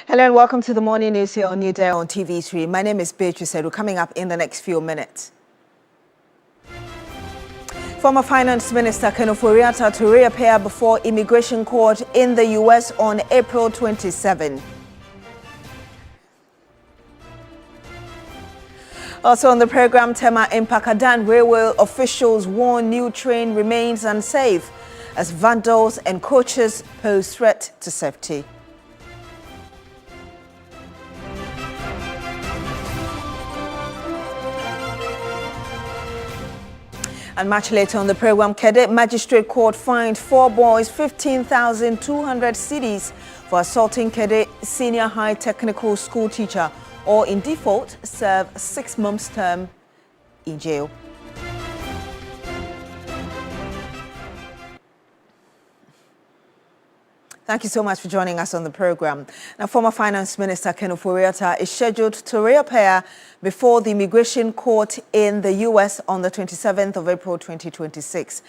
Hello and welcome to the morning news here on Newday on TV3. My name is Beatrice Edu. Coming up in the next few minutes. Former Finance Minister Ofori-Atta to reappear before immigration court in the U.S. on April 27. Also on the program, Tema in Pakadan, railway officials warn new train remains unsafe as vandals and coaches pose threat to safety. And much later on the program, Cadet Magistrate Court fined 4 boys 15,200 cedis for assaulting Cadet Senior High Technical School teacher, or in default, serve 6 months term in jail. Thank you so much for joining us on the program. Now, former Finance Minister Ofori-Atta is scheduled to reappear before the immigration court in the U.S. on the 27th of April 2026.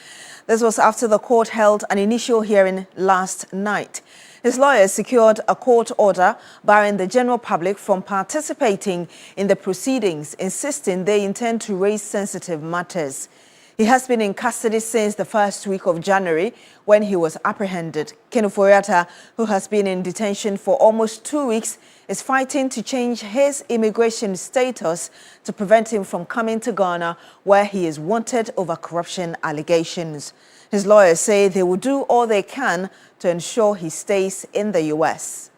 This was after the court held an initial hearing last night. His lawyers secured a court order barring the general public from participating in the proceedings, insisting they intend to raise sensitive matters. He has been in custody since the first week of January when he was apprehended. Ofori-Atta, who has been in detention for almost 2 weeks, is fighting to change his immigration status to prevent him from coming to Ghana, where he is wanted over corruption allegations. His lawyers say they will do all they can to ensure he stays in the U.S.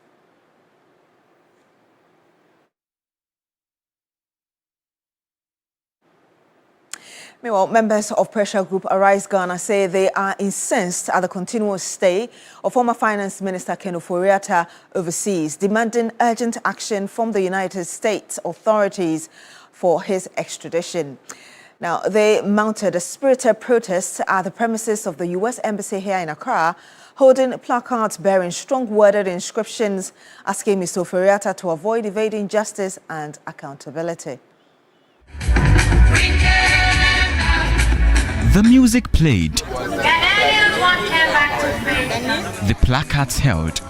Meanwhile, members of pressure group Arise Ghana say they are incensed at the continuous stay of former Finance Minister Ofori-Atta overseas, demanding urgent action from the United States authorities for his extradition. Now, they mounted a spirited protest at the premises of the U.S. Embassy here in Accra, holding placards bearing strong-worded inscriptions asking Mr. Ofori-Atta to avoid evading justice and accountability. The music played, the placards held,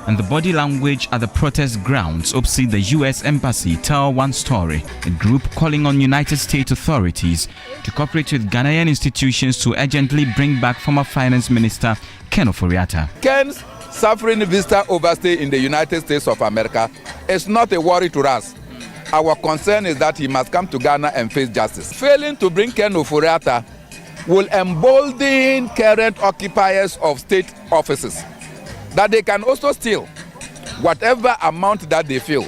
and the body language at the protest grounds opposite the U.S. Embassy tell one story. A group calling on United States authorities to cooperate with Ghanaian institutions to urgently bring back former Finance Minister Ofori-Atta. Ken's suffering visa overstay in the United States of America is not a worry to us. Our concern is that he must come to Ghana and face justice. Failing to bring Ken Ofori-Atta will embolden current occupiers of state offices, that they can also steal whatever amount that they feel.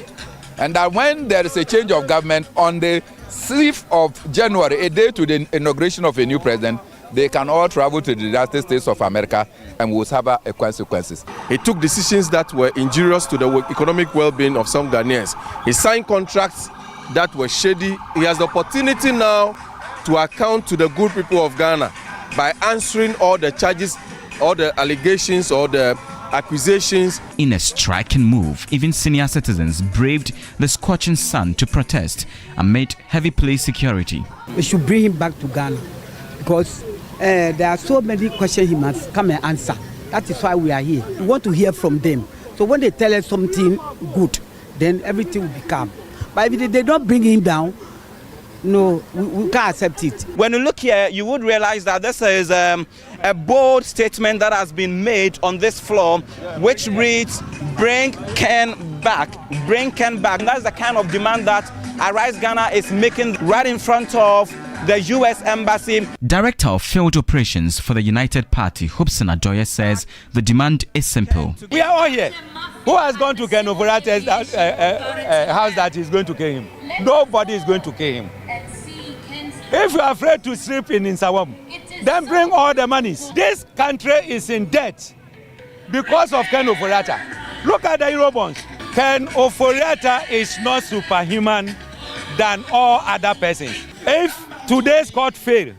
And that when there is a change of government on the 6th of January, a day to the inauguration of a new president, they can all travel to the United States of America and will suffer consequences. He took decisions that were injurious to the economic well-being of some Ghanaians. He signed contracts that were shady. He has the opportunity now to account to the good people of Ghana by answering all the charges, all the allegations, all the accusations. In a striking move, even senior citizens braved the scorching sun to protest amid heavy police security. We should bring him back to Ghana because there are so many questions he must come and answer. That is why we are here. We want to hear from them. So when they tell us something good, then everything will be calm. But if they don't bring him down, no, we can't accept it. When you look here, you would realize that this is a bold statement that has been made on this floor, which reads, "Bring Ken back, bring Ken back." And that's the kind of demand that Arise Ghana is making right in front of the U.S. Embassy. Director of Field Operations for the United Party, Hobson Adoye, says the demand is simple. We are all here. Who has gone to Ken Ofori-Atta's house that is going to kill him? Nobody is going to kill him. If you are afraid to sleep in Sawam, then bring all the monies. This country is in debt because of Ken Ofori-Atta. Look at the Eurobonds. Ken Ofori-Atta is not superhuman than all other persons. If today's court fails,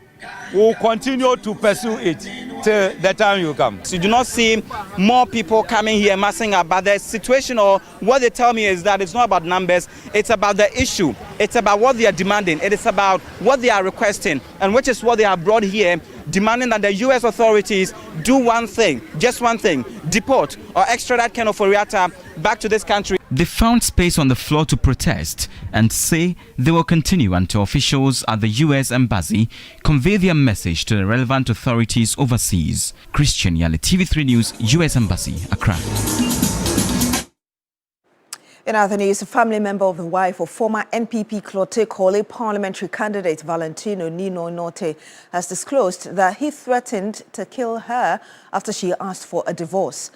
we will continue to pursue it till the time you come. So you do not see more people coming here massing up, but the situation, or what they tell me, is that it's not about numbers, it's about the issue, it's about what they are demanding, it is about what they are requesting, and which is what they have brought here, demanding that the U.S. authorities do one thing, just one thing: deport or extradite Ken Ofori-Atta back to this country. They found space on the floor to protest and say they will continue until officials at the US Embassy convey their message to the relevant authorities overseas. Christian Yale, TV3 News, US Embassy, Accra. In other news, a family member of the wife of former NPP Clote Kole parliamentary candidate Valentino Nino Norte has disclosed that he threatened to kill her after she asked for a divorce.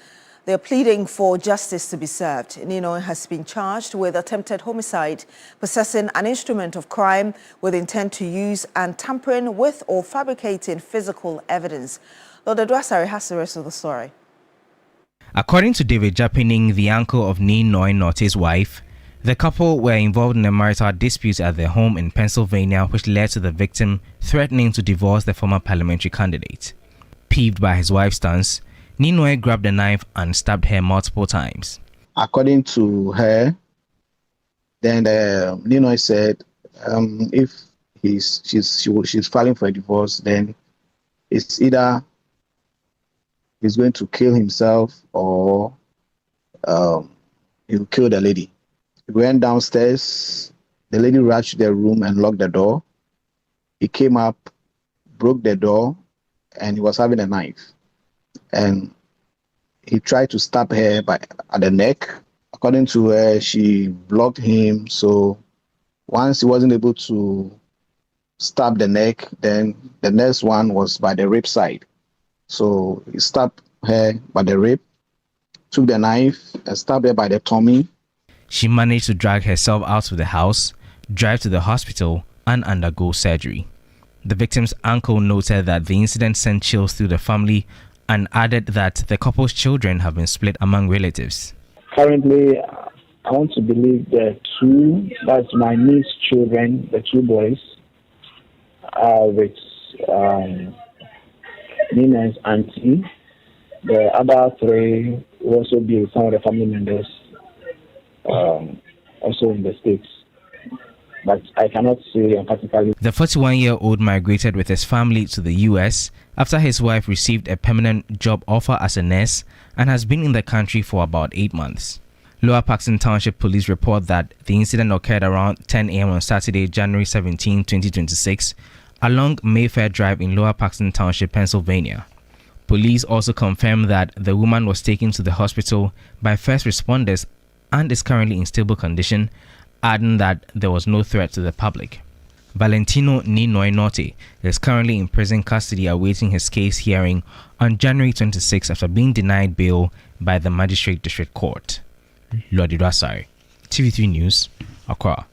They are pleading for justice to be served. Nino has been charged with attempted homicide, possessing an instrument of crime with intent to use, and tampering with or fabricating physical evidence. Lord Adwasari has the rest of the story. According to David Japining, the uncle of Nino Norte's wife, the couple were involved in a marital dispute at their home in Pennsylvania, which led to the victim threatening to divorce the former parliamentary candidate. Peeved by his wife's stance, Nino grabbed a knife and stabbed her multiple times. According to her, then Nino said if she's filing for a divorce, then it's either he's going to kill himself or he'll kill the lady. He went downstairs. The lady rushed their room and locked the door. He came up, broke the door, and he was having a knife. And he tried to stab her at the neck. According to her, she blocked him. So once he wasn't able to stab the neck, then the next one was by the rib side. So he stabbed her by the rib, took the knife and stabbed her by the tummy. She managed to drag herself out of the house, drive to the hospital, and undergo surgery. The victim's uncle noted that the incident sent chills through the family and added that the couple's children have been split among relatives. Currently, I want to believe that's my niece's children, the two boys, are with Nina's auntie. The other three will also be with some of the family members, also in the States. But I cannot say emphatically. The 41-year-old migrated with his family to the US after his wife received a permanent job offer as a nurse and has been in the country for about 8 months. Lower Paxton Township Police report that the incident occurred around 10 a.m. on Saturday, January 17, 2026, along Mayfair Drive in Lower Paxton Township, Pennsylvania. Police also confirmed that the woman was taken to the hospital by first responders and is currently in stable condition, adding that there was no threat to the public. Valentino Nino Norte is currently in prison custody awaiting his case hearing on January 26 after being denied bail by the Magistrate District Court. Lord Adwasari, TV3 News, Accra.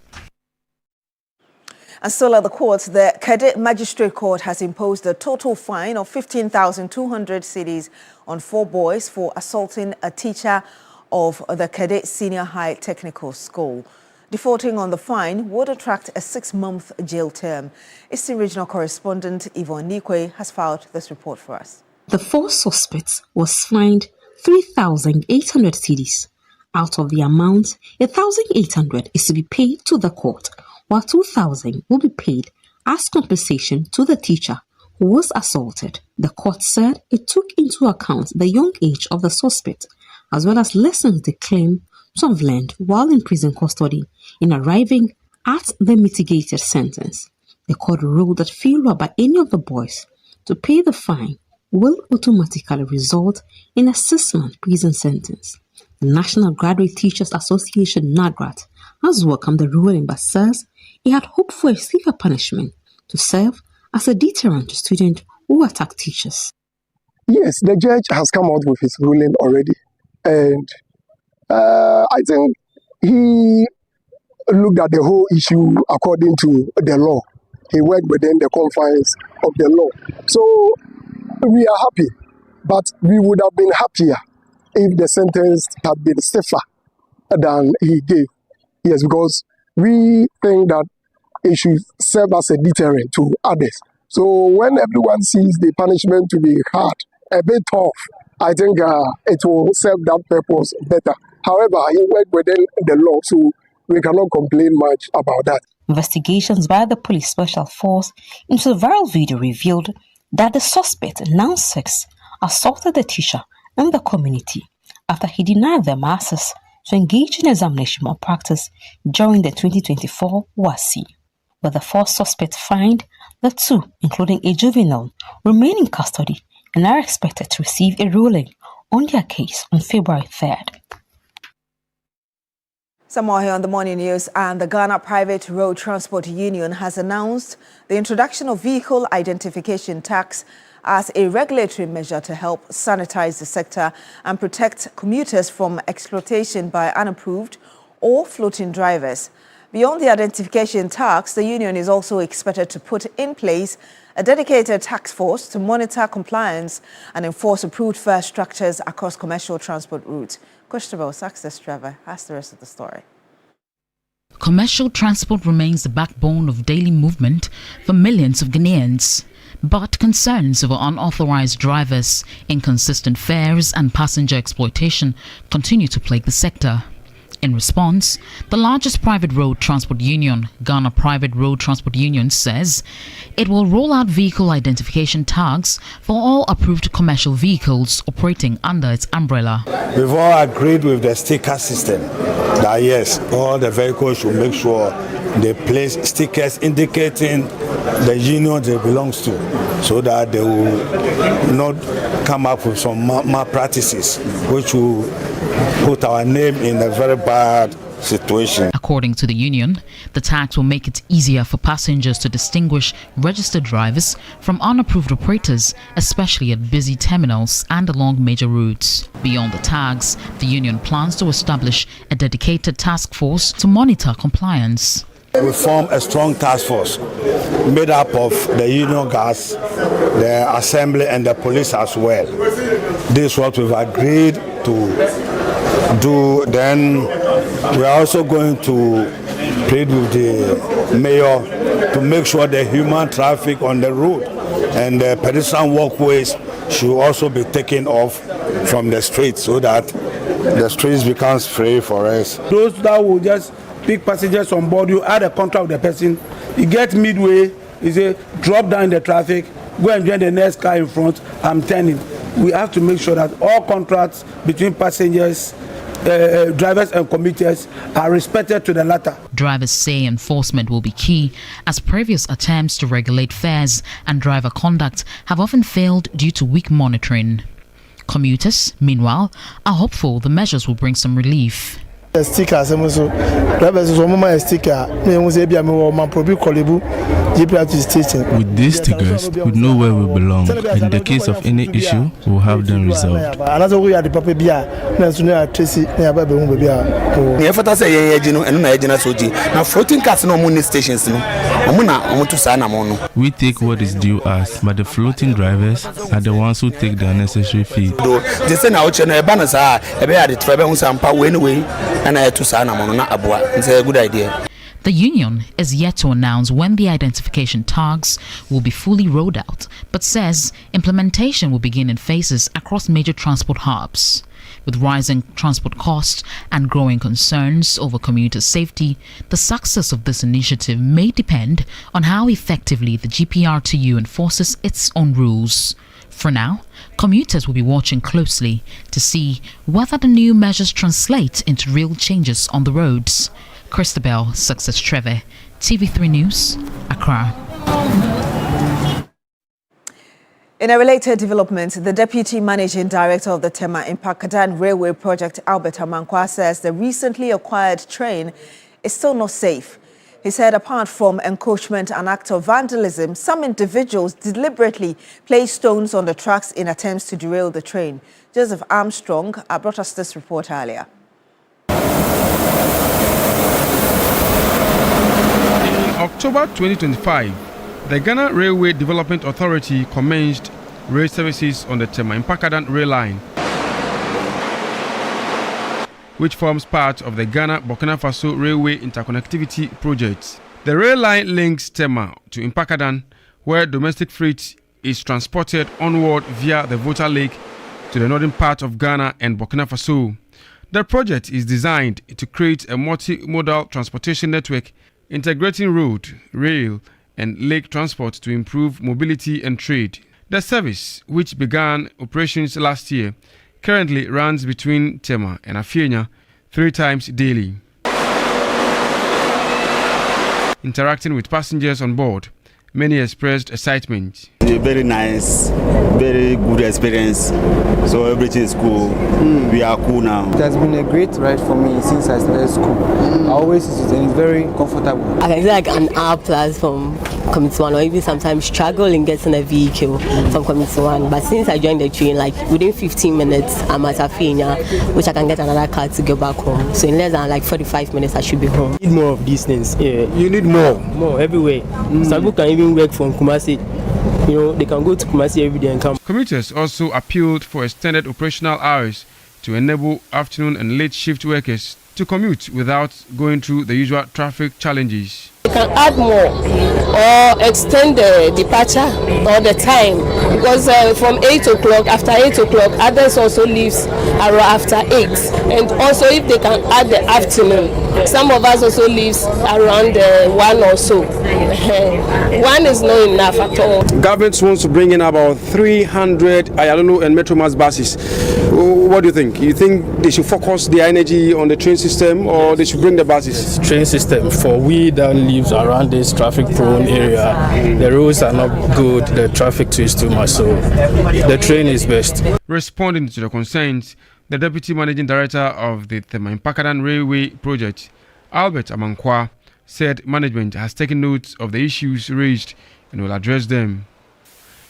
And still at the court, the Cadet Magistrate Court has imposed a total fine of 15,200 cedis on 4 boys for assaulting a teacher of the Cadet Senior High Technical School. Defaulting on the fine would attract a 6-month jail term. Eastern Regional Correspondent Yvonne Nikwe has filed this report for us. The 4 suspects was fined 3,800 cedis. Out of the amount, 1,800 is to be paid to the court, while 2,000 will be paid as compensation to the teacher who was assaulted. The court said it took into account the young age of the suspect, as well as lessons they claim to have learned while in prison custody in arriving at the mitigated sentence. The court ruled that failure by any of the boys to pay the fine will automatically result in a 6-month prison sentence. The National Graduate Teachers Association, NAGRAT, has welcomed the ruling but says it had hoped for a safer punishment to serve as a deterrent to students who attack teachers. Yes, the judge has come out with his ruling already, and I think he looked at the whole issue according to the law. He worked within the confines of the law. So we are happy, but we would have been happier if the sentence had been stiffer than he gave. Yes, because we think that it should serve as a deterrent to others. So when everyone sees the punishment to be hard, a bit tough, I think it will serve that purpose better. However, he worked within the law, so we cannot complain much about that. Investigations by the police special force into the viral video revealed that the suspect, now 6, assaulted the teacher and the community after he denied them access to engage in examination malpractice during the 2024 WASI. With the 4 suspects fined, the 2, including a juvenile, remain in custody and are expected to receive a ruling on their case on February 3rd. Some more here on the morning news, and the Ghana Private Road Transport Union has announced the introduction of vehicle identification tax as a regulatory measure to help sanitize the sector and protect commuters from exploitation by unapproved or floating drivers. Beyond the identification tax, the union is also expected to put in place a dedicated task force to monitor compliance and enforce approved fare structures across commercial transport routes. Christabel Success Trevor has the rest of the story. Commercial transport remains the backbone of daily movement for millions of Ghanaians. But concerns over unauthorized drivers, inconsistent fares and passenger exploitation continue to plague the sector. In response, the largest private road transport union, Ghana Private Road Transport Union, says it will roll out vehicle identification tags for all approved commercial vehicles operating under its umbrella. We've all agreed with the sticker system that yes, all the vehicles should make sure they place stickers indicating the union they belong to, so that they will not come up with some malpractices which will put our name in a very bad situation. According to the union, the tax will make it easier for passengers to distinguish registered drivers from unapproved operators, especially at busy terminals and along major routes. Beyond the tags, the union plans to establish a dedicated task force to monitor compliance. We form a strong task force made up of the union guards, the assembly and the police as well. This is what we've agreed to do. Then we are also going to plead with the mayor to make sure the human traffic on the road and the pedestrian walkways should also be taken off from the streets so that the streets becomes free for us. Those that will just pick passengers on board, you add a contract with the person, you get midway, you say drop down the traffic, go and join the next car in front, I'm turning. We have to make sure that all contracts between passengers, drivers and commuters are respected to the latter. Drivers say enforcement will be key, as previous attempts to regulate fares and driver conduct have often failed due to weak monitoring. Commuters, meanwhile, are hopeful the measures will bring some relief. Stickers, drivers sticker. With these stickers, we know where we belong. In the case of any issue, we'll have them resolved. We take what is due us, but the floating drivers are the ones who take the unnecessary fee. It's a good idea. The union is yet to announce when the identification tags will be fully rolled out, but says implementation will begin in phases across major transport hubs. With rising transport costs and growing concerns over commuter safety, the success of this initiative may depend on how effectively the GPRTU enforces its own rules. For now, commuters will be watching closely to see whether the new measures translate into real changes on the roads. Christabel Success Trevor, TV3 News, Accra. In a related development, the Deputy Managing Director of the Tema Impakadan Railway Project, Albert Amankwa, says the recently acquired train is still not safe. He said apart from encroachment and act of vandalism, some individuals deliberately place stones on the tracks in attempts to derail the train. Joseph Armstrong brought us this report earlier. In October 2025, the Ghana Railway Development Authority commenced rail services on the Tema Impakadan rail line, which forms part of the Ghana-Burkina Faso Railway Interconnectivity Project. The rail line links Tema to Impakadan, where domestic freight is transported onward via the Volta Lake to the northern part of Ghana and Burkina Faso. The project is designed to create a multimodal transportation network integrating road, rail, and lake transport to improve mobility and trade. The service, which began operations last year, currently runs between Tema and Afienya 3 times daily. Interacting with passengers on board, many expressed excitement. Very nice, very good experience. So everything is cool. We are cool now. It has been a great ride for me since I started school. I always use it and it's very comfortable. I can say like an hour plus from Committee 1, or even sometimes struggle in getting a vehicle from Committee 1. But since I joined the train, like within 15 minutes, I'm at Afinia, which I can get another car to go back home. So in less than like 45 minutes, I should be home. Need more of these things. Yeah. You need more? More everywhere. Some people can even work from Kumasi. You know, they can go to Kumasi every day and come. Commuters also appealed for extended operational hours to enable afternoon and late shift workers to commute without going through the usual traffic challenges. You can add more or extend the departure or the time, because from 8 o'clock, after 8 o'clock, others also leaves around after 8. And also if they can add the afternoon, some of us also leaves around 1 or so. 1 is not enough at all. Government wants to bring in about 300 Ayalono and Metromax buses. What do you think? You think they should focus their energy on the train system or they should bring the buses? Train system for we that lives around this traffic prone area. The roads are not good, the traffic too is too much, so the train is best. Responding to the concerns, the Deputy Managing Director of the Tema-Mpakadan Railway Project, Albert Amankwa, said management has taken note of the issues raised and will address them.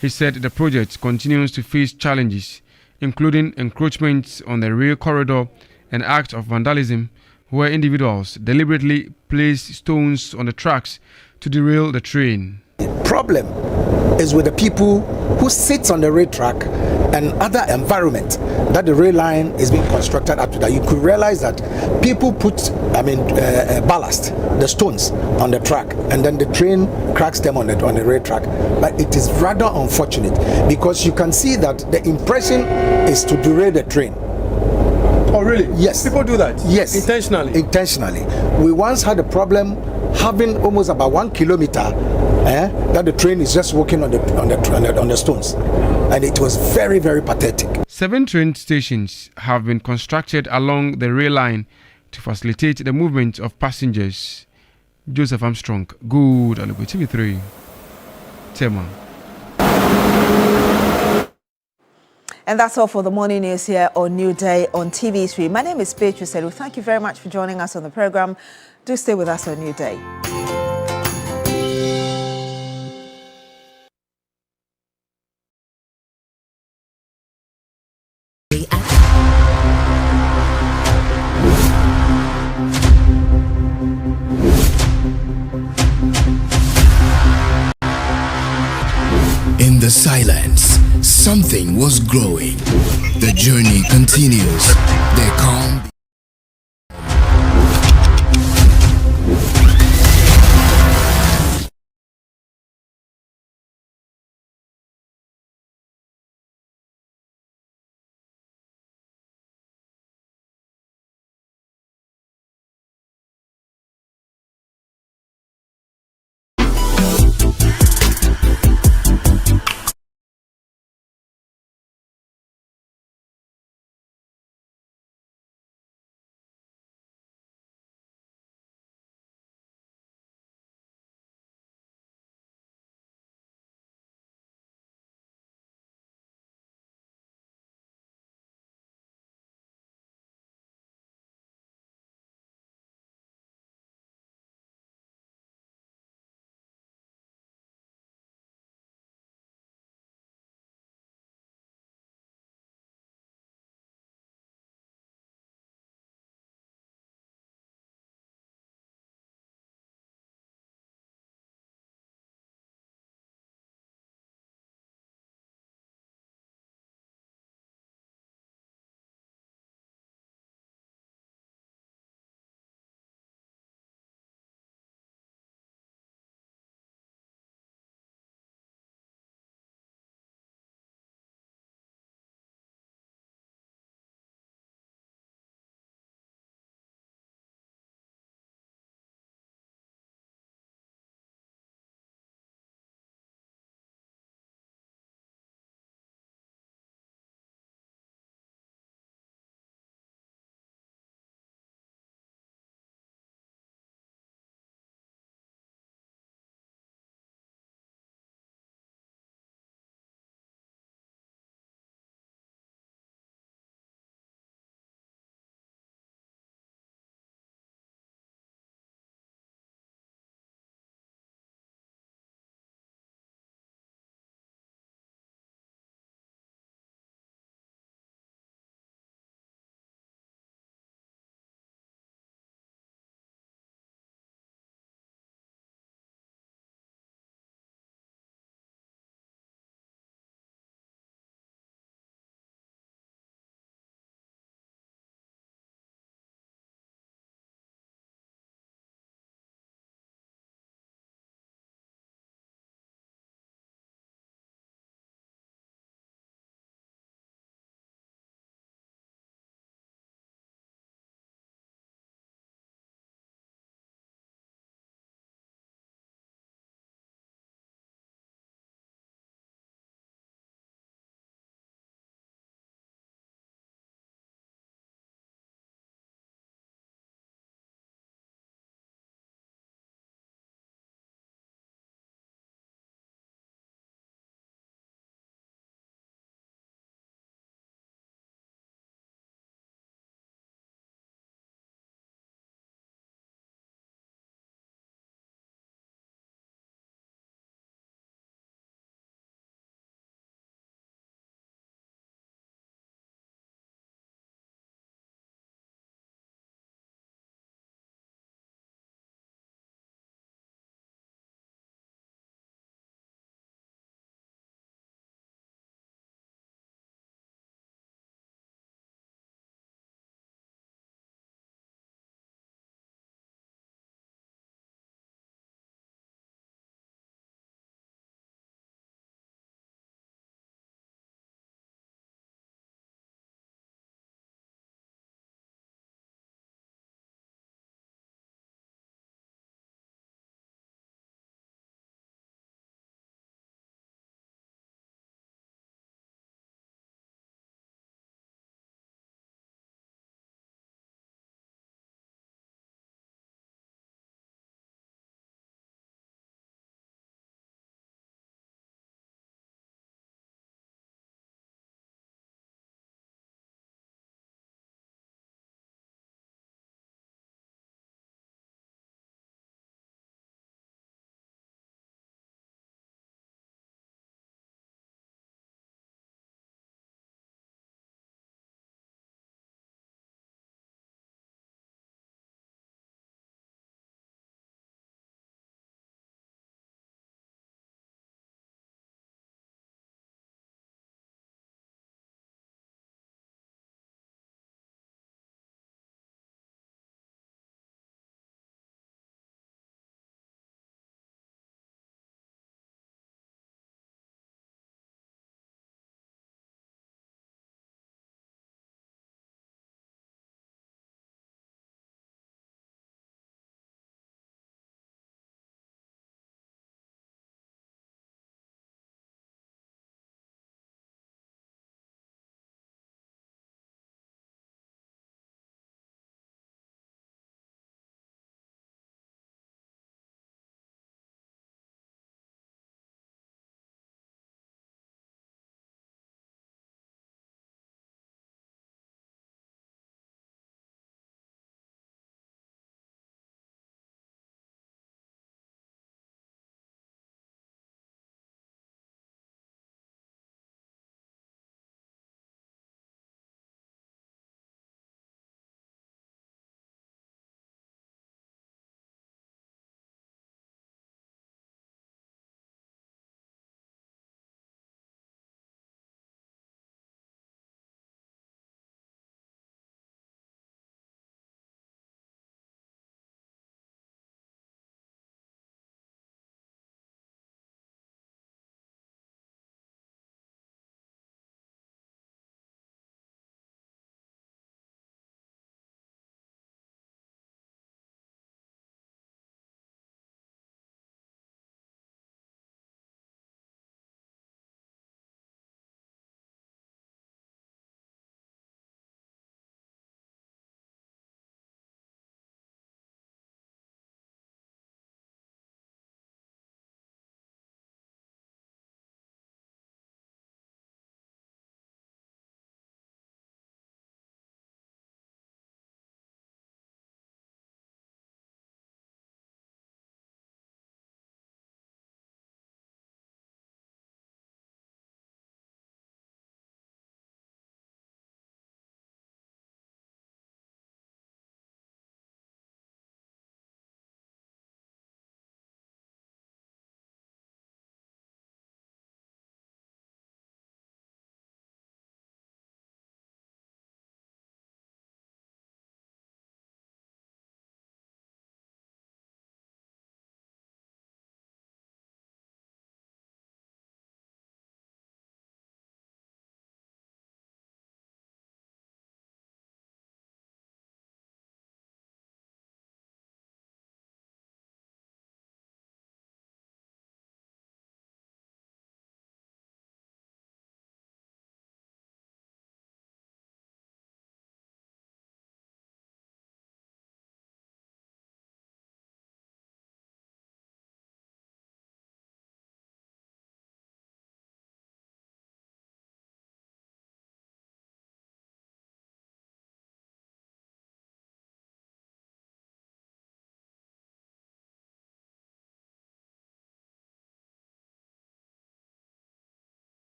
He said the project continues to face challenges, including encroachments on the rail corridor and acts of vandalism, where individuals deliberately place stones on the tracks to derail the train. The problem is with the people who sit on the rail track and other environment that the rail line is being constructed up to that. You could realize that people put, ballast, the stones on the track, and then the train cracks them on the rail track. But it is rather unfortunate because you can see that the impression is to derail the train. Oh really? Yes. People do that? Yes. Intentionally? Intentionally. We once had a problem having almost about 1 kilometer that the train is just walking on the stones. And it was very, very pathetic. 7 train stations have been constructed along the rail line to facilitate the movement of passengers. Joseph Armstrong, Good on TV3. Tema. And that's all for the morning news here on New Day on TV3. My name is Beatrice Elu. Thank you very much for joining us on the program. Do stay with us on New Day. In the silence, something was growing. The journey continues. They come.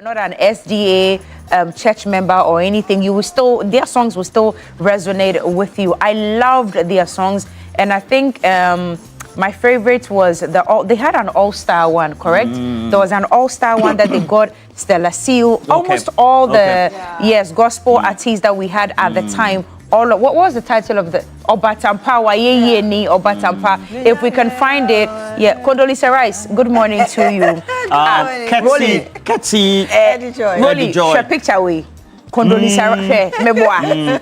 Not an SDA church member or anything, you will still, their songs will still resonate with you. I loved their songs, and I think my favorite was they had an all-star one, correct? There was an all-star one that they got Stella Seal. Almost all the gospel artists that we had at the time. What was the title of the Obatampa? Ni Obatampa. If we can find it, Condoleezza Rice. Good morning to you. Ketsi, Rolly, share picture we. Condoleezza Rice,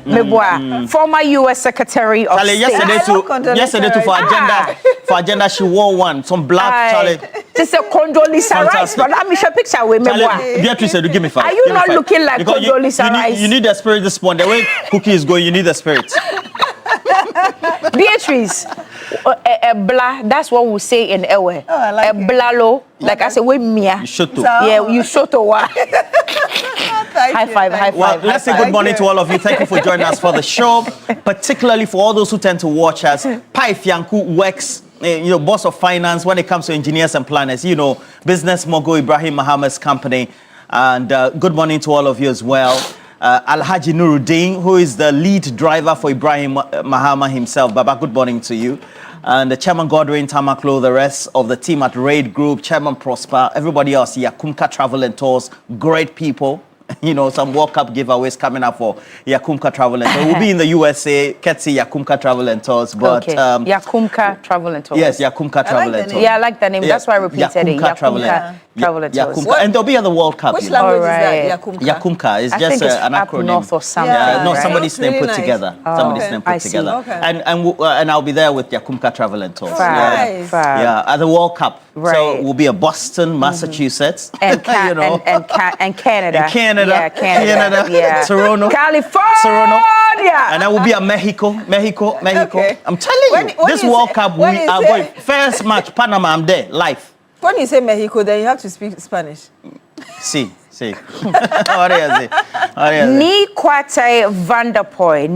Meboa, former U.S. Secretary of State. Yesterday for agenda, she wore one, some black Charlie. This is Condoleezza Rice, but let me share picture with Meboa. Beatrice said, "Give me 5." Are you not looking like Condoleezza Rice? You need the spirit this morning. The way Cookie is going, you need the spirit. Beatrice, blah, that's what we say in Ewe. Oh, I like blalo, like I say, we mia. You should to. Yeah, you should to. High five. Well, let's say good morning to all of you. Thank you for joining us for the show, particularly for all those who tend to watch us. Pai Fianku works, boss of finance when it comes to engineers and planners, business mogul Ibrahim Muhammad's company. And good morning to all of you as well. Alhaji Nuruddin, who is the lead driver for Ibrahim Muhammad himself. Baba, good morning to you. And the Chairman Godwin Tamaklo, the rest of the team at Raid Group, Chairman Prosper, everybody else here, Yakumka Travel and Tours, great people. Some World Cup giveaways coming up for Yakumka Travel and Tours. We'll be in the USA, Ketsi Yakumka Travel and Tours. But, Yakumka Travel and Tours. Yes, Yakumka Travel and Tours. Yeah, I like the name. That's why I repeated it. Yakumka Travel and Tours. And they'll be at the World Cup. Which language is that, Yakumka? Yakumka is just an acronym. North or something. No, somebody's name put together. Somebody's name put together. Okay. And I'll be there with Yakumka Travel and Tours. Nice. At the World Cup. Right. So we'll be at Boston, Massachusetts. And Canada. And Canada. Yeah, Canada. Yeah. Toronto. California. And I will be at Mexico. Okay. I'm telling you, this World Cup, we are going. First match, Panama, I'm there, live. When you say Mexico, then you have to speak Spanish. Sí. Ni Kwate Vanderpoy.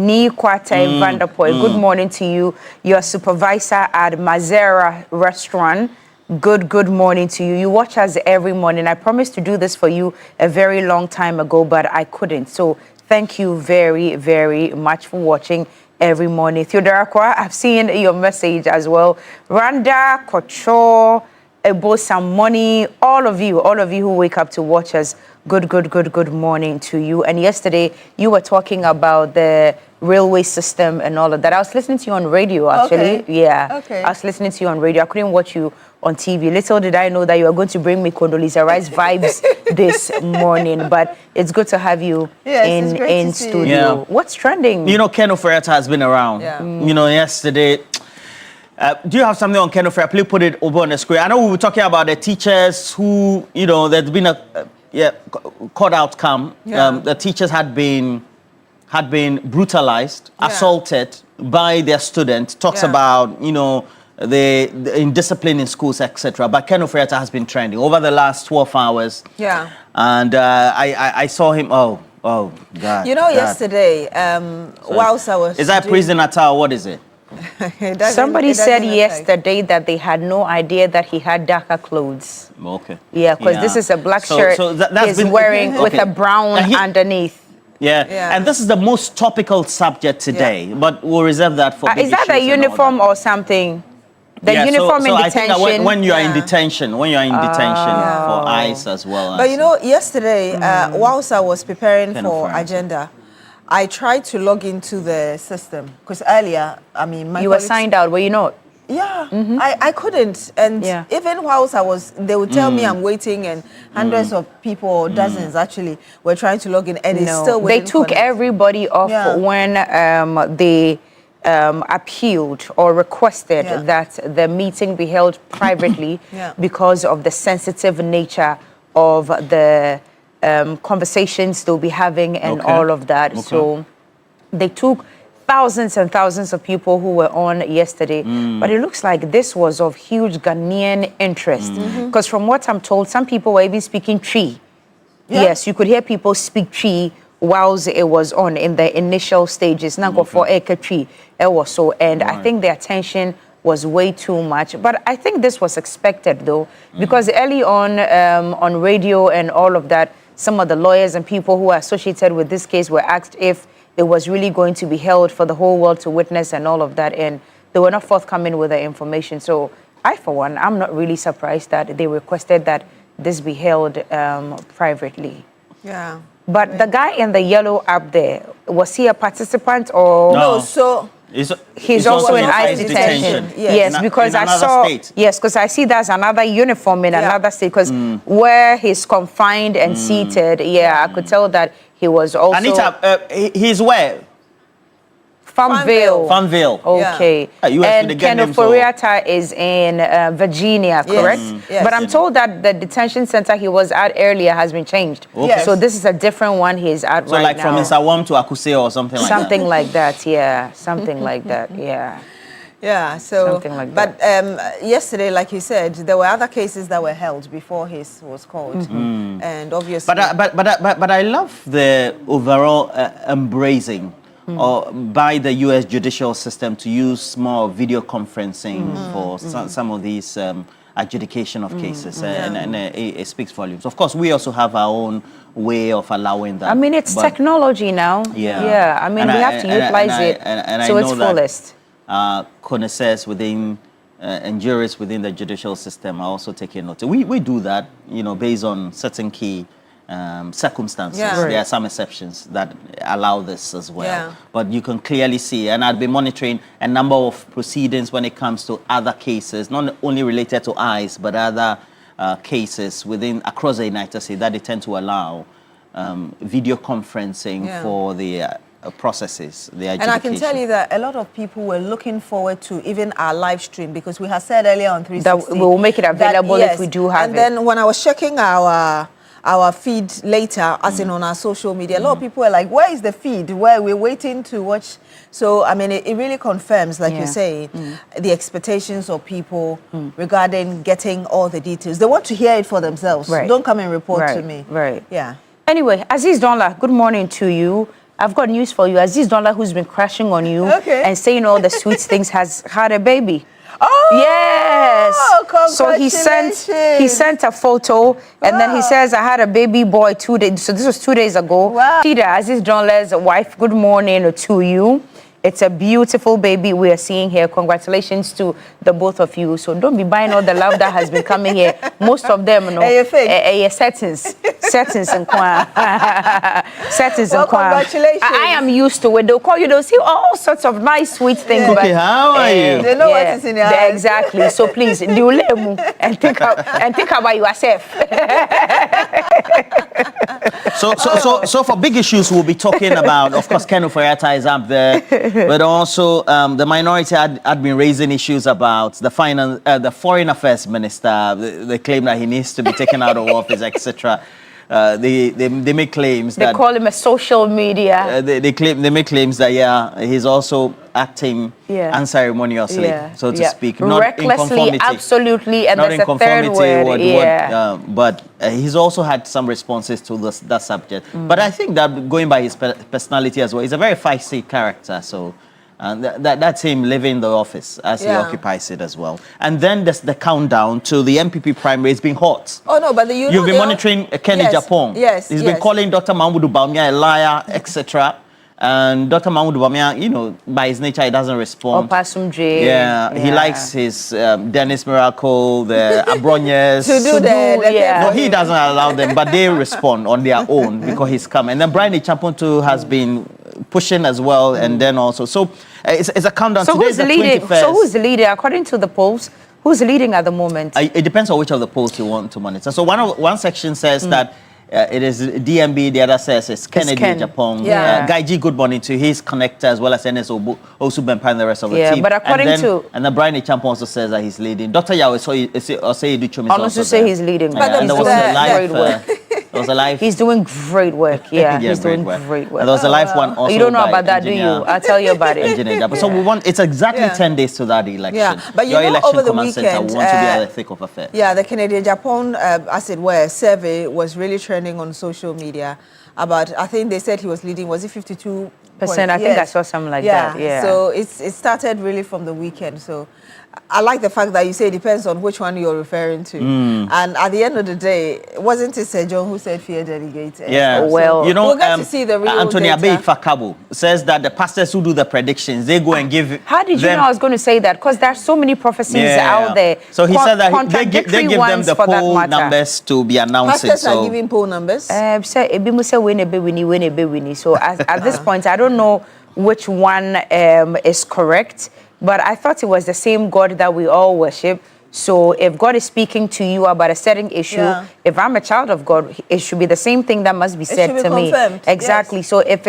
Good morning to you. Your supervisor at Mazera Restaurant. Good morning to you. You watch us every morning. I promised to do this for you a very long time ago, but I couldn't. So thank you very, very much for watching every morning. Theodora Kwa, I've seen your message as well. Randa, Kocho, Ebo Some Money, all of you who wake up to watch us, good morning to you. And yesterday, you were talking about the railway system and all of that. I was listening to you on radio, actually. Okay. Yeah. Okay. I was listening to you on radio. I couldn't watch you on TV. Little did I know that you were going to bring me Condoleezza Rice vibes this morning. But it's good to have you in studio. Yeah. What's trending? Ken Ofori-Atta has been around. Yeah. Yesterday. Do you have something on Ken Ofori-Atta? Please put it over on the screen. I know we were talking about the teachers who, there's been a court outcome. Yeah. The teachers had been brutalized, assaulted by their students. Talks about, the indiscipline in schools, etc. But Ken Ofori-Atta has been trending over the last 12 hours. Yeah. And I saw him. Oh God. Yesterday, whilst I was. Is that prison attire? What is it? Somebody said yesterday that they had no idea that he had darker clothes. Okay. Yeah, because this is a black shirt he's wearing with a brown underneath. Yeah, and this is the most topical subject today, but we'll reserve that for is that a uniform or something? The uniform in detention. I think when you are in detention, for ICE as well. But yesterday, whilst I was preparing for agenda, I tried to log into the system because earlier, you were signed out, were you not? Yeah, I couldn't. And even whilst they would tell me I'm waiting, and hundreds of people, or dozens actually, were trying to log in, and it's still waiting. They took everybody off when they appealed or requested that the meeting be held privately because of the sensitive nature of the conversations they'll be having and all of that. So they took thousands and thousands of people who were on yesterday, but it looks like this was of huge Ghanaian interest because from what I'm told, some people were even speaking Twi. Yes, you could hear people speak Twi whilst it was on in the initial stages. Nango for Eka Twi, it was so, and I think the attention was way too much. But I think this was expected though, because early on radio and all of that, some of the lawyers and people who are associated with this case were asked if it was really going to be held for the whole world to witness and all of that, and they were not forthcoming with the information. So I, for one, I'm not really surprised that they requested that this be held privately. Yeah. But the guy in the yellow up there, was he a participant or? No, so he's also in ICE detention. Yes, because I saw. Yes, because I see there's another uniform in another state. Because where he's confined and seated, I could tell that he was also. Anita, he's where? Farmville. Farmville. Okay. And Ken Ofori-Atta is in Virginia, correct? Yes. But I'm told that the detention center he was at earlier has been changed. Okay. So this is a different one he's at right now. So like from Isawam to Akuse or something like that? Something like that, yeah. Something like that, yeah. Yeah, so, something like but yesterday, like you said, there were other cases that were held before his was called. And obviously... But I love the overall embracing or by the U.S. judicial system to use more video conferencing for some of these adjudication of cases, and it speaks volumes. Of course, we also have our own way of allowing that. I mean, it's technology now. Yeah. I mean, we have to utilize it to its fullest. Connoisseurs within and jurists within the judicial system are also taking note. We do that, based on certain key circumstances. There are some exceptions that allow this as well. But you can clearly see, and I've been monitoring a number of proceedings when it comes to other cases, not only related to ICE, but other cases across the United States that they tend to allow video conferencing for the processes, the adjudication. And I can tell you that a lot of people were looking forward to even our live stream, because we had said earlier on 360 that we will make it available if we do have it. And then when I was checking our feed later, as in on our social media, a lot of people were like, where is the feed? Where we're waiting to watch. So, I mean, it really confirms, like you say, the expectations of people regarding getting all the details. They want to hear it for themselves. Don't come and report to me. Yeah. Anyway, Aziz Donla, good morning to you. I've got news for you. Aziz Donla, who's been crashing on you and saying all the sweet things, has had a baby. Oh, yes. So he sent a photo, and then he says, I had a baby boy 2 days. So this was 2 days ago. Wow. Tida, Aziz Donla's wife, good morning to you. It's a beautiful baby we are seeing here. Congratulations to the both of you. So don't be buying all the love that has been coming here. Most of them, settings and settings and congratulations. I am used to it. They'll call you. They'll say all sorts of nice, sweet things. Okay, how are you? They know what is in your eyes. Exactly. So please, do and think about yourself. So for big issues, we'll be talking about. Of course, Ken Ofori-Atta is up there. But also, the minority had been raising issues about the foreign affairs minister. They claim that he needs to be taken out of office, etc. They make claims that they call him a social media. They make claims that he's also acting unceremoniously, so to speak, not recklessly, in conformity. Absolutely, and not there's in a third word. But he's also had some responses to that subject. But I think that going by his personality as well, he's a very feisty character. So that's him leaving the office as he occupies it as well. And then there's the countdown to the MPP primary. It's been hot. Oh no, but you've been monitoring Kenny Japan. Yes, he's been calling Dr. Mahmoud Bawumia a liar, etc. And Dr. Mahmoud Bawumia, by his nature, he doesn't respond. He likes his Dennis Miracle, the Abronyes. No, he doesn't allow them, but they respond on their own because he's come. And then Brian Champon too has been pushing as well, and then also. So it's a countdown. So who's leading? So who's the leader? According to the polls, who's leading at the moment? It depends on which of the polls you want to monitor. So one section says that it is DMB, the other says it's Kennedy Japan. Guy G, good morning to his connector as well as NS Osu Bempa and the rest of the team. But according and then Brian Champon also says that he's leading. Dr. Yao Osei Duchum is also say he's leading. But there was a live. There was a live. He's doing great work. He's doing great work. And there was a live one also. You don't know about that, do you? I'll tell you about it. So it's exactly 10 days to that election. Yeah, but your election over the command weekend, center want to be at the thick of affairs. Yeah, the Canadian-Japan, as it were, survey was really trending on social media about, I think they said he was leading, was it 52%? I think I saw something like that. Yeah. So it started really from the weekend. So I like the fact that you say it depends on which one you're referring to. And at the end of the day, wasn't it Sir John who said fear delegates? Yeah. Well, you know, we'll get to see the real Anthony data. Abeid Fakabo says that the pastors who do the predictions, they go and give. How did you know I was going to say that? Because there's so many prophecies out there. So he said that they give them the for poll that numbers to be announced. Pastors are giving poll numbers? So at this point, I don't know which one is correct, but I thought it was the same God that we all worship. So if God is speaking to you about a certain issue, if I'm a child of God, it should be the same thing that must be said to me. Exactly. Yes. So if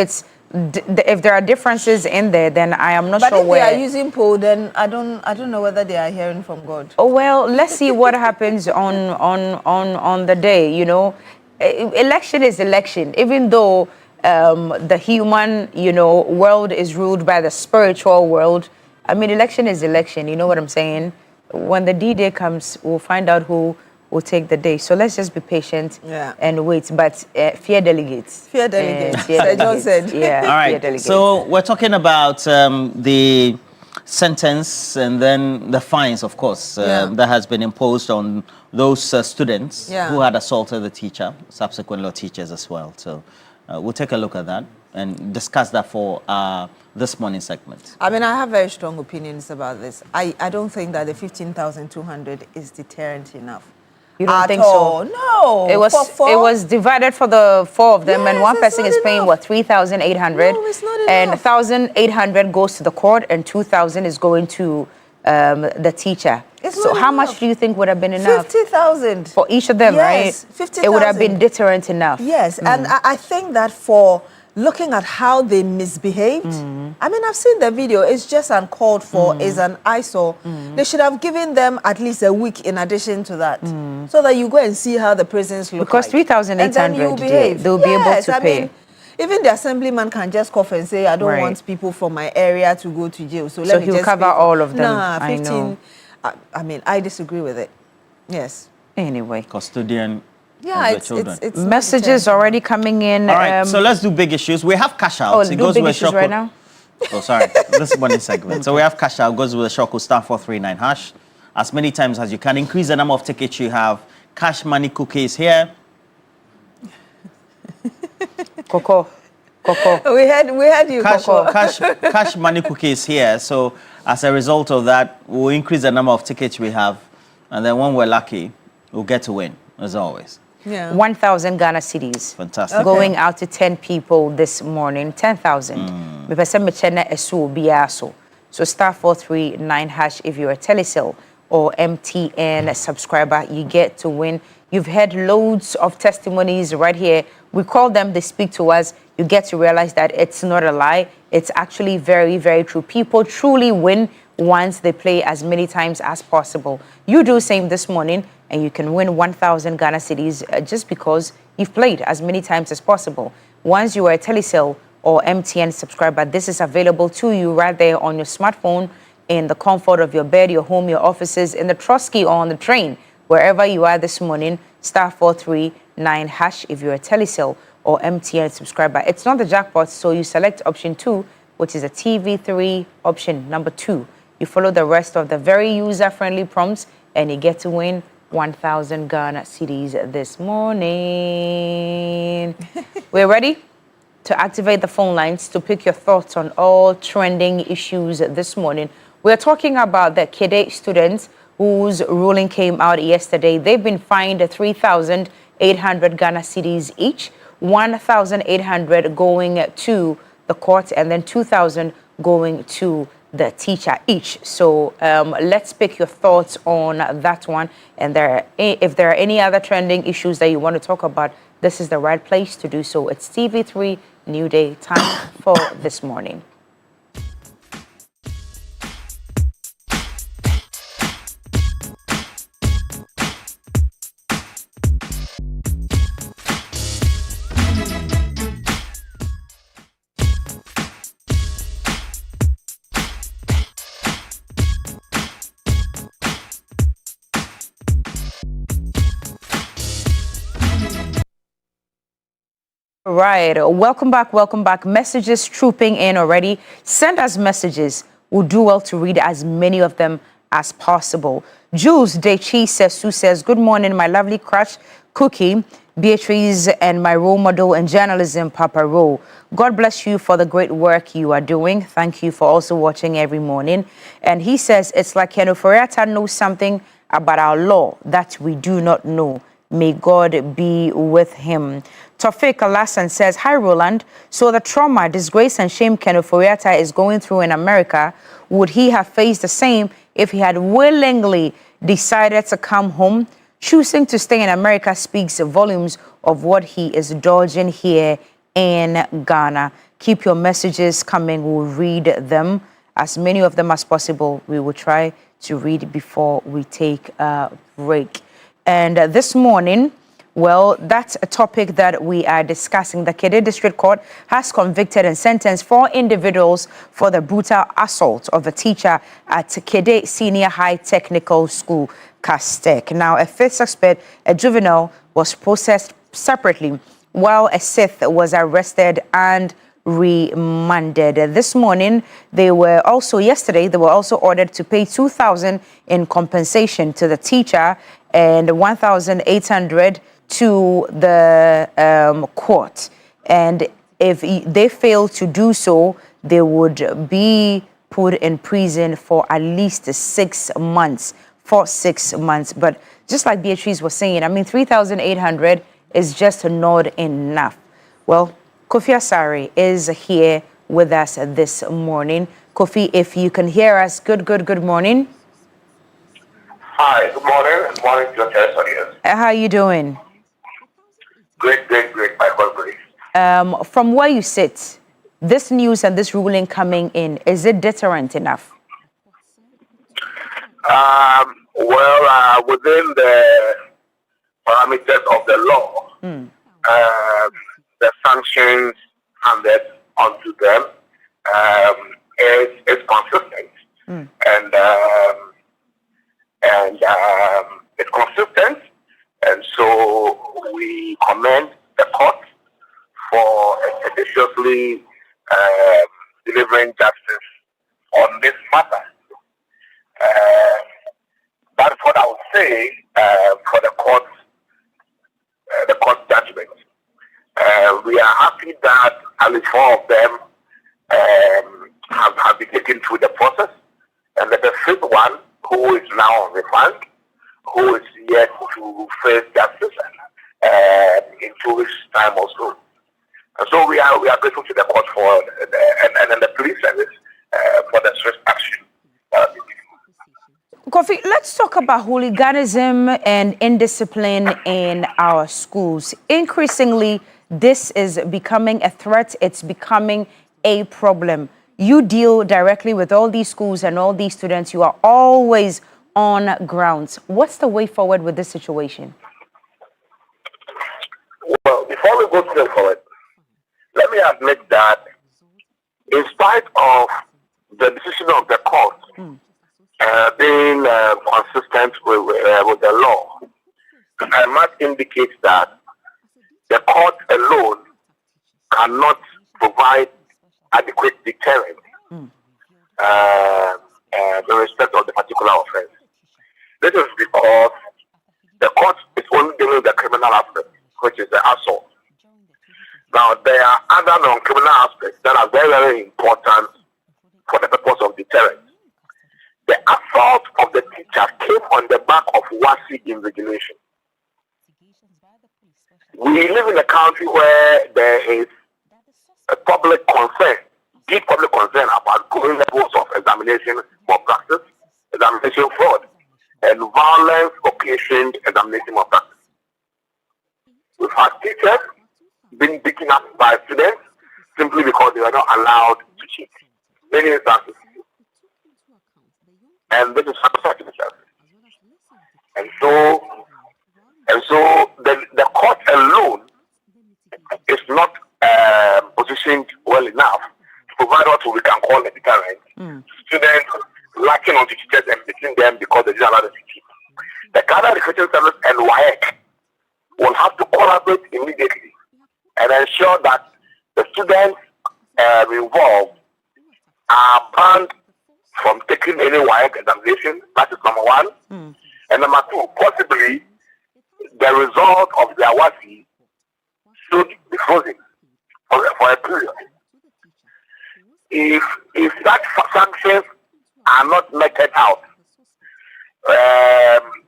there are differences in there, then I am not sure where. But if they are using poll, then I don't know whether they are hearing from God. Oh well, let's see what happens on the day. You know, election is election, even though the human world is ruled by the spiritual world. I mean, election is election. You know what I'm saying? When the D-Day comes, we'll find out who will take the day. So let's just be patient and wait. But fear delegates. Fear delegates. Sir John said. Yeah. All right. So we're talking about the sentence and then the fines, of course, that has been imposed on those students who had assaulted the teacher, subsequently teachers as well. So we'll take a look at that and discuss that for this morning segment. I mean, I have very strong opinions about this. I don't think that the 15,200 is deterrent enough. You don't think so? No. It was divided for the four of them, and one person is paying, what, 3,800? No, it's not enough. And 1,800 goes to the court, and 2,000 is going to the teacher. So how much do you think would have been enough? 50,000. For each of them, right? 50,000. It would have been deterrent enough. Yes, and I think that for looking at how they misbehaved, I mean, I've seen the video. It's just uncalled for. It's an eyesore. They should have given them at least a week in addition to that, so that you go and see how the prisons look. Because 3,800, they'll be able to pay. Mean, even the assemblyman can just cough and say, "I don't want people from my area to go to jail." So let me he'll just cover all of them. Nah, 15. I know. I mean, I disagree with it. Yes. Anyway, custodian. Yeah, it's messages already coming in. All right, so let's do big issues. We have cash out. Oh, it goes big issues right now? Oh, sorry. This morning segment. So we have cash out, goes with a shock code *439#. As many times as you can. Increase the number of tickets you have. Cash money cookies here. Coco. We had you, Coco. Cash money cookies here. So as a result of that, we'll increase the number of tickets we have. And then when we're lucky, we'll get to win, as always. 1,000 Ghana cedis. Fantastic. Going out to 10 people this morning. 10,000. So *439# if you're a Telecel or MTN subscriber, you get to win. You've heard loads of testimonies right here. We call them, they speak to us. You get to realize that it's not a lie. It's actually very, very true. People truly win once they play as many times as possible. You do same this morning, and you can win 1,000 Ghana cedis just because you've played as many times as possible. Once you are a Telecel or MTN subscriber, this is available to you right there on your smartphone, in the comfort of your bed, your home, your offices, in the Trotsky or on the train, wherever you are this morning. *439# if you're a Telecel or MTN subscriber. It's not the jackpot, so you select option 2, which is a TV3 option number 2. You follow the rest of the very user-friendly prompts, and you get to win 1,000 Ghana cedis this morning. We're ready to activate the phone lines to pick your thoughts on all trending issues this morning. We're talking about the Kede students whose ruling came out yesterday. They've been fined 3,800 Ghana cedis each, 1,800 going to the court, and then 2,000 going to the teacher each. So let's pick your thoughts on that one. And if there are any other trending issues that you want to talk about, this is the right place to do so. It's TV3 Newday time for this morning. Right. Welcome back. Messages trooping in already. Send us messages. We'll do well to read as many of them as possible. Jules Dechi says, good morning, my lovely crush, Cookie, Beatrice, and my role model in journalism, Papa Ro. God bless you for the great work you are doing. Thank you for also watching every morning. And he says, it's like Ofori-Atta knows something about our law that we do not know. May God be with him. Tofik Alassan says, hi, Roland. So the trauma, disgrace, and shame Ofori-Atta is going through in America, would he have faced the same if he had willingly decided to come home? Choosing to stay in America speaks volumes of what he is dodging here in Ghana. Keep your messages coming. We'll read them, as many of them as possible. We will try to read before we take a break. And this morning, well, that's a topic that we are discussing. The Kede District Court has convicted and sentenced 4 individuals for the brutal assault of a teacher at Kede Senior High Technical School, Kastek. Now, a 5th suspect, a juvenile, was processed separately, while a 6th was arrested and remanded. This morning, yesterday, they were also ordered to pay 2,000 in compensation to the teacher and 1,800 to the court. And if they fail to do so, they would be put in prison for at least 6 months. For 6 months. But just like Beatrice was saying, I mean, 3,800 is just not enough. Well, Kofi Asare is here with us this morning. Kofi, if you can hear us, good morning. Hi, good morning. Good morning to your test audience. How are you doing? Great, by God's grace. From where you sit, this news and this ruling coming in, is it deterrent enough? Within the parameters of the law, the sanctions handed onto them is consistent, and it's consistent, and so we commend the court for expeditiously delivering justice on this matter. That's what I would say for the court judgment. We are happy that at least 4 of them have been taken through the process, and that the 5th one, who is now on remand, who is yet to face justice in 2 weeks' time or so. And so we are grateful to the court for and the police service for the swift action. Kofi, let's talk about hooliganism and indiscipline in our schools. Increasingly, this is becoming a threat. It's becoming a problem. You deal directly with all these schools and all these students. You are always on grounds. What's the way forward with this situation? Well, before we go forward, let me admit that in spite of the decision of the court, being consistent with the law, I must indicate that the court alone cannot provide adequate deterrent in respect of the particular offense. This is because the court is only dealing with the criminal aspect, which is the assault. Now, there are other non-criminal aspects that are very, very important for the purpose of deterrence. The assault of the teacher came on the back of WASI invigilation. We live in a country where there is a public concern, deep public concern about growing levels of examination malpractice, examination fraud, and violence-occasioned examination malpractice. We've had teachers being beaten up by students simply because they were not allowed to cheat. Many instances. And this is such a service. And so the court alone is not positioned well enough to provide what we can call a deterrent. Students lacking on teachers and beating them because they didn't allow them to teach. The Ghana Education Service and WAEC will have to collaborate immediately and ensure that the students involved are banned from taking any WAEC examination. That is number one. And number two, possibly the result of their WASI should be frozen for a period. If such sanctions are not meted out,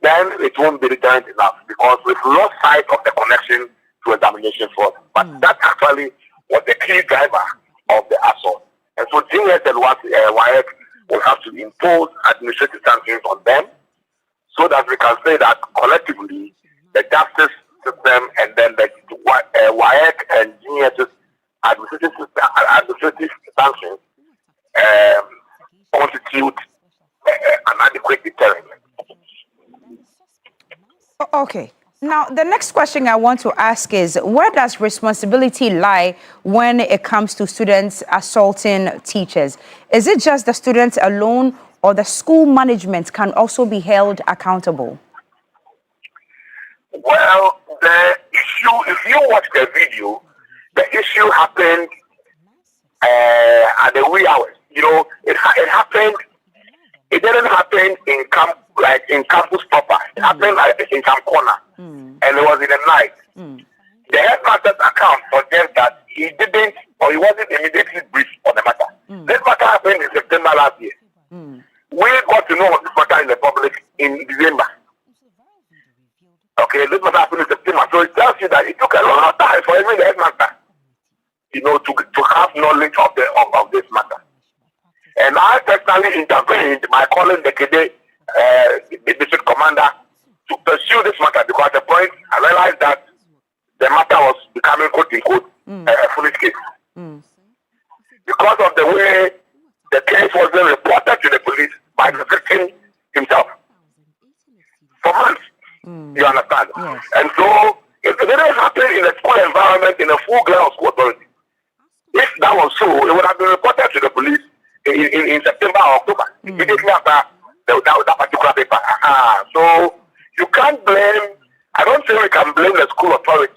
then it won't be deterrent enough because we've lost sight of the connection to examination fraud. But that actually was the key driver of the assault. And so GS and WAEC will have to impose administrative sanctions on them so that we can say that collectively the justice system and then the WAEC and GS's administrative sanctions constitute an adequate deterrent. Okay. Now, the next question I want to ask is, where does responsibility lie when it comes to students assaulting teachers? Is it just the students alone, or the school management can also be held accountable? Well, the issue, if you watch the video, the issue happened at the wee hours. You know, it happened. It didn't happen in campus proper. It happened in Camp Corner, and it was in the night. The headmaster's account suggests that he didn't, or he wasn't immediately briefed on the matter. This matter happened in September last year. We got to know of this matter in the public in December. Okay, this matter happened in September, so it tells you that it took a long time for even the headmaster, you know, to have knowledge of this matter. And I personally intervened by calling the KD district commander to pursue this matter because at the point I realized that the matter was becoming quote-unquote a foolish case. Because of the way the case wasn't reported to the police by the victim himself for months. You understand? Yes. And so if it didn't happen in a school environment, in a full glare of school authority, if that was so, it would have been reported to the police in September or October, immediately after that particular paper. So you can't blame, I don't think we can blame the school authority,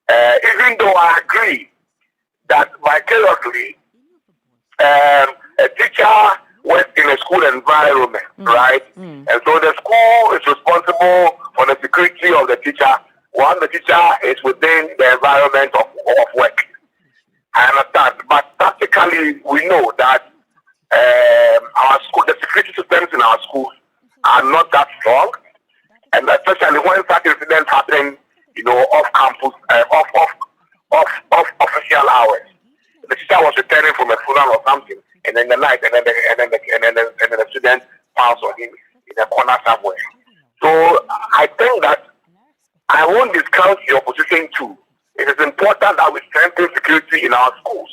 even though I agree that vicariously a teacher works in a school environment, right? And so the school is responsible for the security of the teacher while the teacher is within the environment of work. I understand, but practically we know that our school, the security systems in our schools are not that strong, and especially when such incidents happen, you know, off campus, off official hours. The teacher was returning from a funeral or something, and in the night, and then the student pounced on him in a corner somewhere. So I think that I won't discount your position too. It is important that we strengthen security in our schools.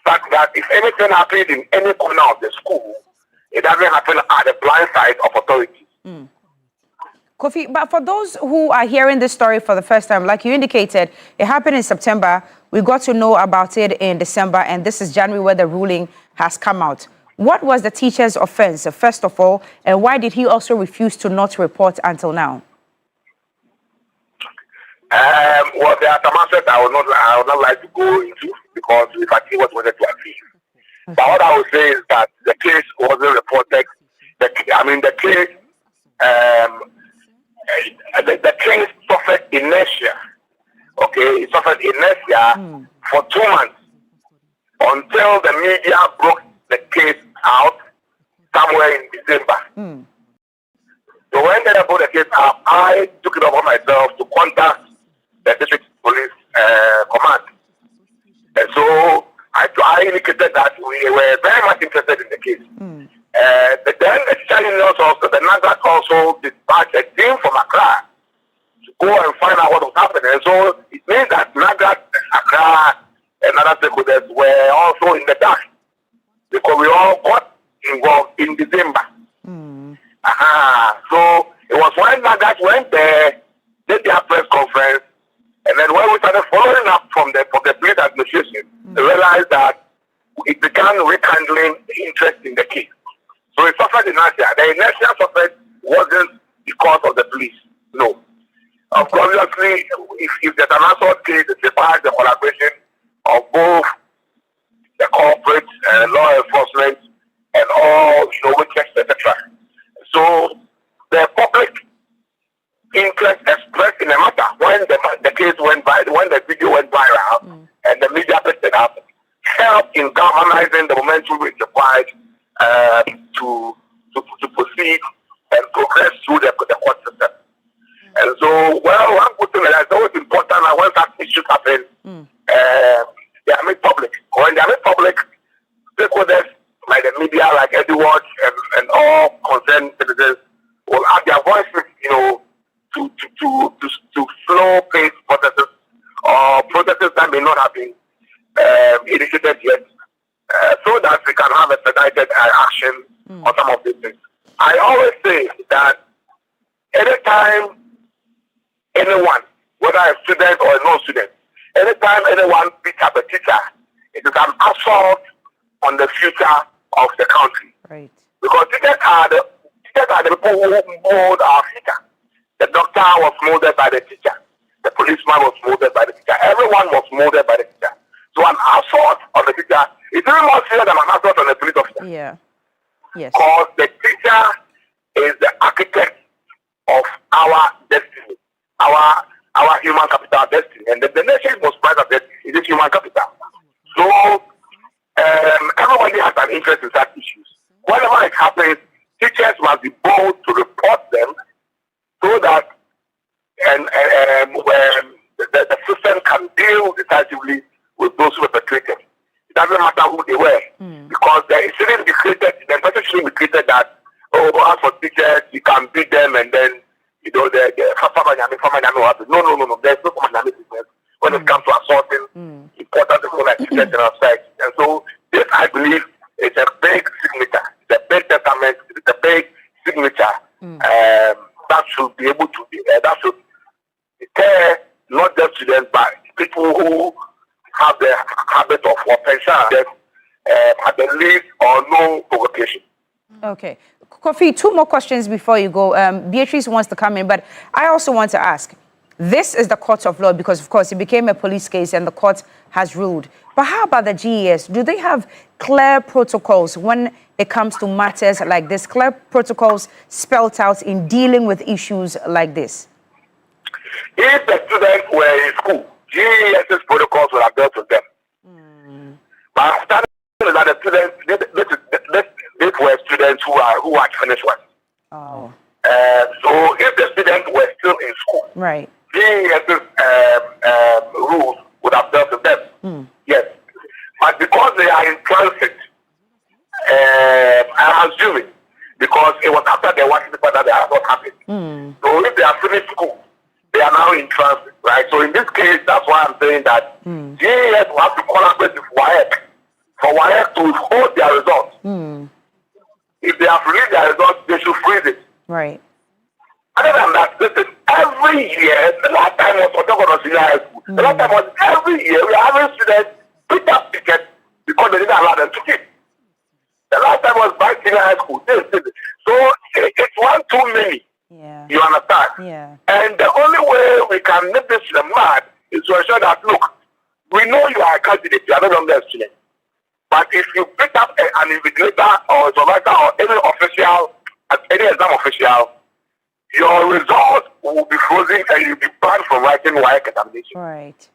Such that if anything happens in any corner of the school, it doesn't happen at the blind side of authorities. Kofi, but for those who are hearing this story for the first time, like you indicated, it happened in September. We got to know about it in December, and this is January where the ruling has come out. What was the teacher's offense, first of all, and why did he also refuse to not report until now? Well, there are some aspects I would not like to go into because if I see what wanted to achieve. But what I would say is that the case wasn't reported. The case suffered inertia. Okay, it suffered inertia for 2 months until the media broke the case out somewhere in December. So when they broke the case out, I took it upon myself to contact the district police command. And so I indicated that we were very much interested in the case. But then the teacher unions also, the NAGAT also dispatched a team from Accra to go and find out what was happening. And so it means that NAGAT, Accra, and other stakeholders were also in the dark because we all got involved in December. So it was when NAGAT went there, did their press conference, and then when we started following up from the police administration, they realized that it began rekindling interest in the case. So it suffered inertia. The inertia suffered wasn't because of the police. No. Obviously, if there's an assault case, it requires the collaboration of both the corporate law enforcement and all, witnesses, etc. So the public interest expressed in the matter when the case went viral, when the video went viral, and the media picked it up, helped in galvanizing the momentum which required to proceed and progress through the court system. And so, one good thing that's always important that when that issues happen, they are made public. When they are made public, stakeholders like the media, like Edward, and all concerned citizens will add their voices, to slow-paced processes or processes that may not have been initiated yet, so that we can have expedited action on some of these things. I always say that anytime anyone, whether a student or a non-student, anytime anyone beats up a teacher, it is an assault on the future of the country. Right. Because teachers are the people who mold our future. The doctor was molded by the teacher. The policeman was molded by the teacher. Everyone was molded by the teacher. So an assault on the teacher is even more serious than an assault on the police officer. Yeah. Yes. Because the teacher is the architect of our destiny, our human capital destiny. And the nation most proud of it is this human capital. So everybody has an interest in such issues. Whenever it happens, teachers must be bold to report them so that the system can deal decisively with those who perpetrate it. It doesn't matter who they were, because it shouldn't be created. The person shouldn't be created that, as for teachers, you can beat them and then the no. There's no business when it comes to assaulting important people like teachers in our society. And so this, I believe, is a big signature. It's a big testament. It's a big signature that should be able to be that should deter not just students, but people who have the habit of offense at the least or no provocation. Okay. Kofi, two more questions before you go. Beatrice wants to come in, but I also want to ask. This is the court of law because, of course, it became a police case and the court has ruled. But how about the GES? Do they have clear protocols when it comes to matters like this? Clear protocols spelled out in dealing with issues like this? If the students were in school, GES's protocols would have dealt with them. But understanding is that the students, these were students who had finished work. Oh. So if the students were still in school, right, GES's rules would have dealt with them. Yes. But because they are in transit, I'm assuming, because it was after the working paper that they have not happened. So if they are finished school, they are now in transit, right? So in this case, that's why I'm saying that GES will have to collaborate with WAEC for WAEC to hold their results. If they have released their results, they should freeze it. Right. Other than that, listen, every year, the last time was for senior high school. The last time was every year, we are having students pick up tickets because they didn't allow them to keep. The last time was by senior high school. So it's one too many. Yeah. You understand? Yeah. And the only way we can nip this to the mud is to ensure that, look, we know you are a candidate, you are no longer a student. But if you pick up an invigilator or a supervisor or any official, any exam official, your results will be frozen and you'll be banned from writing WAEC examination. Right.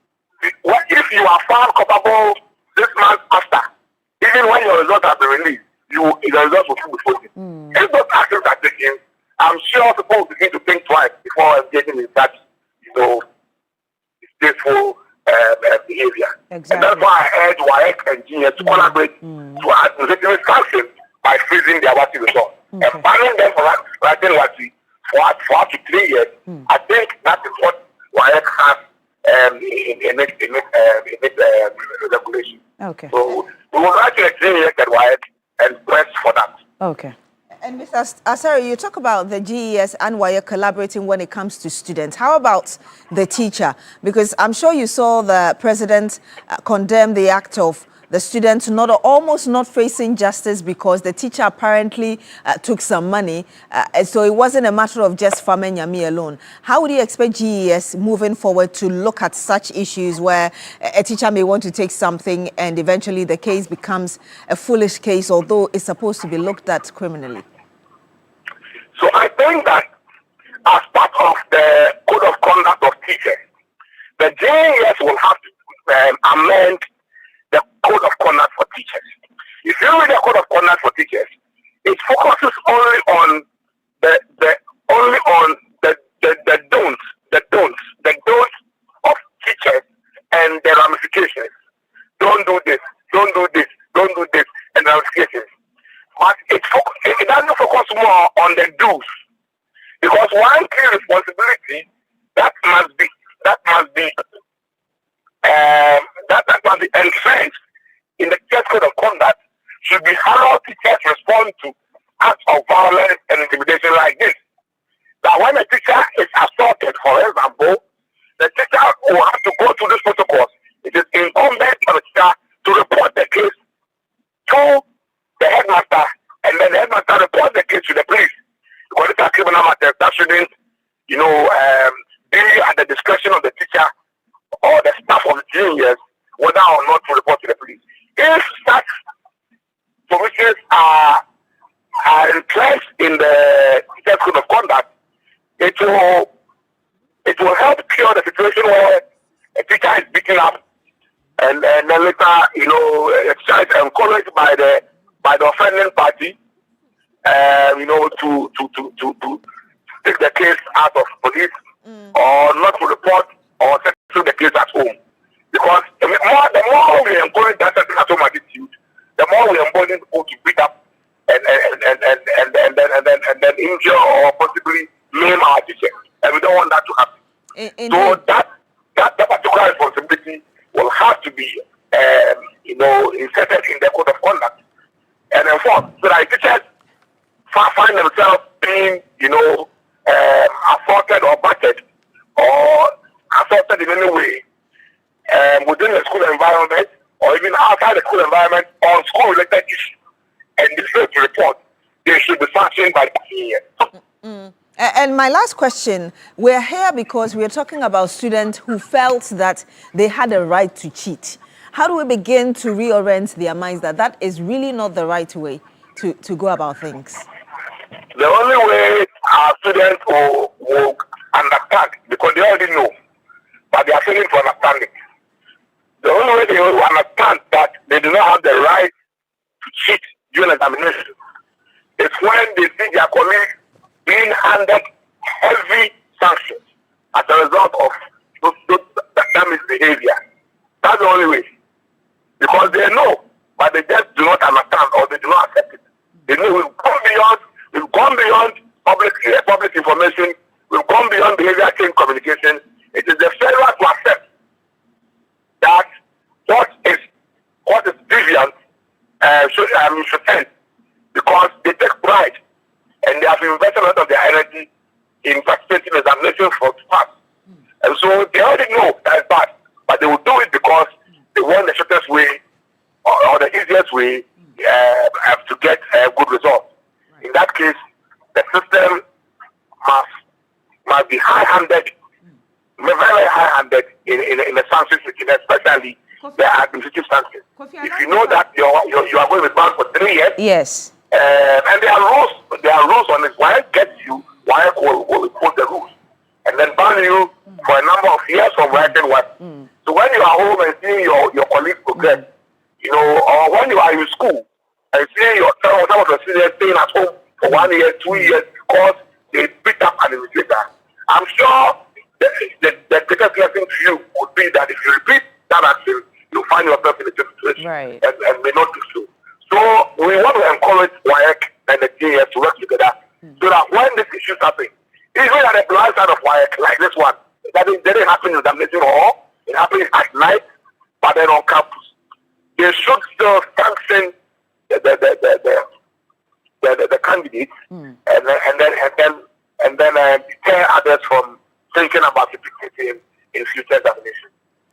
What if you are found culpable 6 months after? Even when your results have been released, your results will still be frozen. If those actions are taken, I'm sure people will begin to think twice before engaging in such, disgraceful behavior. Exactly. And that's why I urge WAEC and GES to collaborate to administrative sanctions by freezing their WASI results. And banning them from writing WASI for up to 3 years. I think that is what WAEC has in its regulation. Okay. So we will write to GES and WAEC and press for that. Okay. And Mr. Asari, you talk about the GES and WAEC collaborating when it comes to students. How about the teacher? Because I'm sure you saw the president condemn the act of the student almost not facing justice because the teacher apparently took some money. So it wasn't a matter of just Fame Nyami alone. How would you expect GES moving forward to look at such issues where a teacher may want to take something and eventually the case becomes a foolish case, although it's supposed to be looked at criminally? So I think that as part of the code of conduct of teachers, the JES will have to amend the code of conduct for teachers. If you read the code of conduct for teachers, it focuses only on the don'ts of teachers and the ramifications. Don't do this, don't do this, don't do this, and ramifications. But it doesn't focus more on the do's, because one key responsibility that must be entrenched in the teacher's code of conduct should be how teachers respond to acts of violence and intimidation like this. That when a teacher is assaulted, for example, the teacher will have to go through this protocol. It is incumbent on the teacher to report the case to the headmaster, and then the headmaster reports the case to the police. Because it's a criminal matter, that shouldn't, be at the discretion of the teacher or the staff of the juniors whether or not to report to the police. If such provisions are entrenched in the teacher's code of conduct, it will help cure the situation where a teacher is beaten up and then later, a teacher is encouraged by the offending party, to take the case out of police or not to report or settle the case at home. Because the more we encourage that settling at home attitude, the more we embolden people to beat up and then injure or possibly maim our teachers. And we don't want that to happen. So that particular responsibility will have to be inserted in the code of conduct and enforced, so that teachers find themselves being, assaulted or battered or assaulted in any way within the school environment or even outside the school environment on school-related issues and this is to report, they should be sanctioned by the senior. And my last question, we're here because we're talking about students who felt that they had a right to cheat. How do we begin to reorient their minds that that is really not the right way to go about things? The only way our students will understand, because they already know, but they are failing to understand it. The only way they will understand that they do not have the right to cheat during examination is when they see their colleagues being handed heavy sanctions as a result of that misbehavior. That's the only way. Because they know, but they just do not understand or they do not accept it. They know we've gone beyond public information, we've gone beyond behavior change communication. It is the failure to accept that what is deviant should end, because they take pride and they have invested a lot of their energy in participating in examination for pass. And so they already know that is bad, but they will do it because they want the shortest way or the easiest way to get a good result. In that case, the system must be high-handed, very high-handed in the sanctions, especially the administrative sanctions. If you know that you are going to be banned for 3 years, yes, and there are rules on it. Why get you? Why will impose the rules and then ban you for a number of years from writing what? So when you are home and seeing your colleagues progress, or when you are in school and seeing some of the students staying at home for 1 year, 2 years because they picked up an administrator, I'm sure the greatest lesson to you would be that if you repeat that action, you find yourself in a situation and may not do so. So we want to encourage WAEC and the JS to work together so that when these issues happen, even at the blind side of WAEC, like this one, that it didn't happen in examination hall, it happened at night, but then on campus. They should still sanction the candidates and then deter others from thinking about repeating in future examinations.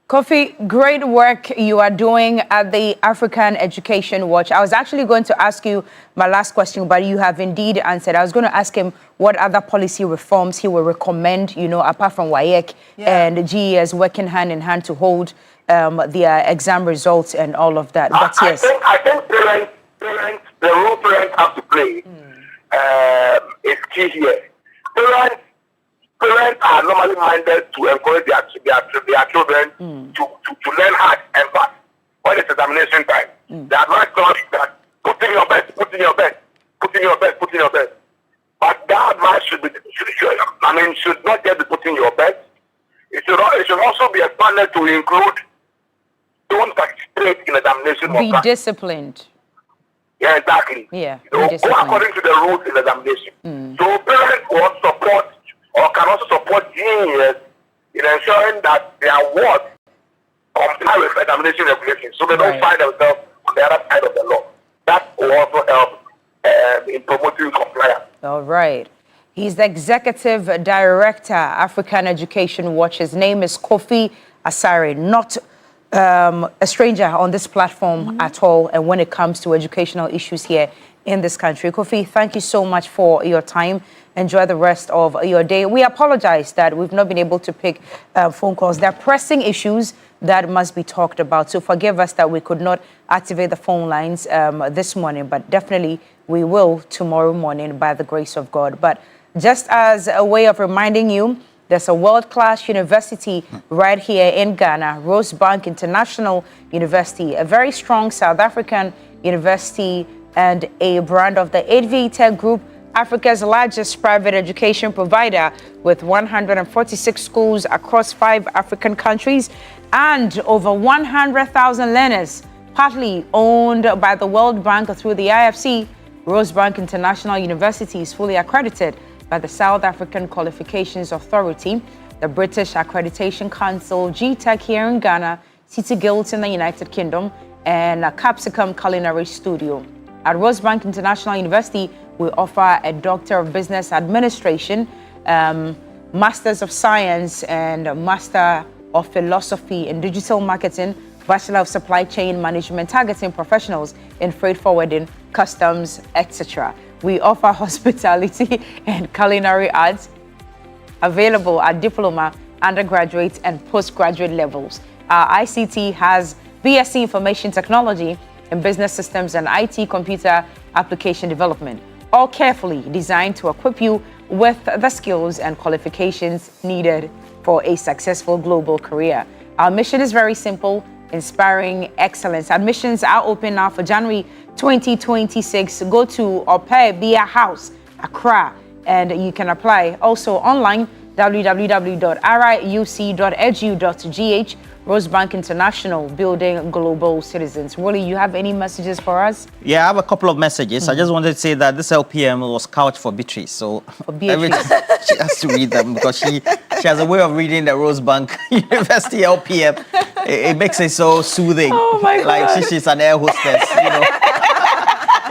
Kofi, great work you are doing at the African Education Watch. I was actually going to ask you my last question, but you have indeed answered. I was going to ask him what other policy reforms he will recommend, apart from WAEC and GES working hand in hand to hold their exam results and all of that. But yes. I think parents, the role parents have to play is key here. Parents are normally minded to encourage their children to learn hard and fast when it's examination time. The advice is that put in your best. But that advice should not just be put in your best. It should also be expanded to include don't participate in examination. Be disciplined. Yeah, exactly. Yeah. Go according to the rules in examination. So parents will support or can also support GES in ensuring that their awards comply with examination regulations, so they don't find themselves on the other side of the law. That will also help in promoting compliance. All right. He's the Executive Director, African Education Watch. His name is Kofi Asare, not a stranger on this platform at all, and when it comes to educational issues here in this country. Kofi, thank you so much for your time. Enjoy the rest of your day. We apologize that we've not been able to pick phone calls. There are pressing issues that must be talked about. So forgive us that we could not activate the phone lines this morning, but definitely we will tomorrow morning by the grace of God. But just as a way of reminding you, there's a world-class university right here in Ghana, Rosebank International University, a very strong South African university and a brand of the 8V Tech Group, Africa's largest private education provider with 146 schools across 5 African countries and over 100,000 learners, partly owned by the World Bank through the IFC. Rosebank International University is fully accredited by the South African Qualifications Authority, the British Accreditation Council, GTech here in Ghana, City Guilds in the United Kingdom, and Capsicum Culinary Studio. At Rosebank International University, we offer a Doctor of Business Administration, Masters of Science, and Master of Philosophy in Digital Marketing, Bachelor of Supply Chain Management, targeting professionals in freight forwarding, customs, etc. We offer hospitality and culinary arts, available at diploma, undergraduate, and postgraduate levels. Our ICT has BSc Information Technology and Business Systems and IT Computer Application Development, all carefully designed to equip you with the skills and qualifications needed for a successful global career. Our mission is very simple: inspiring excellence. Admissions are open now for January 2026. Go to Ope Bia House, Accra, and you can apply also online, www.riuc.edu.gh. Rosebank International, building global citizens. Willie, you have any messages for us? Yeah, I have a couple of messages. I just wanted to say that this LPM was couched for Beatrice. So every time she has to read them because she has a way of reading the Rosebank University LPM. It makes it so soothing. Oh my God. Like she's an air hostess,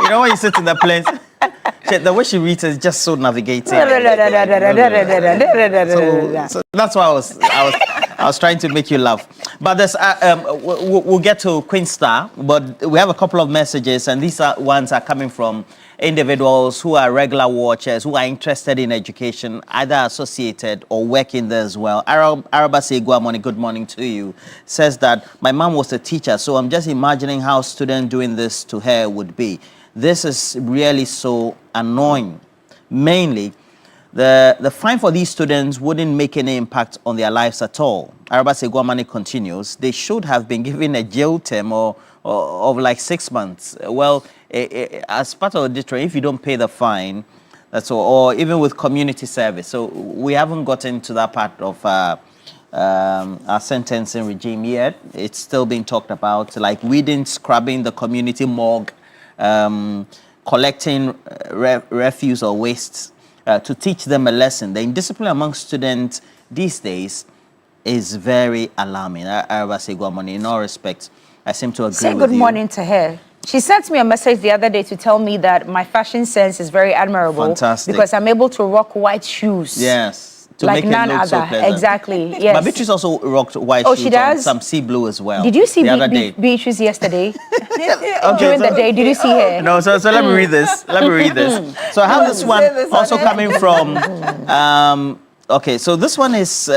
You know when you sit in the plane, the way she reads is just so navigating. So that's why I was trying to make you laugh. But there's we'll get to Queen Star, but we have a couple of messages, and these ones are coming from individuals who are regular watchers, who are interested in education, either associated or working there as well. Araba Seguamoni, good morning to you, says that my mom was a teacher, so I'm just imagining how a student doing this to her would be. This is really so annoying. Mainly, the fine for these students wouldn't make any impact on their lives at all. Araba Seguamani continues, they should have been given a jail term of like 6 months. Well, as part of the deterrent, if you don't pay the fine, that's all, or even with community service. So we haven't gotten to that part of our sentencing regime yet. It's still being talked about, like weeding, scrubbing the community morgue, collecting refuse or wastes to teach them a lesson. The indiscipline among students these days is very alarming. Araba Seguamoni, in all respects, I seem to agree with you. Say good morning to her. She sent me a message the other day to tell me that my fashion sense is very admirable. Fantastic. Because I'm able to rock white shoes. Yes. to like make it none look so other. pleasant. Exactly. Yes. But Beatrice also rocked white Oh, shoes she does? on some sea blue as well. Did you see the other day? Beatrice yesterday? Okay, During the day, did you see her? No, so let me read this. Let me read this. So I have this one also coming from. Okay, so this one is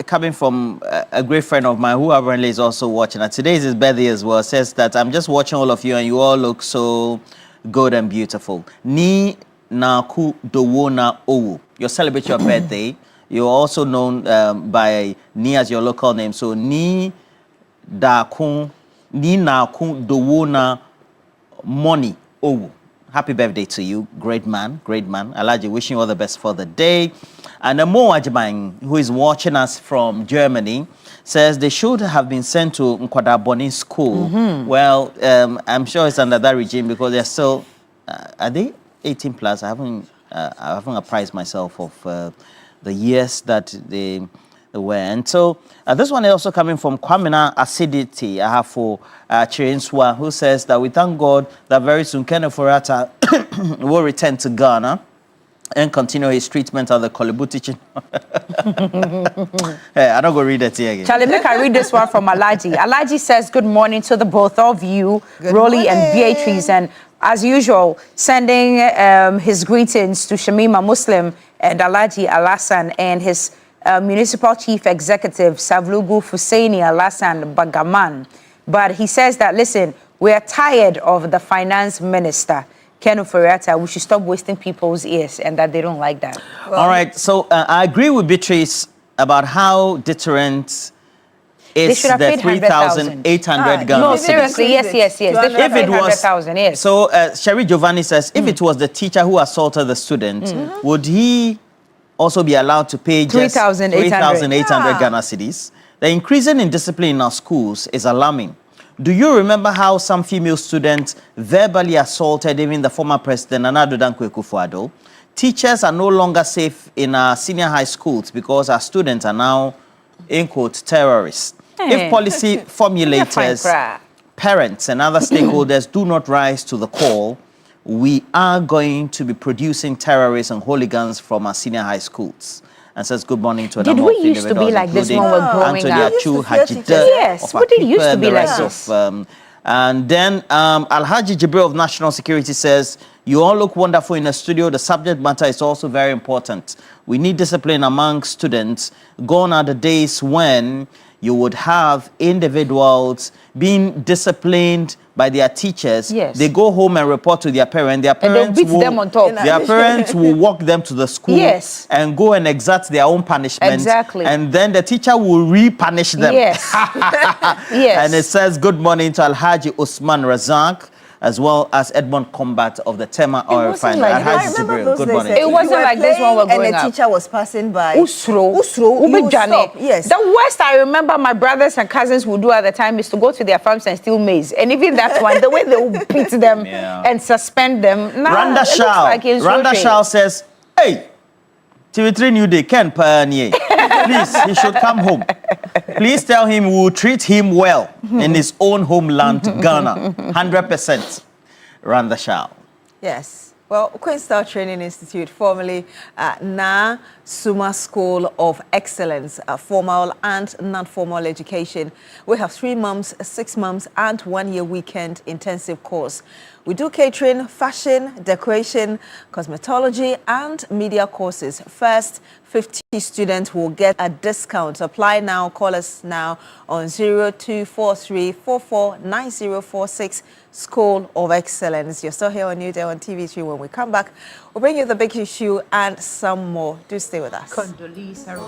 coming from a great friend of mine who apparently is also watching. And today is his birthday as well. Says that I'm just watching all of you and you all look so good and beautiful. Ni na ku dowona owu. You're celebrating your birthday. You're also known by Ni as your local name. So Ni na ku dowona money owu. Happy birthday to you, great man, great man. Alaji, wishing you all the best for the day. And Mo Ajimang, who is watching us from Germany, says they should have been sent to Nkwadaboni school. Well, I'm sure it's under that regime because they're still, are they 18 plus? I haven't apprised myself of the years that they were. And so this one is also coming from Kwamina Acidity. I have for Chirinswa, who says that we thank God that very soon Ken Ofori-Atta will return to Ghana and continue his treatment at the Kolebu teaching. Hey, I'm not going to read it here again. Charlie, make I read this one from Alaji. Alaji says, good morning to the both of you, Rolly and Beatrice. And as usual, sending his greetings to Shamima Muslim and Alaji Alasan and his Municipal Chief Executive Savlugu Fusaini Alasan Bagaman. But he says that, listen, we are tired of the finance minister, Ken Ofori-Atta. We should stop wasting people's ears and that they don't like that. Well, all right, so I agree with Beatrice about how deterrent is the 3,800 Ghana. No, seriously, yes. If it was 100,000, yes. So Sherry Giovanni says, if it was the teacher who assaulted the student, would he also be allowed to pay just 3,800 Ghana cedis? The increasing in discipline in our schools is alarming. Do you remember how some female students verbally assaulted even the former president, Nana Addo Dankwa Akufo-Addo? Teachers are no longer safe in our senior high schools because our students are now, in quote, terrorists. If policy formulators, parents, and other stakeholders do not rise to the call, we are going to be producing terrorists and hooligans from our senior high schools. And says good morning to a number of individuals. Did we used to be like this when we were growing up? Yes, we did used to be like this. And then Alhaji Jibril of National Security says, you all look wonderful in the studio. The subject matter is also very important. We need discipline among students. Gone are the days when you would have individuals being disciplined by their teachers. Yes. They go home and report to their parents. Their parents will beat them on top. Their parents will walk them to the school and go and exert their own punishment. Exactly. And then the teacher will re-punish them. Yes. And it says good morning to Alhaji Usman Razak, as well as Edmond Combat of the Tema Oil Refinery. Good morning. It wasn't like this when we were growing up. And the teacher was passing by. Usro. Yes. The worst I remember my brothers and cousins would do at the time is to go to their farms and steal maize. And even that one, the way they would beat them and suspend them. Randa Shao says, hey, TV3 Newday, Ken Panie. Please, he should come home. Please tell him we will treat him well in his own homeland, Ghana. 100%. Randa Shao. Yes. Well, Queen Star Training Institute, formerly Na Suma School of Excellence, formal and non-formal education. We have 3 months, 6 months, and 1-year weekend intensive course. We do catering, fashion, decoration, cosmetology, and media courses. First 50 students will get a discount. Apply now. Call us now on 0243449046. School of Excellence. You're still here on Newday on TV3. When we come back, we'll bring you the big issue and some more. Do stay with us. Condoleezza.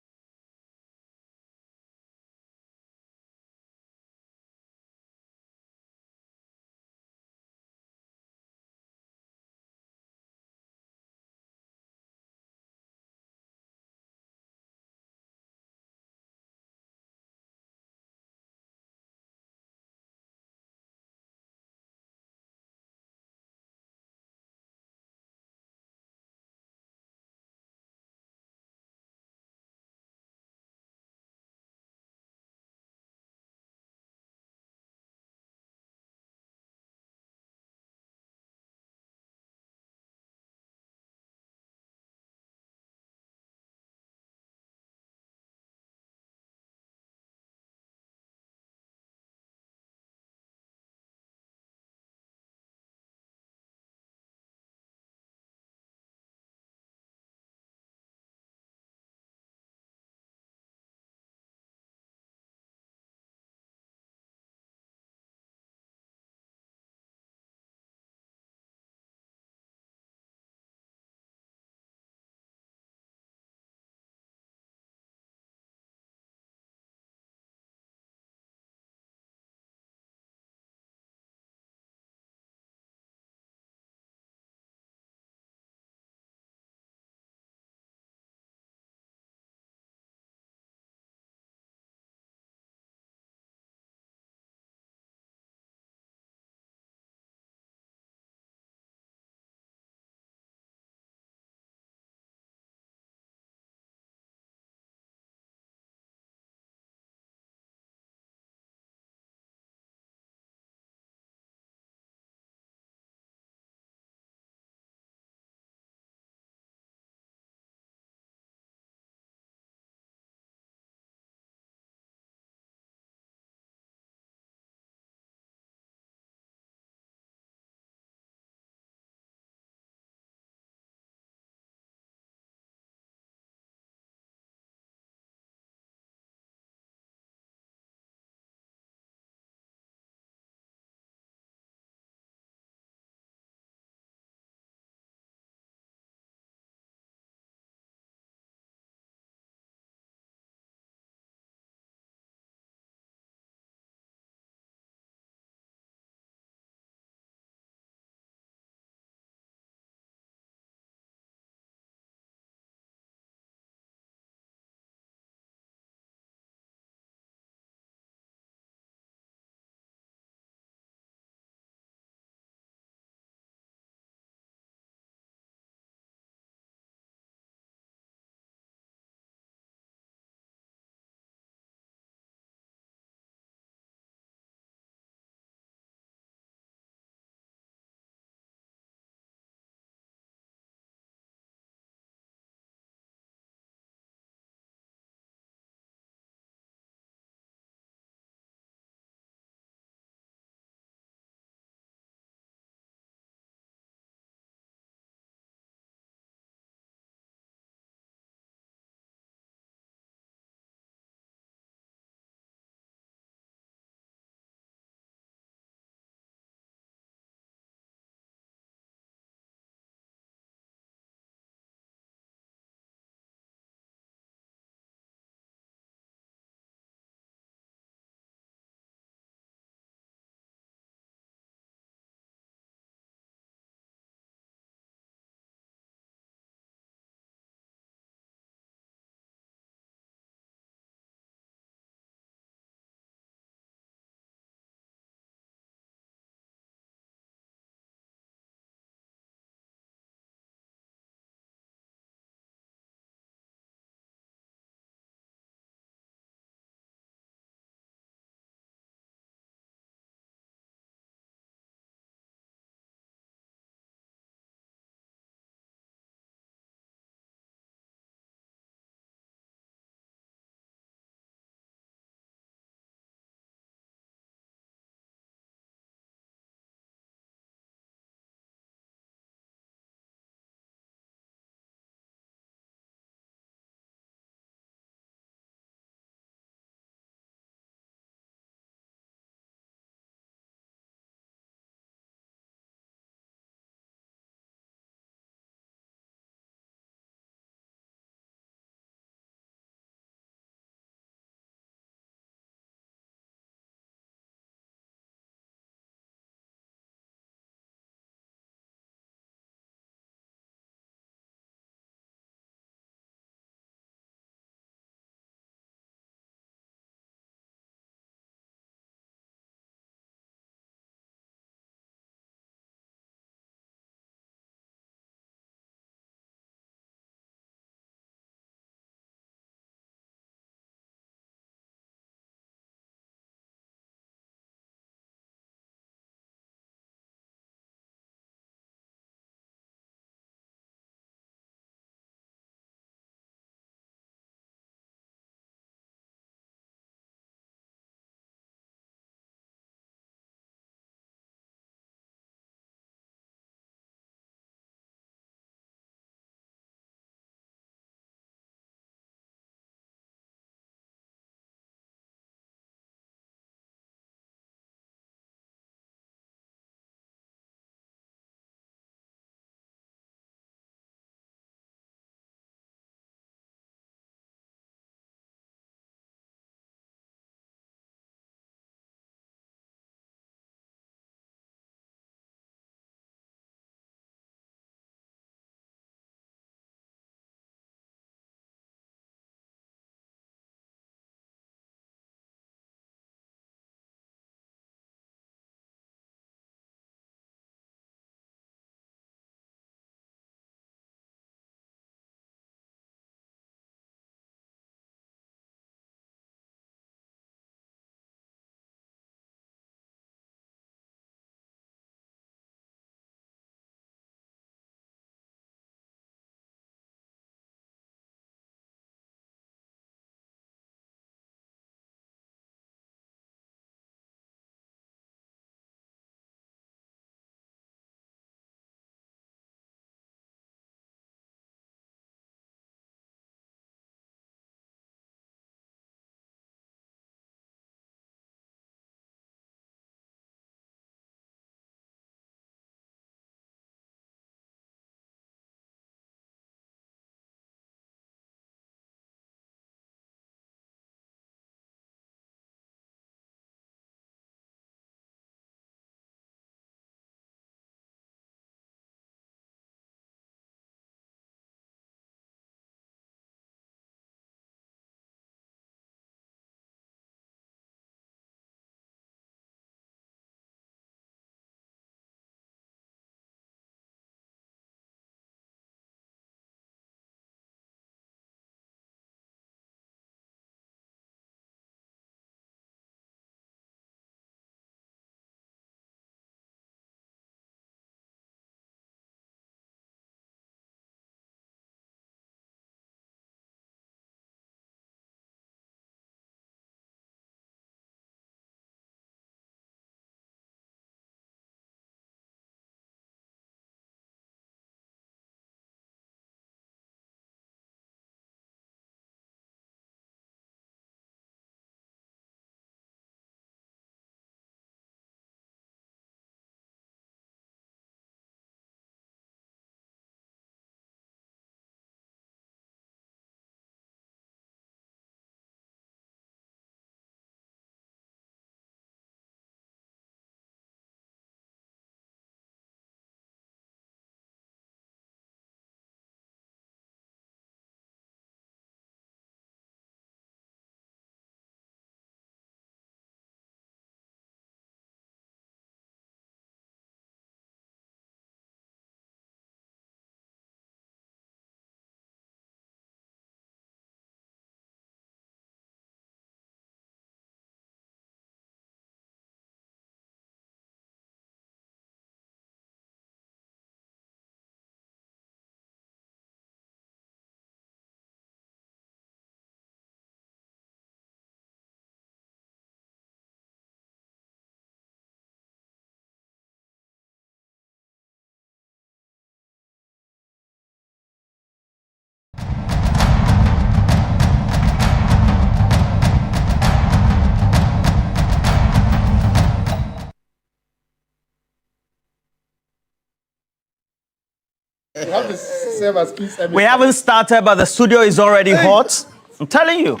We have to serve as peace. We haven't started, but the studio is already hot. I'm telling you.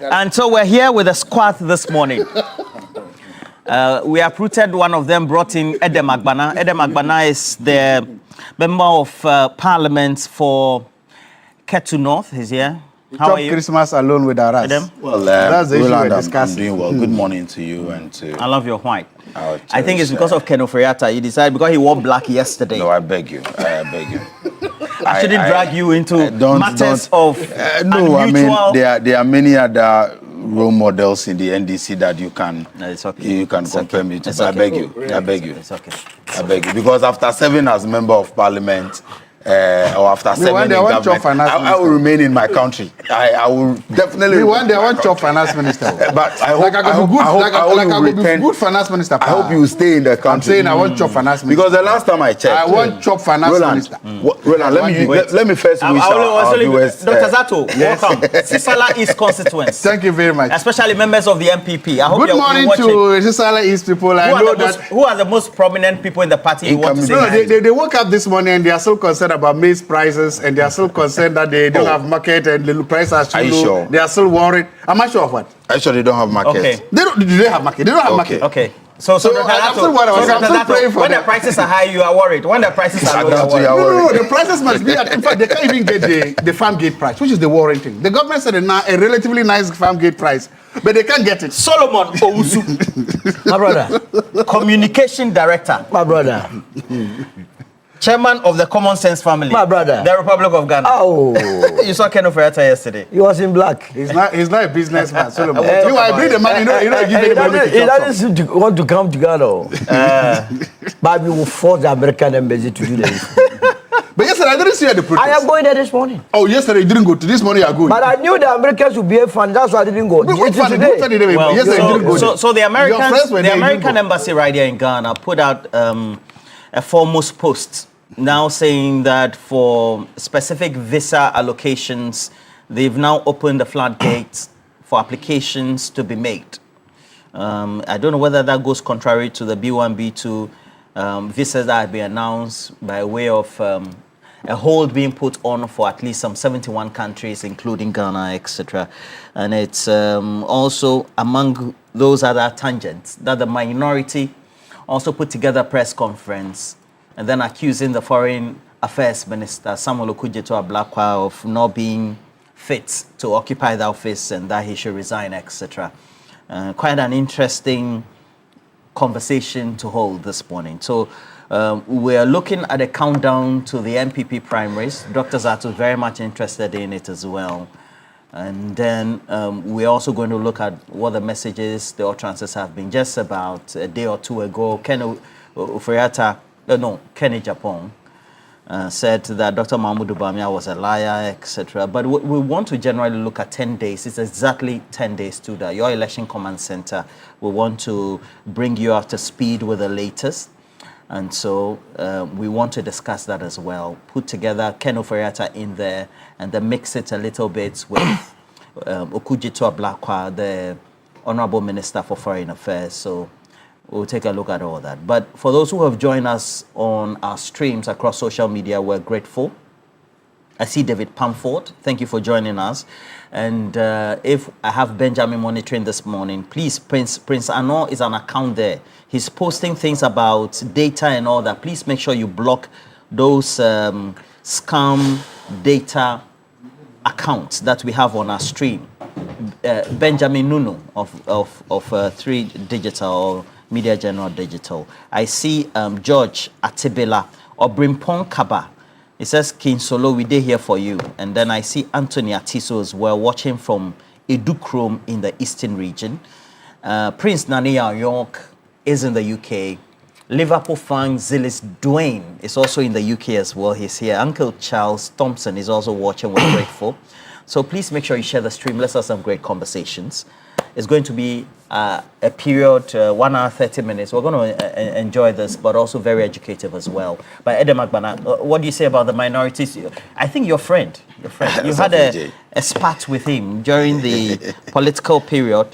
And so we're here with a squad this morning. We uprooted one of them, brought in Edem Agbana. Edem Agbana is the member of Parliament for Ketu North. He's here. How are you? Christmas alone with our Edem? Well, that's the issue we're I'm discussing. doing well. Good morning to you and to... I love your white. I think it's because of Ken Ofori-Atta. You decided because he wore black yesterday. No, I beg you. I beg you. I shouldn't drag you into matters of no, I mean, unusual... there are many other role models in the NDC that you can compare me to. But I beg you. I beg you. It's okay. I beg you. Because after serving as member of parliament, or after serving in government, I will remain in my country. I will definitely. One day I want your finance minister. But I hope I will be good finance minister. I hope you will stay in the country. I'm saying I want your finance minister. Because the last time I checked, I want your finance minister. Roland, let me first wish our viewers. Dr. Zato, welcome. Sisala East constituents. Thank you very much. Especially members of the MPP. I hope good morning to Sisala East people. Who are the most prominent people in the party you want to say? No, they woke up this morning and they are so concerned about maize prices and they are so concerned that they don't have market and the prices are too low. Sure? They are still worried. Am I sure of what? Are you sure they don't have market? Okay. Do they have market? They don't have market. Okay. So I'm still praying for when them. the prices are high, you are worried. When the prices are low, you are worried. No, the prices must be at, in fact, they can't even get the farm gate price, which is the worrying thing. The government said a relatively nice farm gate price, but they can't get it. Solomon Owusu, my brother, communication director, my brother, chairman of the Common Sense family, my brother, the Republic of Ghana. Oh, you saw Ken Ofori-Atta yesterday. He was in black. He's not a businessman. Solomon. I bring the money. You know, give the money. He doesn't want to come to Ghana. But we will force the American embassy to do this. But yesterday I didn't see you at the protest. I am going there this morning. Oh, yesterday you didn't go. To this morning you are going. But I knew the Americans would be a fan. That's why I didn't go. So the American embassy right here in Ghana put out a foremost post now saying that for specific visa allocations, they've now opened the floodgates for applications to be made. I don't know whether that goes contrary to the B1, B2 visas that have been announced by way of a hold being put on for at least some 71 countries, including Ghana, etc. And it's also among those other tangents that the minority also put together a press conference and then accusing the Foreign Affairs Minister, Samuel Okudzeto-Ablakwa, of not being fit to occupy the office and that he should resign, etc. Quite an interesting conversation to hold this morning. So we're looking at a countdown to the MPP primaries. Dr. Zato is very much interested in it as well. And then we're also going to look at what the messages, the utterances have been. Just about a day or two ago, Ken Ofori-Atta, Kenny Japan, said that Dr. Mahmoud Bamia was a liar, etc. But we want to generally look at 10 days. It's exactly 10 days to that. Your election command center, we want to bring you up to speed with the latest. And so we want to discuss that as well. Put together Ken Ofori-Atta in there and then mix it a little bit with Okudzeto-Ablakwa, the Honorable Minister for Foreign Affairs. So we'll take a look at all that. But for those who have joined us on our streams across social media, we're grateful. I see David Pamford. Thank you for joining us. And if I have Benjamin monitoring this morning, please, Prince Ano is an account there. He's posting things about data and all that. Please make sure you block those scam data accounts that we have on our stream. Benjamin Nunu of 3 Digital or Media General Digital. I see George Atibela or Brimpon Kaba. It says, King Solo, we did here for you. And then I see Anthony Atiso as well, watching from Edukrom in the Eastern region. Prince Nania York is in the UK. Liverpool fan Zilis Dwayne is also in the UK as well. He's here. Uncle Charles Thompson is also watching. We're grateful. So please make sure you share the stream. Let's have some great conversations. It's going to be a period, 1 hour, 30 minutes. We're going to enjoy this, but also very educative as well. But Edem Agbana, what do you say about the minorities? I think your friend, you had a spat with him during the political period.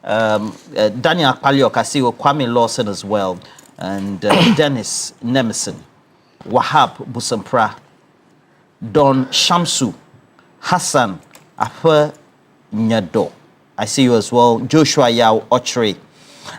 Daniel Akpalio Kasio, Kwame Lawson as well, and Dennis Nemeson, Wahab Busampra, Don Shamsu, Hassan Afe Nyado. I see you as well. Joshua Yao Ochre.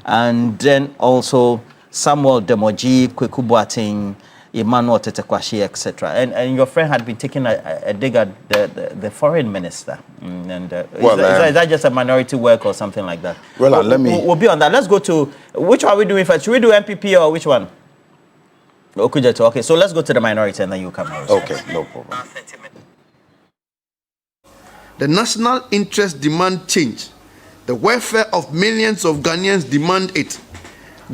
And then also Samuel Demoji, Kweku Boateng, Emmanuel Tetekwashi, etc. And your friend had been taking a dig at the foreign minister. Is that just a minority work or something like that? Well, we'll be on that. Let's go to, which one are we doing first? Should we do MPP or which one? Okay, so let's go to the minority and then you come out. Okay, no problem. The national interest demand change. The welfare of millions of Ghanaians demand it.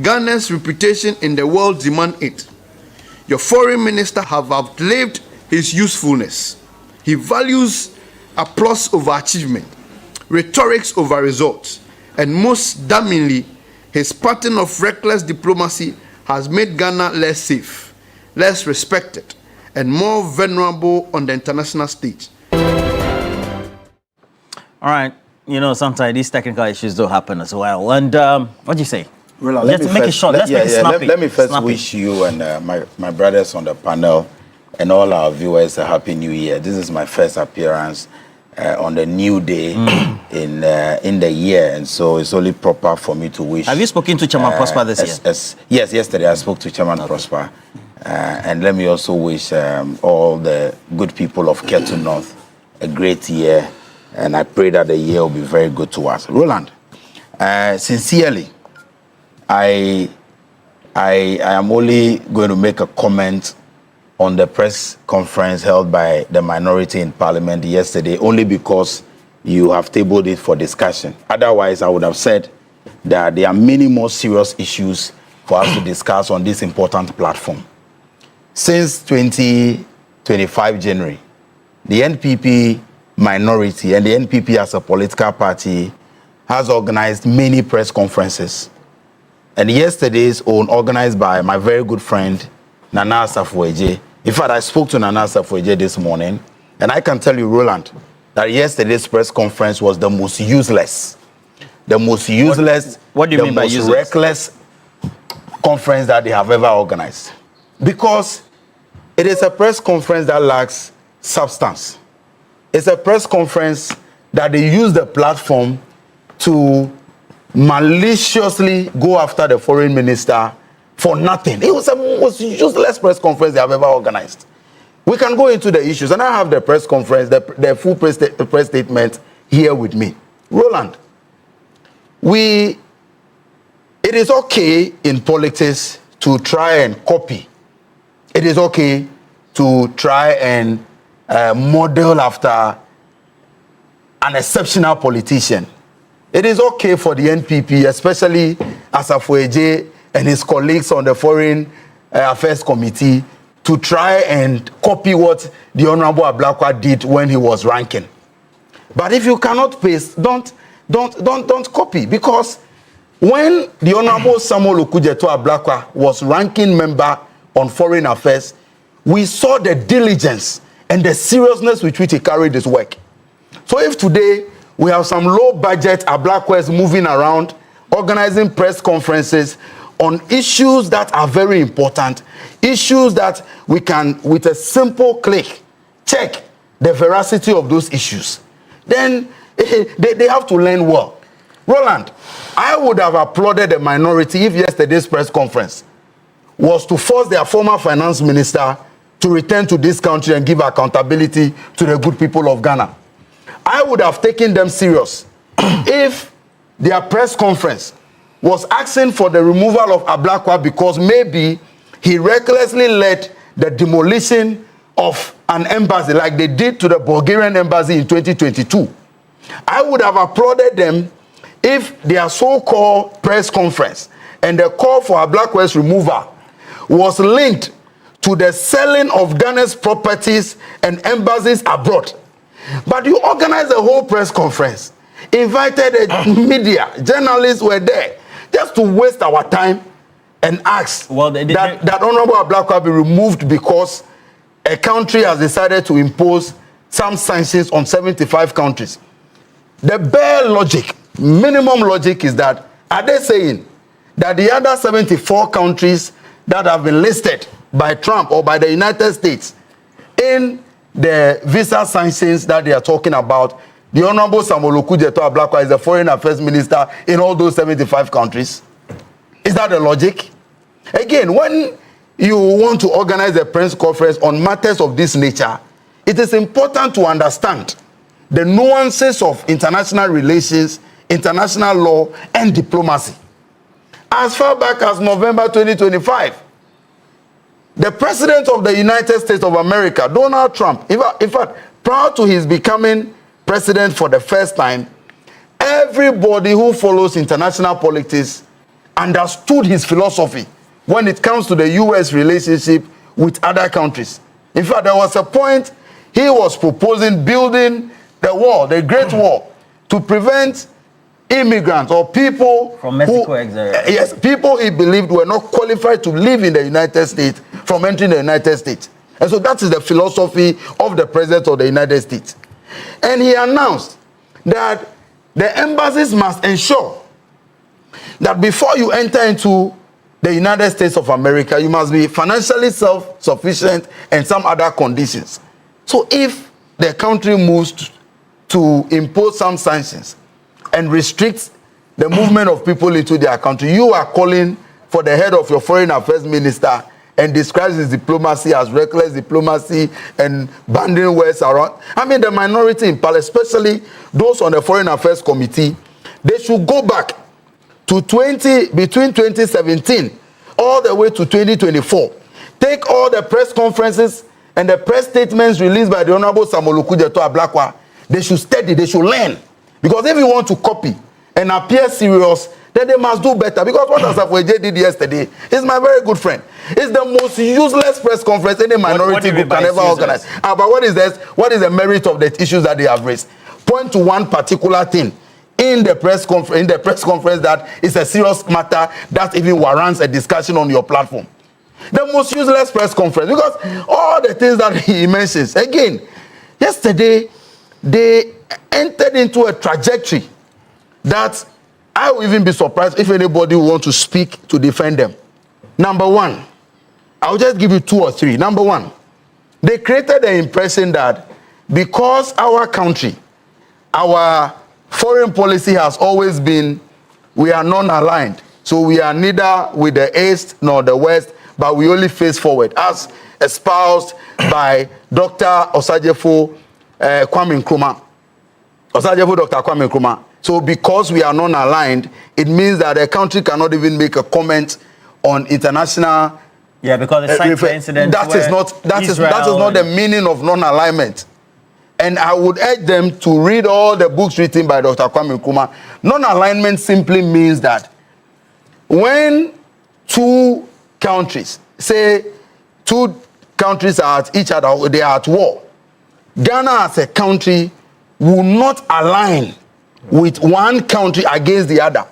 Ghana's reputation in the world demand it. Your foreign minister have outlived his usefulness. He values applause over achievement, rhetorics over results, and most damningly, his pattern of reckless diplomacy has made Ghana less safe, less respected, and more vulnerable on the international stage. All right, sometimes these technical issues do happen as well. And what do you say? Well, let's make it short. Let's make it snappy. Let me first wish you and my brothers on the panel and all our viewers a happy new year. This is my first appearance on the new day in the year, and so it's only proper for me to wish. Have you spoken to Chairman Prosper this year? Yes, yesterday I spoke to Chairman Prosper, and let me also wish all the good people of Ketu North a great year, and I pray that the year will be very good to us. Roland, sincerely, I am only going to make a comment on the press conference held by the minority in Parliament yesterday, only because you have tabled it for discussion. Otherwise, I would have said that there are many more serious issues for us to discuss on this important platform. Since 2025 January, the NPP minority and the NPP as a political party has organized many press conferences. And yesterday's own, organized by my very good friend, Nana Asafo-Adjei. In fact, I spoke to Nana Asafo-Adjei this morning, and I can tell you, Roland, that yesterday's press conference was the most useless. The most useless, what do you mean by useless? The most reckless conference that they have ever organized. Because it is a press conference that lacks substance. It's a press conference that they use the platform to maliciously go after the foreign minister for nothing. It was the most useless press conference they have ever organized. We can go into the issues, and I have the press conference, the full press statement here with me. Roland, it is okay in politics to try and copy. It is okay to try and model after an exceptional politician. It is okay for the NPP, especially Asafo-Adjei and his colleagues on the Foreign Affairs Committee, to try and copy what the Honorable Ablakwa did when he was ranking. But if you cannot paste, don't copy, because when the Honorable Samuel Okudzeto Ablakwa was ranking member on Foreign Affairs, we saw the diligence and the seriousness with which he carried his work. So if today we have some low-budget Ablakwas moving around, organizing press conferences on issues that are very important, issues that we can, with a simple click, check the veracity of those issues, then they have to learn well. Roland, I would have applauded the minority if yesterday's press conference was to force their former finance minister to return to this country and give accountability to the good people of Ghana. I would have taken them serious if their press conference was asking for the removal of Ablakwa because maybe he recklessly led the demolition of an embassy like they did to the Bulgarian embassy in 2022. I would have applauded them if their so-called press conference and the call for Ablakwa's removal was linked to the selling of Ghana's properties and embassies abroad. But you organized a whole press conference, invited the media, journalists were there, just to waste our time and ask that Honorable Ablakwa be removed because a country has decided to impose some sanctions on 75 countries. The bare logic, minimum logic is that, are they saying that the other 74 countries that have been listed by Trump or by the United States in the visa sanctions that they are talking about, the Honorable Samuel Okudzeto Ablakwa is the Foreign Affairs Minister in all those 75 countries. Is that the logic? Again, when you want to organize a press conference on matters of this nature, it is important to understand the nuances of international relations, international law, and diplomacy. As far back as November 2025, the President of the United States of America, Donald Trump, in fact, prior to his becoming president for the first time, everybody who follows international politics understood his philosophy when it comes to the U.S. relationship with other countries. In fact, there was a point he was proposing building the wall, the Great Wall, to prevent immigrants or people from Mexico exile. Yes, people he believed were not qualified to live in the United States from entering the United States. And so that is the philosophy of the President of the United States. And he announced that the embassies must ensure that before you enter into the United States of America, you must be financially self-sufficient and some other conditions. So if the country moves to impose some sanctions and restrict the movement of people into their country, you are calling for the head of your foreign affairs minister and describes his diplomacy as reckless diplomacy and banding words around. I mean, the minority in Palace, especially those on the Foreign Affairs Committee, they should go back to between 2017 all the way to 2024. Take all the press conferences and the press statements released by the Honorable Samuel Okudzeto Ablakwa. They should study, they should learn. Because if you want to copy and appear serious, then they must do better. Because what Asafo did yesterday is my very good friend. It's the most useless press conference any minority group can ever organize. But what is the merit of the issues that they have raised? Point to one particular thing in the press conference that is a serious matter that even warrants a discussion on your platform. The most useless press conference, because all the things that he mentions, again, yesterday they entered into a trajectory that I will even be surprised if anybody will want to speak to defend them. Number one, I'll just give you 2 or 3. Number one, they created the impression that because our country, our foreign policy has always been, we are non-aligned. So we are neither with the East nor the West, but we only face forward, as espoused by Dr. Osajefo Kwame Nkrumah. Osajefo Dr. Kwame Nkrumah. So because we are non-aligned, it means that a country cannot even make a comment on international. Yeah, because the Cyprus incident. That is not the meaning of non-alignment. And I would urge them to read all the books written by Dr. Kwame Nkrumah. Non-alignment simply means that when 2 countries, say 2 countries are at each other, they are at war, Ghana as a country will not align with one country against the other.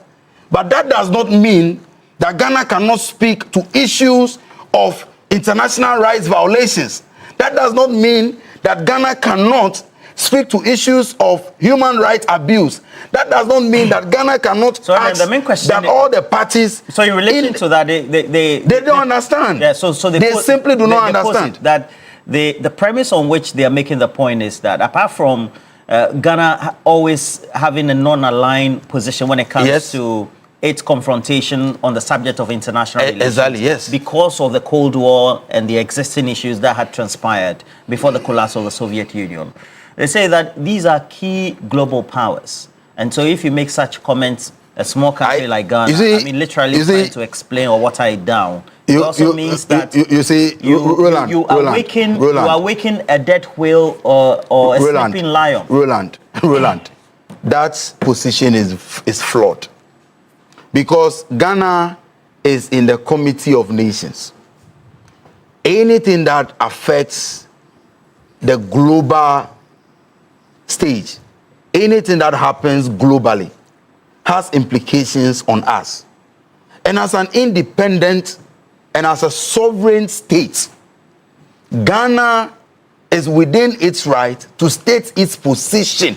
But that does not mean that Ghana cannot speak to issues of international rights violations. That does not mean that Ghana cannot speak to issues of human rights abuse. That does not mean that Ghana cannot ask the main question that all the parties... So in relation to that, they don't understand. Yeah, so they simply do not understand. That the premise on which they are making the point is that apart from Ghana always having a non-aligned position when it comes to its confrontation on the subject of international relations. Exactly, yes. Because of the Cold War and the existing issues that had transpired before the collapse of the Soviet Union. They say that these are key global powers. And so if you make such comments, a small country like Ghana, literally trying to explain or water it down, it also means that you awaken a dead whale or a sleeping lion. Roland, that position is flawed. Because Ghana is in the Committee of Nations. Anything that affects the global stage, anything that happens globally, has implications on us. And as an independent and as a sovereign state, Ghana is within its right to state its position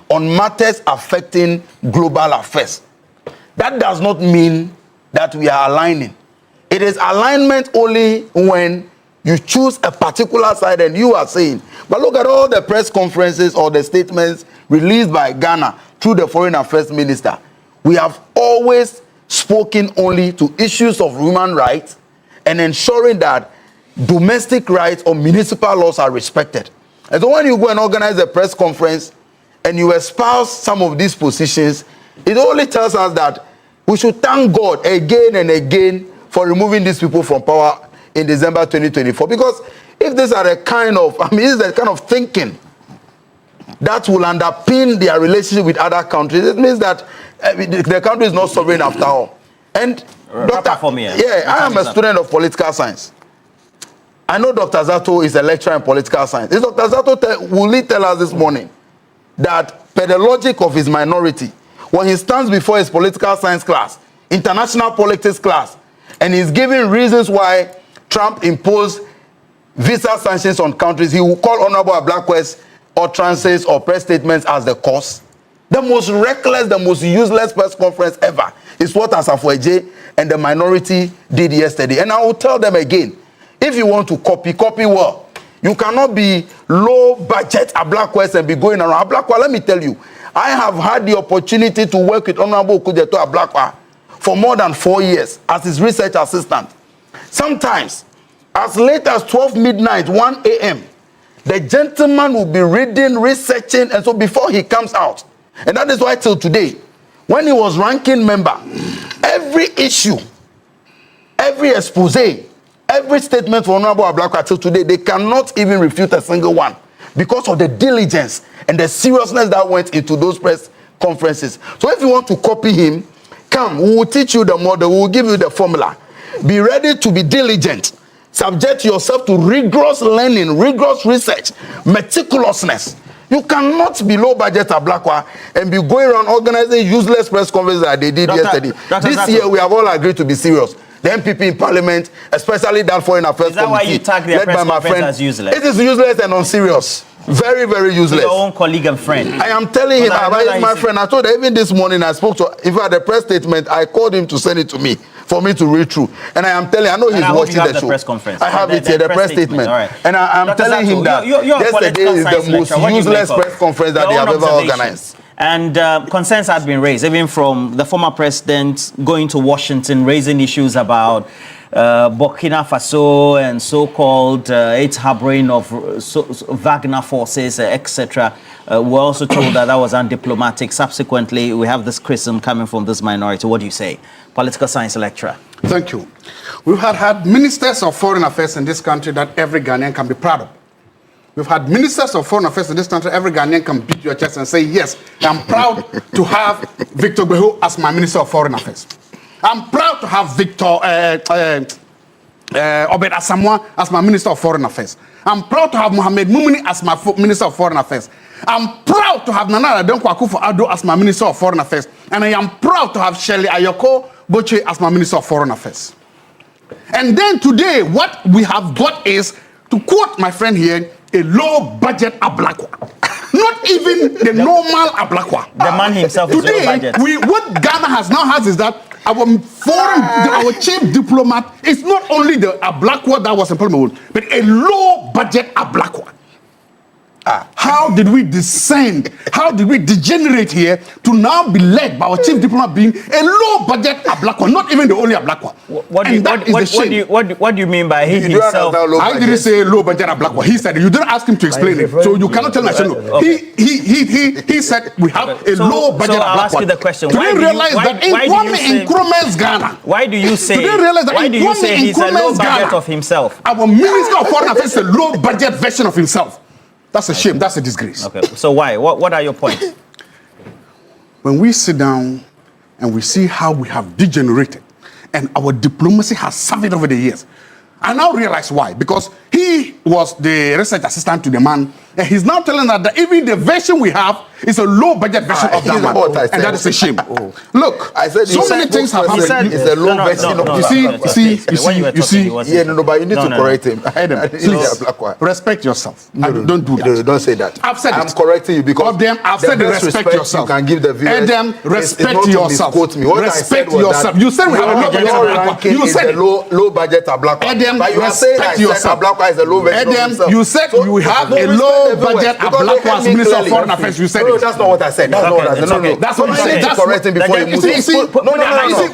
on matters affecting global affairs. That does not mean that we are aligning. It is alignment only when You choose a particular side and you are saying, but look at all the press conferences or the statements released by Ghana through the Foreign Affairs Minister. We have always spoken only to issues of human rights and ensuring that domestic rights or municipal laws are respected. And so when you go and organize a press conference and you espouse some of these positions, it only tells us that we should thank God again and again for removing these people from power in December 2024. Because if these are the kind of, this is the kind of thinking that will underpin their relationship with other countries, it means that the country is not sovereign after all. And Dr. I am a student of political science. I know Dr. Zato is a lecturer in political science. Is Dr. Zato will he tell us this morning that per the logic of his minority, when he stands before his political science class, international politics class, and he's giving reasons why Trump imposed visa sanctions on countries, he will call Honorable Ablakwe's utterances or press statements as the cause? The most reckless, the most useless press conference ever is what Asafo-Adjei and the minority did yesterday. And I will tell them again, if you want to copy well. You cannot be low budget Ablakwe and be going around. Ablakwe, let me tell you, I have had the opportunity to work with Honorable Okujeto Ablakwe for more than 4 years as his research assistant. Sometimes, as late as 12 midnight, 1 a.m., the gentleman will be reading, researching, and so before he comes out. And that is why till today, when he was ranking member, every issue, every expose, every statement for Honorable Ablakwe till today, they cannot even refute a single one because of the diligence and the seriousness that went into those press conferences. So if you want to copy him, come, we will teach you the model, we will give you the formula. Be ready to be diligent. Subject yourself to rigorous learning, rigorous research, meticulousness. You cannot be low budget Ablakwe and be going around organizing useless press conferences that they did yesterday. This year, we have all agreed to be serious. The MPP in Parliament, especially that Foreign Affairs Committee, why you tag their press conference as useless? It is useless and unserious. Very, very useless. Your own colleague and friend. I am telling him, my friend, I told him, even this morning I spoke to, if I had a press statement, I called him to send it to me for me to read through. And I am telling him, I know he's watching the show. Press conference. I have it here, the press statement. Right. And I'm telling him that yesterday is the most useless press conference that they have ever organized. And concerns had been raised, even from the former president going to Washington, raising issues about Burkina Faso and so-called its harboring of Wagner forces, etc. We're also told that was undiplomatic. Subsequently, we have this criticism coming from this minority. What do you say? Political science lecturer. Thank you. We've had ministers of foreign affairs in this country that every Ghanaian can be proud of. We've had ministers of foreign affairs in this country. Every Ghanaian can beat your chest and say, yes, I'm proud to have Victor Behu as my minister of foreign affairs. I'm proud to have Victor Obed Asamoah as my minister of foreign affairs. I'm proud to have Mohamed Mumuni as my minister of foreign affairs. I'm proud to have Nana Addo Akufo-Addo as my minister of foreign affairs. And I am proud to have Shirley Ayoko Boche as my minister of foreign affairs. And then today, what we have got is, to quote my friend here, a low-budget Ablakwe. Not even the normal Ablakwe. The man himself is low budget. Today, what Ghana has is that our chief diplomat is not only the Ablakwe that was in Parliament, but a low-budget Ablakwe. How did we descend? How did we degenerate here to now be led by our chief diplomat being a low-budget Ablakwe, not even the only Ablakwe? What do you mean by he himself? I didn't say low-budget Ablakwe. He said, you didn't ask him to explain it, so you cannot tell me. Okay. He said we have a low-budget Ablakwe. I'll ask you the question. Do you realize that in Nkrumah's Ghana? Why do you say? Do you realize that he's a low budget of himself? Our minister of foreign affairs is a low-budget version of himself. That's a shame. That's a disgrace. Okay. So why? What are your points? When we sit down and we see how we have degenerated and our diplomacy has suffered over the years, I now realize why. Because he he was the research assistant to the man, and he's now telling us that even the version we have is a low budget version of that man, and that is a shame. Look, I said so many things have happened. It's a low version of. You see. Yeah, no, but you need to correct him. Please respect yourself. Don't do that. No, don't say that. I've said I'm correcting you because of them. I've said respect yourself. You can give the viewers. Adam, respect yourself. Respect yourself. You said we have a low budget Ablakwa. You said low budget Ablakwa. Adam, but you are saying that Ablakwa is a low version. Adam, you said you have a low budget Ablakwa as Minister of Foreign Affairs. You said no, that's not what I said. That's not what I said. No, that's what you said. That's correct him before you move on. No.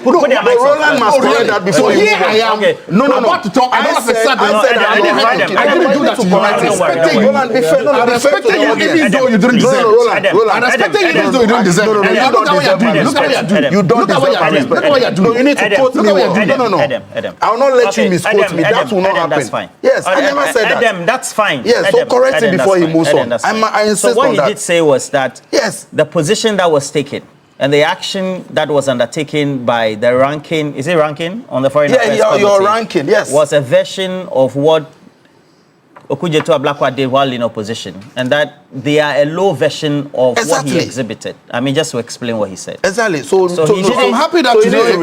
Roland must correct that before you move on. Here I am. No. About to talk. I said I didn't do that to you. I respected you even though you didn't deserve it. I respected you even though you didn't deserve it. And look at what you're doing. Look at what you're doing. You don't deserve respect. Look at what you're doing. No, you need to quote me. No. I will not let you misquote me. That will not happen. That's fine. Yes, I never said that. Adam, that's fine. Yes, so correct him before he moves on. I insist on that. So what he did say was that the position that was taken and the action that was undertaken by the ranking, is it ranking on the Foreign Affairs Committee? Your ranking, yes. Was a version of what Okudzeto Ablakwa did while in opposition, and that they are a low version of what he exhibited. I mean, just to explain what he said. Exactly. So I'm happy that today.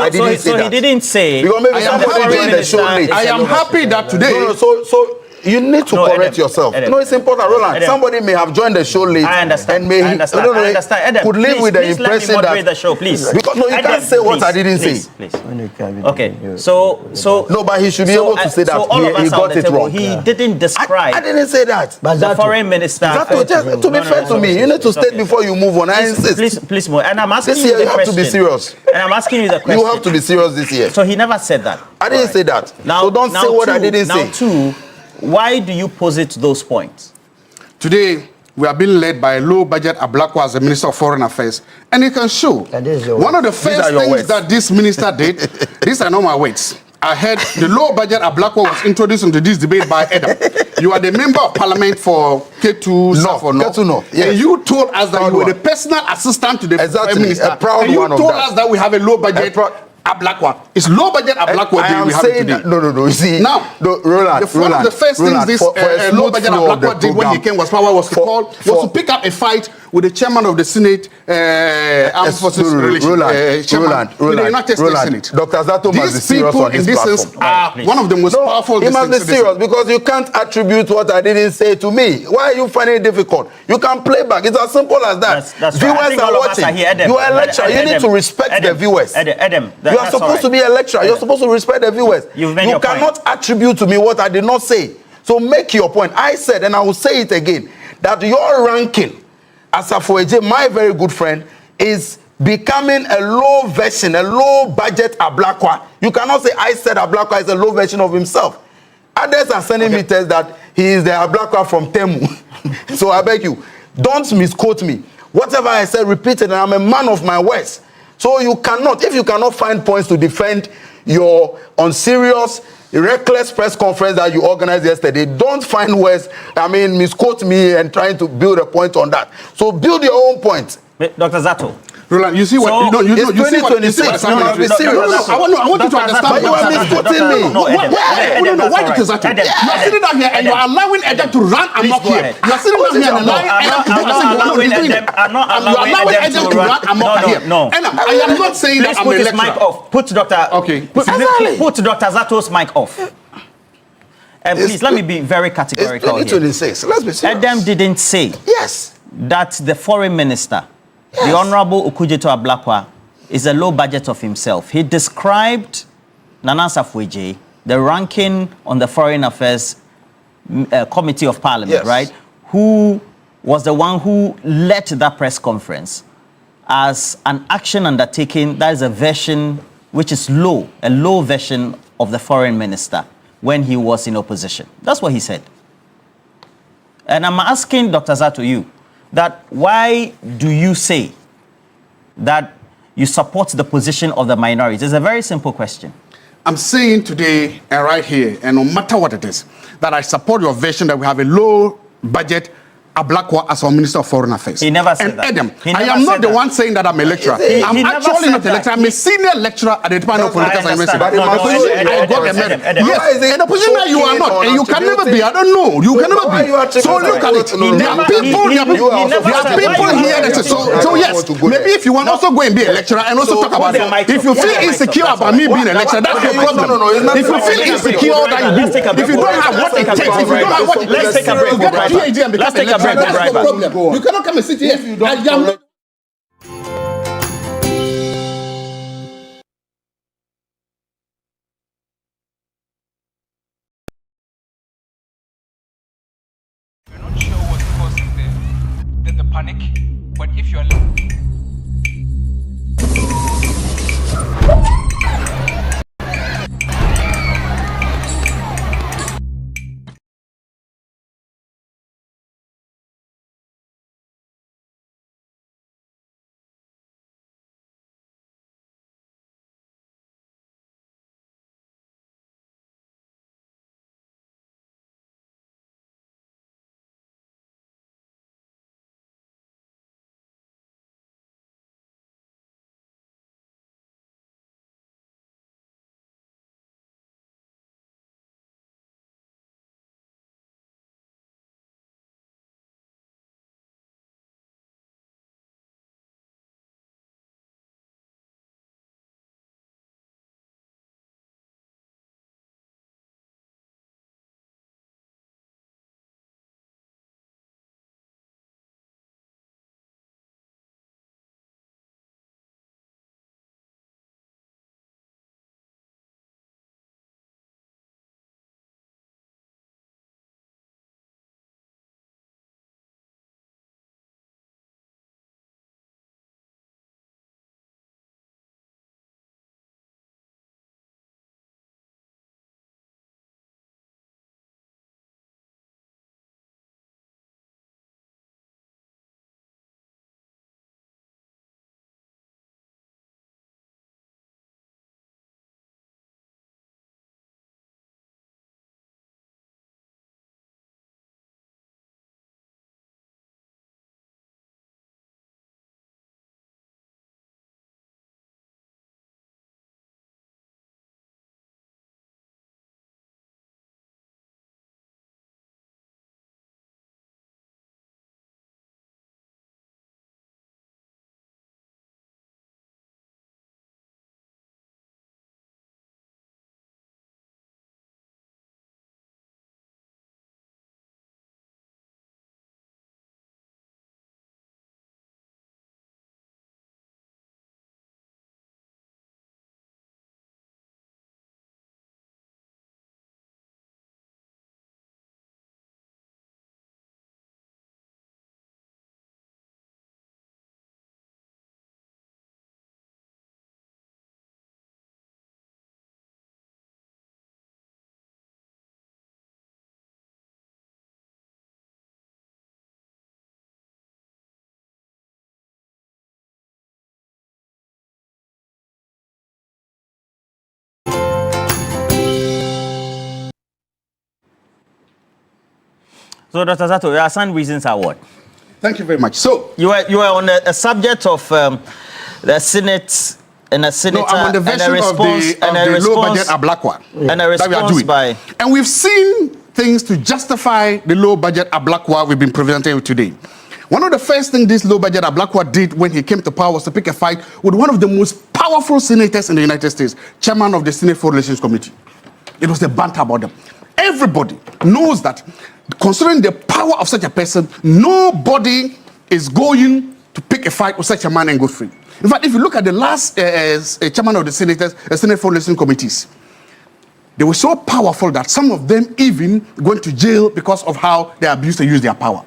I didn't say that. He didn't say. Because maybe somebody joined the show late. I am happy that today. So you need to correct yourself. No, it's important, Roland. Somebody may have joined the show late. I understand. And I understand. Could live with the impression that. Let me moderate the show, please. Because no, you can't say what I didn't say. Please. Okay. So. No, but he should be able to say that he got it wrong. He didn't describe. I didn't say that. The foreign minister. To be fair to me, you need to state before you move on. I insist. Please more. And I'm asking this year you have to be serious. And I'm asking you the question. You have to be serious this year. So he never said that. I didn't say that. So don't say what I didn't say. Now, two. Why do you posit those points? Today, we are being led by a low-budget Ablakwa as the Minister of Foreign Affairs. And it can show. One of the first things that this minister did, these are not my words. I heard the low-budget Ablakwa was introduced into this debate by Adam. You are the member of parliament for K2 South or North. Yes. And you told us that you were the personal assistant to the Prime Minister. A proud and you one told us that we have a low-budget Ablakwa. It's low budget Ablakwa we have today. No. You see, now, Roland, one of the first things this low budget Ablakwa did when he came was to pick up a fight with the chairman of the Senate, Armed Forces Roland, the United States Senate. Dr. Zato must be serious on this platform. Are one of the most powerful. He must be serious because you can't attribute what I didn't say to me. Why are you finding it difficult? You can play back. It's as simple as that. Viewers are watching. You are a lecturer. You need to respect the viewers. You are supposed to be a lecturer. You're supposed to respect the viewers. You cannot attribute to me what I did not say. So make your point. I said, and I will say it again, that your ranking as Ofori-Atta, my very good friend, is becoming a low version, a low budget Ablakwa. You cannot say I said Ablakwa is a low version of himself. Others are sending me tests that he is the Ablakwa from Temu. So I beg you, don't misquote me. Whatever I said, repeat it, and I'm a man of my words. So you cannot, if you cannot find points to defend your unserious, reckless press conference that you organized yesterday, don't find words, misquote me and trying to build a point on that. So build your own point. Dr. Zato. Roland, you see what? You see what? Be serious. I want you to understand. But you are misquoting me. No. Why Dr. Zato? You are sitting down here and you are allowing Adam to run amok here. You are sitting down here and allowing Adam to run amok here. No. I am not saying that I'm a lecturer. Mic off. Put Dr. Zato's mic off. Please, let me be very categorical here. 2026. Let's be serious. Adam didn't say that the foreign minister, the Honorable Okudzeto Ablakwa, is a low budget of himself. He described Nana Ofori-Atta, the ranking on the Foreign Affairs Committee of Parliament, right? Who was the one who led that press conference as an action undertaking that is a version which is low, a low version of the foreign minister when he was in opposition. That's what he said. And I'm asking Dr. Zato, you, that why do you say that you support the position of the minorities? It's a very simple question. I'm saying today and right here, and no matter what it is, that I support your version that we have a low budget Ablakwa as our Minister of Foreign Affairs. He never said and that. Adam, He I never am not said the that. one saying that I'm a lecturer. I'm never actually said not a that. lecturer. I'm a senior lecturer at the Department of Political Science University. But I got a medal. Yes, in a position that you are not, and you can never be. I don't know. You can never be. So look at it. There are people here that say, so yes, maybe if you want also go and be a lecturer and also talk about it. If you feel insecure about me being a lecturer, that's your problem. If you feel insecure that you do, if you don't have what it takes, if you don't have what it takes to get a PhD and become a lecturer, that's the problem. You cannot come and sit here. The panic, but if you are So, Dr. Zato, your assigned reasons are what? Thank you very much. So you were on a subject of the Senate and a senator. No, I'm on the version of the low budget Ablakwa and a response that we are doing. by. And we've seen things to justify the low budget Ablakwa we've been presenting with today. One of the first things this low budget Ablakwa did when he came to power was to pick a fight with one of the most powerful senators in the United States, chairman of the Senate Foreign Relations Committee. It was the banter about them. Everybody knows that, considering the power of such a person, nobody is going to pick a fight with such a man and go free. In fact, if you look at the last chairman of the Senate Foreign Relations Committees, they were so powerful that some of them even went to jail because of how they abused and used their power.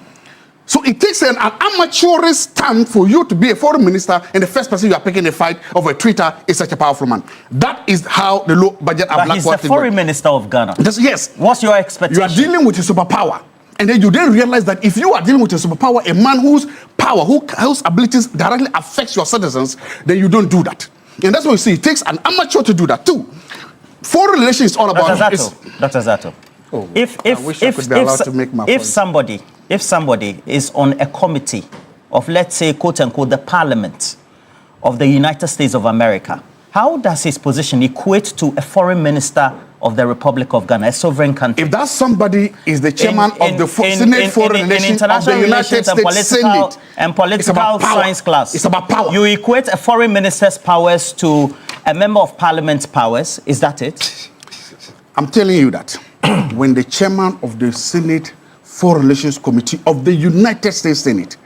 So it takes an amateurish stand for you to be a foreign minister, and the first person you are picking a fight of a traitor is such a powerful man. That is how the low budget Ablakwa. But he's the foreign minister of Ghana. Yes. What's your expectation? You are dealing with a superpower. And then you then realize that if you are dealing with a superpower, a man whose power, whose abilities directly affects your citizens, then you don't do that. And that's what you see. It takes an amateur to do that too. Foreign relations is all about... Dr. Zato. if somebody if somebody is on a committee of, let's say, quote unquote, the Parliament of the United States of America, how does his position equate to a foreign minister of the Republic of Ghana, a sovereign country? If that somebody is the chairman of the Senate Foreign Relations of the United States Senate and political science class, it's about power. You equate a foreign minister's powers to a member of parliament's powers. Is that it? I'm telling you that when the chairman of the Senate Foreign Relations Committee of the United States Senate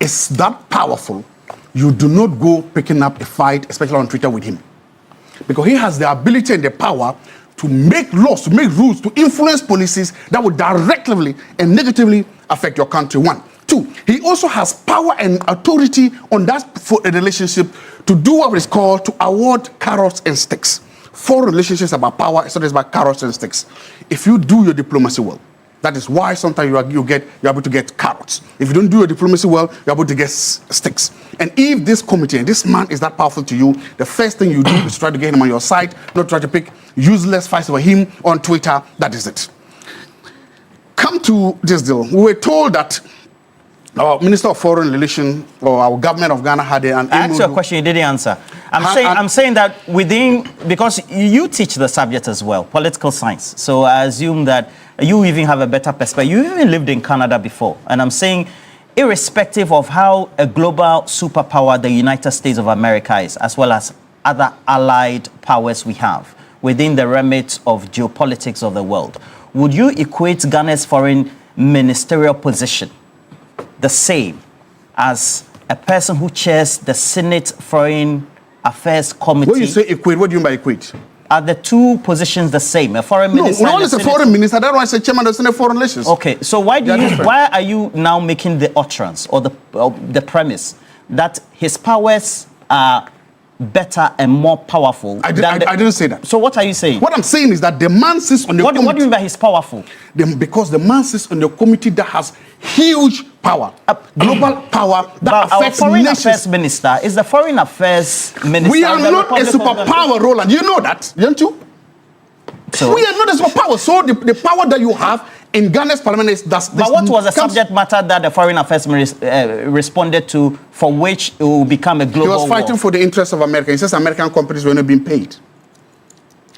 is that powerful, you do not go picking up a fight, especially on Twitter, with him. Because he has the ability and the power to make laws, to make rules, to influence policies that would directly and negatively affect your country. 1. 2, he also has power and authority on that relationship to do what is called to award carrots and sticks. Foreign relationships about power, so it's about carrots and sticks. If you do your diplomacy well, that is why sometimes you're able to get carrots. If you don't do your diplomacy well, you're able to get sticks. And if this committee and this man is that powerful to you, the first thing you do is try to get him on your side, not try to pick useless fights over him on Twitter. That is it. Come to this deal. We were told that our Minister of Foreign Relations or our government of Ghana had an... I asked you a question you didn't answer. I'm saying that within, because you teach the subject as well, political science. So I assume that you even have a better perspective. You even lived in Canada before. And I'm saying, irrespective of how a global superpower the United States of America is, as well as other allied powers we have within the remit of geopolitics of the world, would you equate Ghana's foreign ministerial position the same as a person who chairs the Senate Foreign Affairs Committee? When you say equate, what do you mean by equate? Are the two positions the same? A foreign minister? No, one is a foreign minister, that one is a chairman of the Senate Foreign Relations. Okay, so why are you now making the utterance or the premise that his powers are better and more powerful? I didn't say that. So what are you saying? What I'm saying is that the man sits on the committee. What do you mean by he's powerful? Because the man sits on the committee that has huge power, global power that affects our foreign nations. affairs minister is the foreign affairs minister. We are not a superpower, Roland. You know that, don't you? So, we are not a superpower. So the power that you have in Ghana's parliament is that. But what was the subject matter that the foreign affairs minister responded to, for which it will become a global war? He was fighting for the interests of America. He says American companies were not being paid.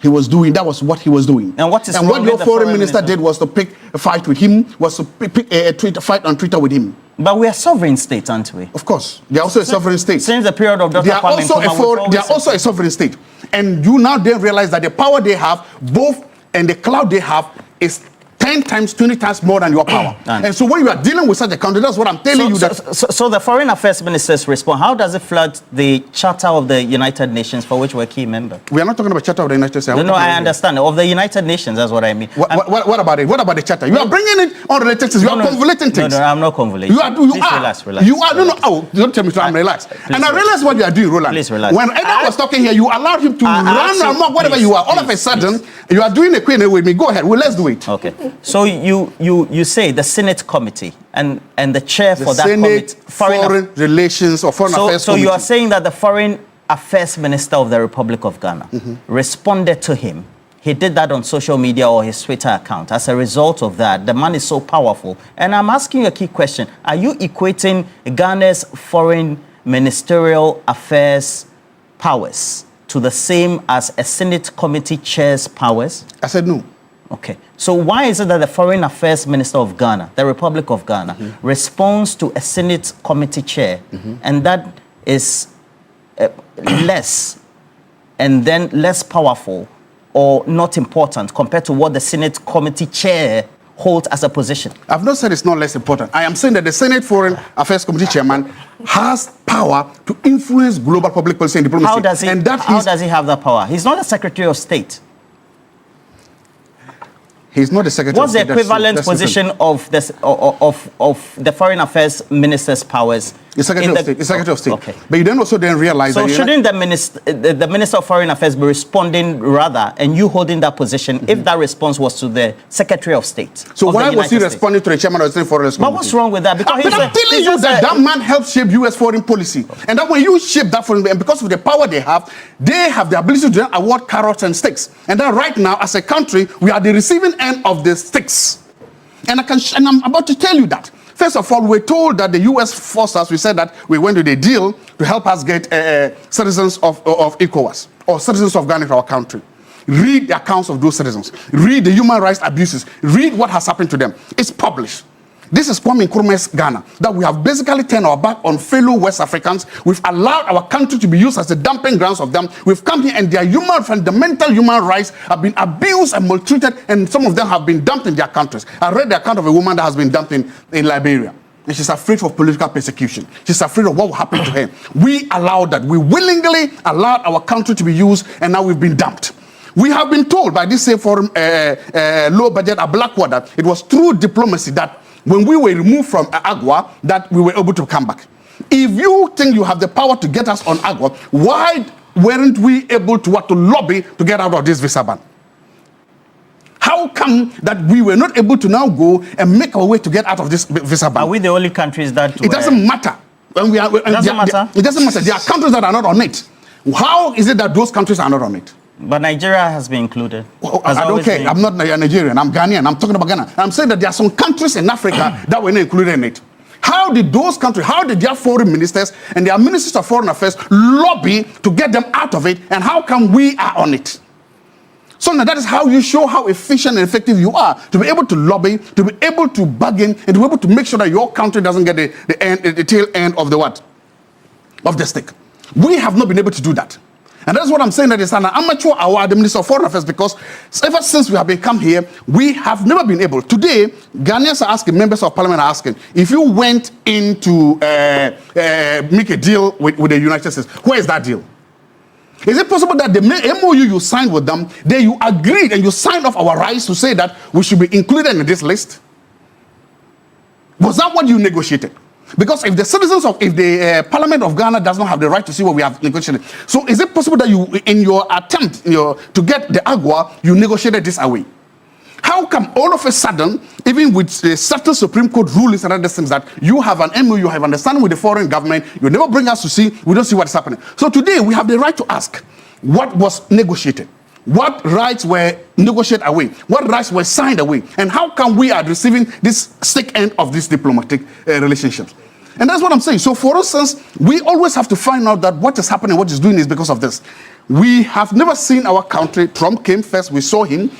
That was what he was doing. And what your foreign minister did was to pick a fight with him, was to pick a fight on Twitter with him. But we are sovereign state, aren't we? Of course. They are also a sovereign state. Since the period of Dr. Kwame Nkrumah, they are also a sovereign state. And you now then realize that the power they have, both, and the clout they have, is 10 times, 20 times more than your power. And so when you are dealing with such a country, that's what I'm telling you. So the foreign affairs ministers respond. How does it flood the Charter of the United Nations, for which we're a key member? We are not talking about Charter of the United Nations. No, I understand. Of the United Nations, that's what I mean. What about it? What about the Charter? You are bringing it on related things. You are convoluting things. No, I'm not convoluting. You are. Relax. You are. No. Oh, don't tell me to. I'm relaxed. And I realize what you are doing, Roland. Please relax. When Edna was talking here, you allowed him to run amok, whatever you are. All of a sudden, you are doing a Q&A with me. Go ahead. Well, let's do it. Okay. So you say the Senate Committee and the chair for that committee, Foreign Relations or Foreign Affairs So Committee. you are saying that the Foreign Affairs Minister of the Republic of Ghana responded to him. He did that on social media or his Twitter account. As a result of that, the man is so powerful. And I'm asking you a key question. Are you equating Ghana's foreign ministerial affairs powers to the same as a Senate committee chair's powers? I said no. Okay. So why is it that the Foreign Affairs Minister of Ghana, the Republic of Ghana, responds to a Senate committee chair, and that is less and then less powerful or not important compared to what the Senate committee chair holds as a position? I've not said it's not less important. I am saying that the Senate Foreign Affairs Committee chairman has power to influence global public policy and diplomacy. How does he have that power? He's not a Secretary of State. He's not the Secretary What's of State. The equivalent position of the Foreign Affairs Minister's powers? The Secretary of State. Okay. But you then also realize that... So shouldn't the Minister of Foreign Affairs be responding rather, and you holding that position, if that response was to the Secretary of State? So why was he responding to the chairman of the Senate Foreign Affairs Committee? But what's wrong with that? Because I'm telling you that man helped shape U.S. foreign policy. And that when you shape that foreign, and because of the power they have the ability to award carrots and sticks. And that right now, as a country, we are the receiving end of the sticks. And I'm about to tell you that. First of all, we're told that the U.S. forced us. We said that we went to the deal to help us get citizens of ECOWAS or citizens of Ghana to our country. Read the accounts of those citizens. Read the human rights abuses. Read what has happened to them. It's published. This is Kwame Nkrumah's Ghana, that we have basically turned our back on fellow West Africans. We've allowed our country to be used as the dumping grounds of them. We've come here and their fundamental human rights have been abused and maltreated, and some of them have been dumped in their countries. I read the account of a woman that has been dumped in Liberia, and she's afraid of political persecution. She's afraid of what will happen to her. We allowed that. We willingly allowed our country to be used, and now we've been dumped. We have been told by this same forum, low budget at Blackwater, that it was through diplomacy that when we were removed from Agua, that we were able to come back. If you think you have the power to get us on Agua, why weren't we able to lobby to get out of this visa ban? How come that we were not able to now go and make our way to get out of this visa ban? Are we the only countries that It doesn't matter. It doesn't matter? It doesn't matter. There are countries that are not on it. How is it that those countries are not on it? But Nigeria has been included. I don't care. I'm not Nigerian. I'm Ghanaian. I'm talking about Ghana. I'm saying that there are some countries in Africa that were not included in it. How did those countries, how did their foreign ministers and their ministers of foreign affairs lobby to get them out of it? And how come we are on it? So now that is how you show how efficient and effective you are, to be able to lobby, to be able to bargain, and to be able to make sure that your country doesn't get the tail end of the what? Of the stick. We have not been able to do that. And that's what I'm saying, that it's an amateur hour at the Minister of Foreign Affairs, because ever since we have come here, we have never been able. Today, Ghanaians are asking, members of parliament are asking, if you went in to make a deal with the United States, where is that deal? Is it possible that the MOU you signed with them, then you agreed and you signed off our rights to say that we should be included in this list? Was that what you negotiated? Because if the Parliament of Ghana does not have the right to see what we have negotiated, so is it possible that you, in your attempt to get the AGUA, you negotiated this away? How come all of a sudden, even with the certain Supreme Court rulings and other things, that you have an MOU, you have understanding with the foreign government, you never bring us to see, we don't see what's happening. So today we have the right to ask what was negotiated. What rights were negotiated away? What rights were signed away? And how come we are receiving this stick end of these diplomatic relationships? And that's what I'm saying. So for instance, we always have to find out that what is happening, what is doing is because of this. We have never seen our country, Trump came first, we saw him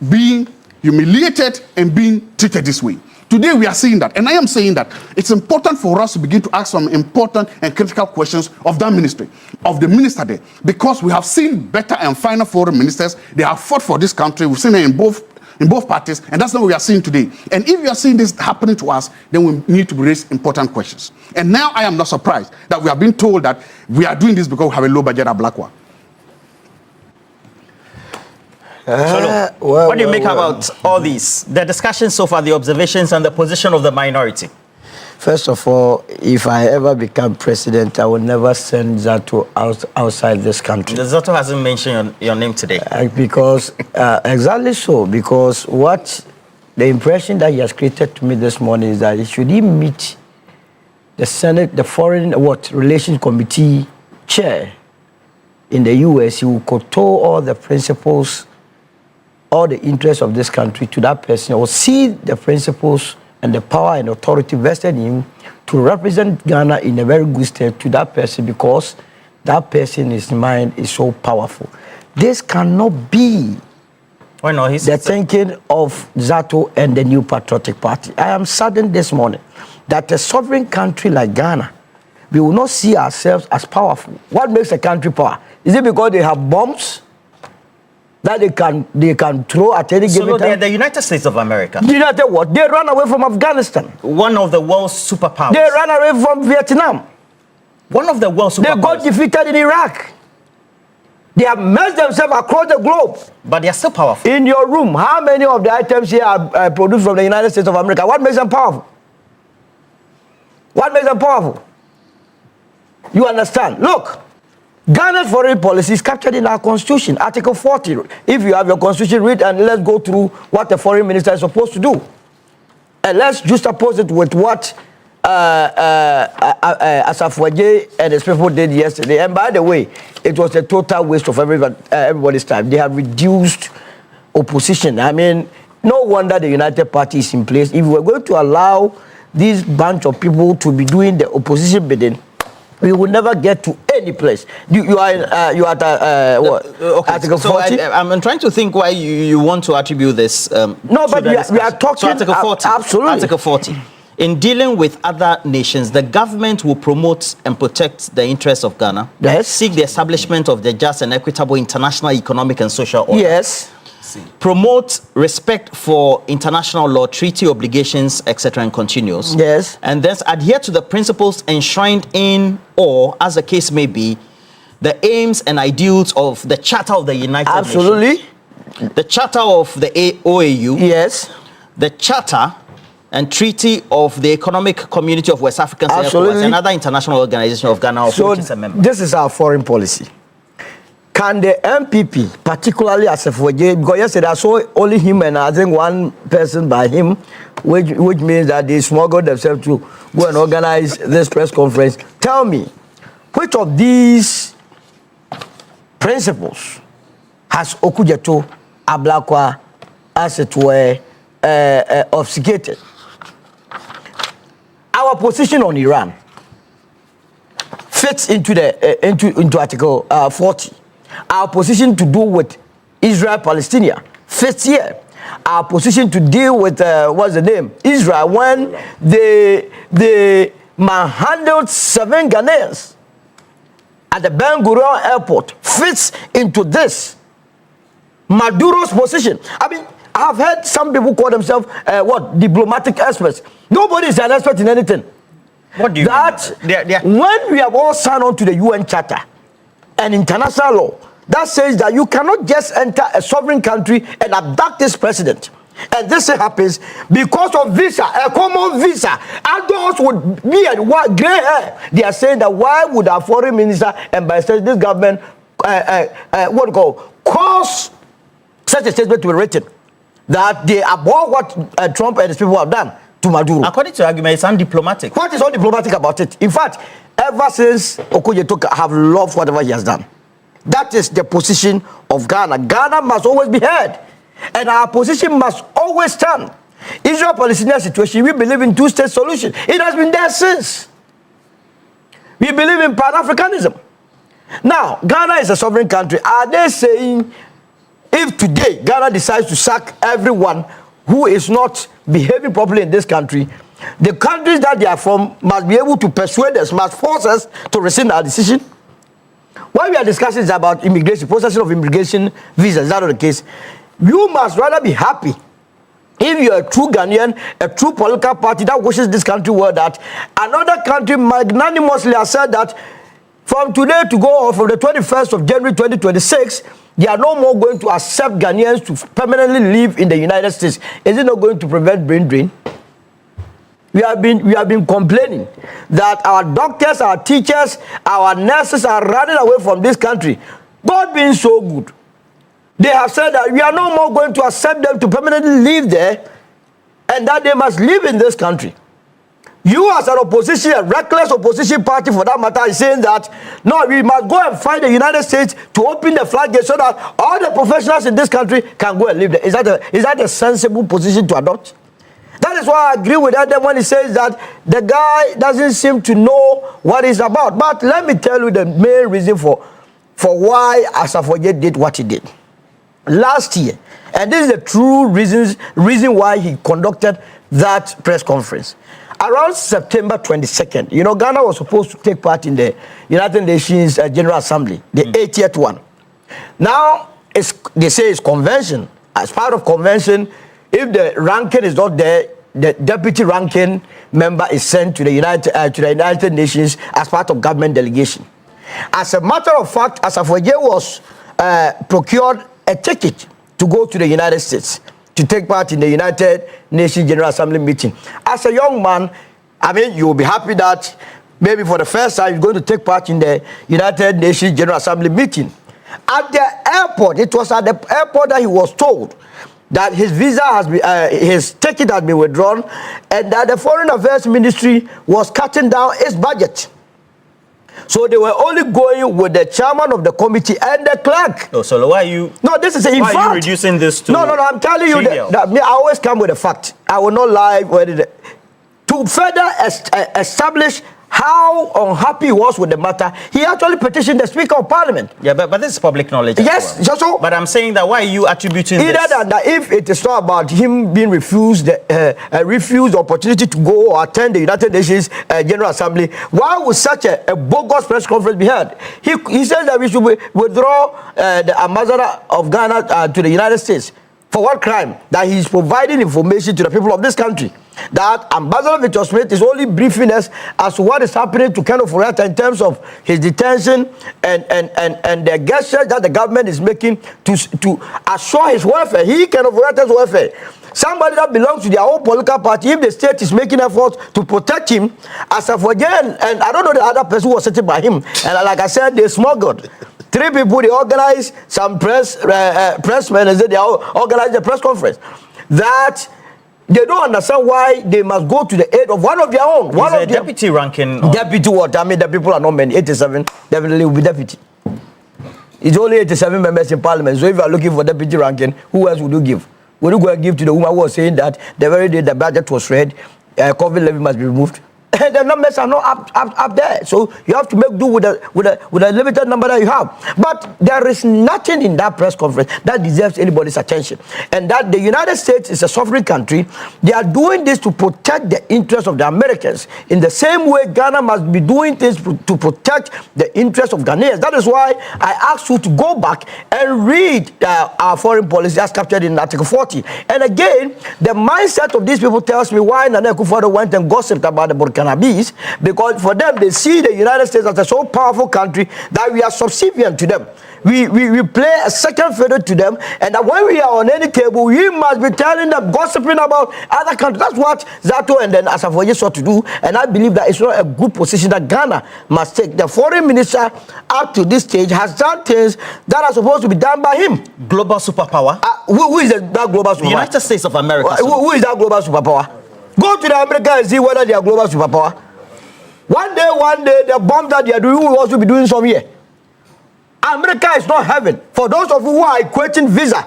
being humiliated and being treated this way. Today we are seeing that, and I am saying that it's important for us to begin to ask some important and critical questions of that ministry, of the minister there, because we have seen better and finer foreign ministers. They have fought for this country. We've seen it in both parties, and that's not what we are seeing today. And if we are seeing this happening to us, then we need to raise important questions. And now I am not surprised that we have been told that we are doing this because we have a low budget at Blackwater. What do you make about all these? The discussions so far, the observations, and the position of the minority? First of all, if I ever become president, I will never send Zato outside this country. The Zato hasn't mentioned your name today. Because, exactly so, because the impression that he has created to me this morning is that should he meet the Senate, the Foreign Relations Committee chair in the U.S., he will kowtow all the principles, all the interests of this country to that person, or see the principles and the power and authority vested in him to represent Ghana in a very good state to that person, because that person's mind is so powerful. This cannot be the thinking of Zato and the New Patriotic Party. I am saddened this morning that a sovereign country like Ghana, we will not see ourselves as powerful. What makes a country power? Is it because they have bombs that they can throw at any given time? So they're the United States of America. United what? They ran away from Afghanistan. One of the world's superpowers. They ran away from Vietnam. One of the world's superpowers. They got defeated in Iraq. They have messed themselves across the globe. But they're still powerful. In your room, how many of the items here are produced from the United States of America? What makes them powerful? What makes them powerful? You understand? Look. Ghana's foreign policy is captured in our constitution, Article 40. If you have your constitution, read and let's go through what the foreign minister is supposed to do. And let's juxtapose it with what Asafwaje and his people did yesterday. And by the way, it was a total waste of everybody's time. They have reduced opposition. I mean, no wonder the United Party is in place. If we're going to allow this bunch of people to be doing the opposition bidding, we will never get to any place. You are at okay, Article 40. I'm trying to think why you want to attribute this. No, but we are talking. So Article 40. Absolutely. Article 40. In dealing with other nations, the government will promote and protect the interests of Ghana. Yes. Seek the establishment of the just and equitable international economic and social order. Yes. Promote respect for international law, treaty obligations, etc., and continues. Yes. And then adhere to the principles enshrined in, or, as the case may be, the aims and ideals of the Charter of the United Nations. Absolutely. The Charter of the OAU. Yes. The Charter and Treaty of the Economic Community of West African States, and other international organization of Ghana, of which is a member. This is our foreign policy. Can the MPP, particularly as a Foje, because yesterday I saw only him and I think one person by him, which means that they smuggled themselves to go and organize this press conference. Tell me, which of these principles has Okujeto Ablakwa, as it were, obfuscated? Our position on Iran fits into the into Article 40. Our position to do with Israel-Palestine fits here. Our position to deal with what's the name? Israel, when they manhandled 7 Ghanaians at the Ben Gurion airport, fits into this. Maduro's position. I mean, I've heard some people call themselves diplomatic experts. Nobody is an expert in anything. What do you mean? When we have all signed on to the UN Charter and international law, that says that you cannot just enter a sovereign country and abduct its president. And this happens because of visa, a common visa. Adults would be at gray hair. They are saying that why would our foreign minister and by this government cause such a statement to be written that they abhor what Trump and his people have done to Maduro. According to your argument, it's undiplomatic. What is undiplomatic about it? In fact, ever since Okujeto have loved whatever he has done. That is the position of Ghana. Ghana must always be heard. And our position must always stand. Israel-Palestinian situation, we believe in two-state solution. It has been there since. We believe in Pan-Africanism. Now, Ghana is a sovereign country. Are they saying if today Ghana decides to sack everyone who is not behaving properly in this country, the countries that they are from must be able to persuade us, must force us to rescind our decision? What we are discussing is about immigration, processing of immigration visas. Is that not the case? You must rather be happy if you're a true Ghanaian, a true political party that wishes this country well, that another country magnanimously has said that from today to go, or from the 21st of January 2026, they are no more going to accept Ghanaians to permanently live in the United States. Is it not going to prevent brain drain? We have been complaining that our doctors, our teachers, our nurses are running away from this country. God being so good, they have said that we are no more going to accept them to permanently live there, and that they must live in this country. You as an opposition, a reckless opposition party for that matter, is saying that no, we must go and find the United States to open the floodgates so that all the professionals in this country can go and live there. Is that a sensible position to adopt? That is why I agree with Adam when he says that the guy doesn't seem to know what he's about. But let me tell you the main reason for why Asafoye did what he did. Last year, and this is the true reason why he conducted that press conference. Around September 22nd, you know, Ghana was supposed to take part in the United Nations General Assembly, the 80th one. Now, they say it's convention. As part of convention, if the ranking is not there, the deputy ranking member is sent to the United Nations as part of government delegation. As a matter of fact, Asafoye was procured a ticket to go to the United States to take part in the United Nations General Assembly meeting. As a young man, I mean, you'll be happy that maybe for the first time you're going to take part in the United Nations General Assembly meeting. At the airport, it was at the airport that he was told that his visa has been, his ticket has been withdrawn, and that the Foreign Affairs Ministry was cutting down its budget. So they were only going with the chairman of the committee and the clerk. Oh, so why are you? No, this is in fact. Why are you reducing this to? No. I'm telling you that I always come with a fact. I will not lie. To to further establish how unhappy he was with the matter, he actually petitioned the Speaker of Parliament. Yeah, but this is public knowledge. Yes, as well. so. But I'm saying that why are you attributing either this? Than that, if it is not about him being refused the opportunity to go or attend the United Nations General Assembly, why would such a bogus press conference be held? He says that we should withdraw the ambassador of Ghana to the United States. For what crime? That he is providing information to the people of this country. That Ambassador Victor Smith is only briefing us as to what is happening to Ken Ofori-Atta in terms of his detention and the gestures that the government is making to assure his welfare. Ken Ofori-Atta's welfare. Somebody that belongs to their own political party, if the state is making efforts to protect him, as of again, and I don't know the other person who was sitting by him, and like I said, they smuggled. 3 people, they organized some pressmen, and they organized a press conference. That they don't understand why they must go to the aid of one of their own. One of the deputy ranking. Deputy what? I mean, the people are not many. 87 definitely will be deputy. It's only 87 members in parliament. So if you are looking for deputy ranking, who else would you give? Would you go and give to the woman who was saying that the very day the budget was read, COVID levy must be removed? The numbers are not up there, so you have to make do with a limited number that you have. But there is nothing in that press conference that deserves anybody's attention, and that the United States is a sovereign country. They are doing this to protect the interests of the Americans. In the same way, Ghana must be doing things to protect the interests of Ghanaians. That is why I asked you to go back and read our foreign policy as captured in Article 40. And again, the mindset of these people tells me why Nana Akufo-Addo went and gossiped about the Burkina Bees, because for them they see the United States as a so powerful country that we are subservient to them. We play a second fiddle to them, and that when we are on any table, we must be telling them, gossiping about other countries. That's what Zato and then Asafoye sought to do, and I believe that it's not a good position that Ghana must take. The foreign minister up to this stage has done things that are supposed to be done by him. Global superpower? Who is that global superpower? The United States of America. Who is that global superpower? Go to the America and see whether they are global superpower. One day, the bomb that they are doing will also be doing some here. America is not heaven. For those of you who are equating visa,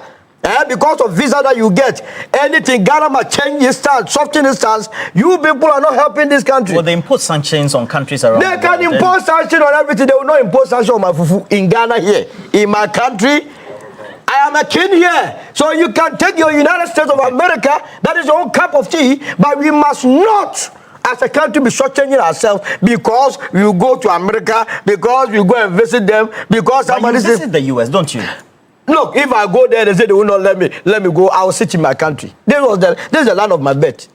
because of visa that you get, anything, Ghana must change its stance, soften its stance. You people are not helping this country. Well, they impose sanctions on countries around the world. They can impose sanctions on everything. They will not impose sanctions on my fufu in Ghana here. In my country, I am a king here. So you can take your United States of America, that is your own cup of tea, but we must not, as a country, be shortchanging ourselves because we go to America, because we go and visit them, because somebody says... You visit the US, don't you? Look, if I go there, they say they will not let me go, I will sit in my country. This is the land of my birth.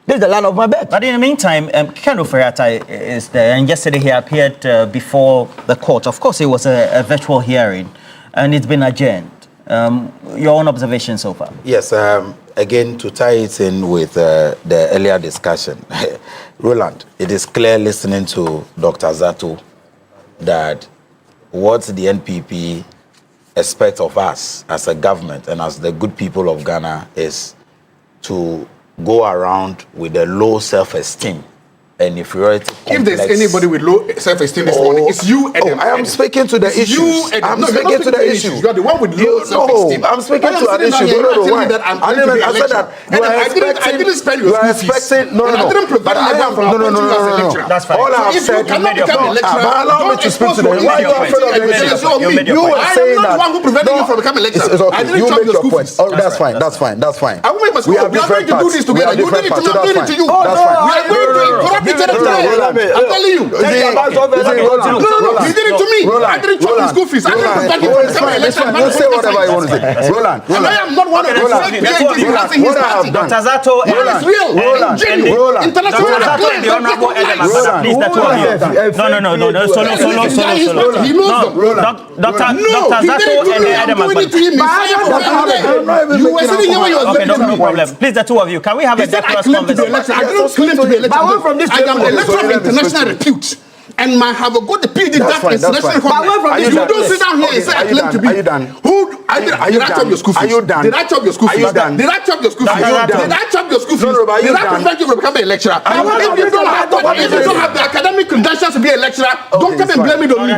This is the land of my birth. But in the meantime, Ken Ofori-Atta is there, and yesterday he appeared before the court. Of course, it was a virtual hearing, and it's been adjourned. Your own observation so far? Yes, again, to tie it in with the earlier discussion, Roland, it is clear listening to Dr. Zato that what the NPP expect of us as a government and as the good people of Ghana is to go around with a low self-esteem and inferiority complex. If there's anybody with low self-esteem this morning, it's you, Adam. I am speaking to the issues. I'm speaking to the issues. You are the one with low self-esteem. I'm speaking to an issue. No, I said that I didn't spend your school fees. No. But I am no. That's fine. All I have said, allow me to speak to the. Why are you afraid of the issue? You are saying that. I'm not the one who prevented you from becoming a lecturer. I didn't charge your school fees. Oh, that's fine. We are going to do this together. You did it to me. I'm doing it to you. That's fine. We are going to I'm telling you. You did it to me. I didn't charge you school fees. I didn't prevent you from becoming a lecturer. You say whatever you want to say. Roland. And I am not one of the fake PhDs passing his party. Dr. Zato, Roland. Real. Genuine. International. The Honorable Edema, please, the two of you. No. Solo. He knows them. Dr. Zato and Edema. You were sitting here when you was okay, no problem. Please, the two of you, can we have a decorous conversation? I didn't claim to be a lecturer. I am a lecturer of international repute. And I have a good PhD that is national. You don't sit down here and say I claim to be. Are you done? Who Did I chop your school fees? Are you done? Did I chop your school fees? Are you done? Did I chop your school fees? Are you done? Did I chop your school fees? No, but are you did I done? prevent you from becoming a lecturer? If you don't have the academic credentials to be a lecturer, don't come and blame it on me.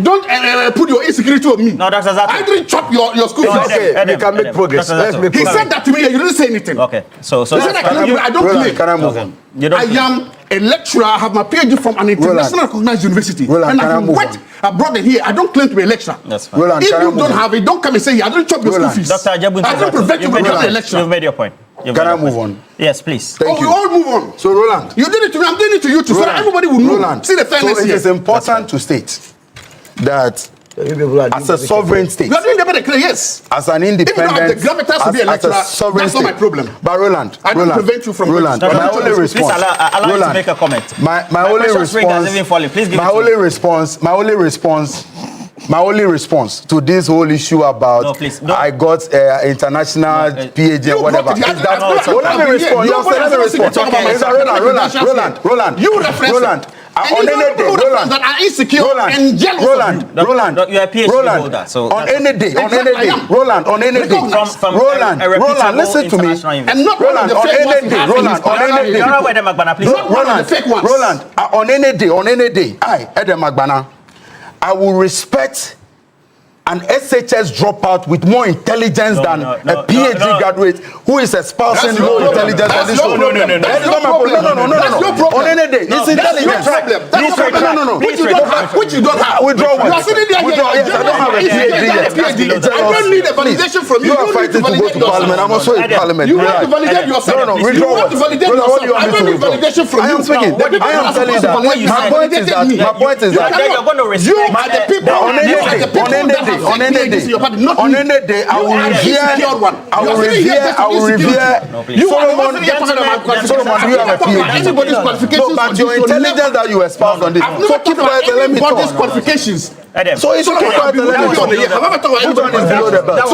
Don't put your insecurity on me. No, that's exactly. I didn't chop your school fees. Okay, we can make progress. Let's make He progress. said that to me. You didn't say anything. Okay, so He said I don't claim. Can I move on? I am a lecturer. I have my PhD from an international recognized university, and I have worked abroad and here. I don't claim to be a lecturer. That's fine. Roland, If you don't have it, don't come and say I didn't chop your school fees. Dr. Ajabun, I don't prevent you from becoming a lecturer. You've made your point. Can I move on? Yes, please. Thank you. We all move on. So, Roland. You did it to me, I'm doing it to you too, so that everybody will know. Roland. See the fairness so here. it is important to state that as a sovereign state, You are doing the better clear, yes. as an If you don't have independent, the gravitas to be a lecturer, as a sovereign that's not my state. problem. But Roland, I don't prevent you from Roland, No, my no, only please response. Please allow me to Roland, make a comment. My My only precious ring has even fallen. Please give my it to only me. response. My only response to this whole issue about No, please, no. I got international PhD or whatever. You Is that no, it's well, let me okay. respond. You You have said, let me respond. talk about my Roland. You reference Roland. And On you any don't day, know Roland. that are insecure Roland, and jealous Roland, of you. Roland, You're a PhD Roland, holder, so on that's- any day, on Exactly, any I day, am. Roland, on any day, From Roland, a reputable Roland, listen to me, international investor. And not one of Roland, the on fake ones any we day, have in Roland, his on corner. any day, You're not Edem Agbana, please. Not one of the fake ones. Roland, on any day, Edem Agbana, I will respect an SHS dropout with more intelligence than a PhD graduate who is espousing low intelligence on this show. No. On any day, it's intelligence. Which you don't have. Withdraw one. You are sitting there. Yes, I don't have a PhD yet. I don't need a validation from you. You are fighting to go to Parliament. I'm also in Parliament. You want to validate yourself. No, You withdraw want to what? validate What do you yourself. want I me to don't need withdraw? validation from I you. am speaking. I am telling that. My point is that. You're going to respect You are the people. On any day, I will revere. Solomon, you have a PhD. No, but your intelligence that you espouse on this. So keep quiet and let me talk. Qualifications. So it's keep quiet and let me talk. Which one is below the belt?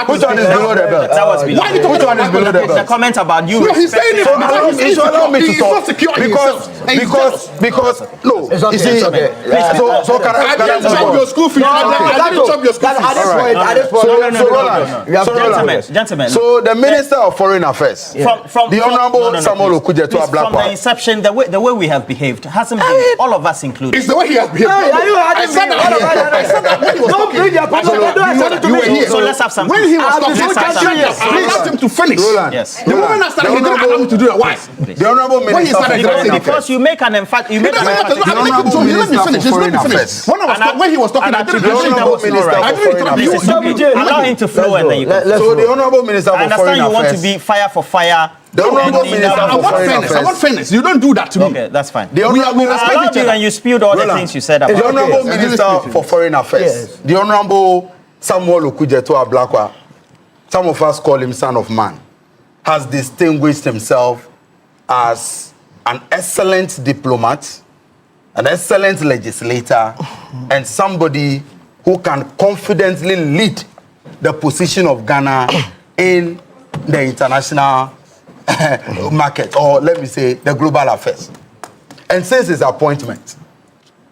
Which one is below the belt? That was below. Which one is below the It's a belt? comment about you. No, he's saying it. So allow me to talk because no, you see, so can I didn't move chop on? your school fees. I didn't chop your school fees. Gentlemen. So the Minister of Foreign Affairs, the Honourable Samuel Okujeto From the Ablakwa. inception, the way we have behaved hasn't been all of us included. It's the way he has behaved. I said that when he was talking. You were here. So let's have some. When he was talking, let's have some. I asked him to finish. Yes. The moment I started, he didn't allow me to do that. Why? The Honourable When he Minister of started, Foreign because Because you make an emphatic. You make an emphatic. The Honourable Minister for Foreign Affairs. When he was talking, I didn't The Honourable Minister I for didn't Foreign interrupt Affairs. you. Allow him to flow and then you go. So the Honourable Minister I for Foreign understand you want to Affairs. be fire for fire. The Honourable Minister I for want Foreign fairness. I want Affairs. fairness. You don't do that to me. Okay, that's fine. The Honourable I allowed you and you spilled all the Roland, things you said The about Honourable Okay. Minister for Foreign Affairs, the Honourable Samuel Okujeto Ablakwa, some of us call him Son of Man, has distinguished himself as an excellent diplomat, an excellent legislator, and somebody who can confidently lead the position of Ghana in the international market, or let me say, the global affairs. And since his appointment,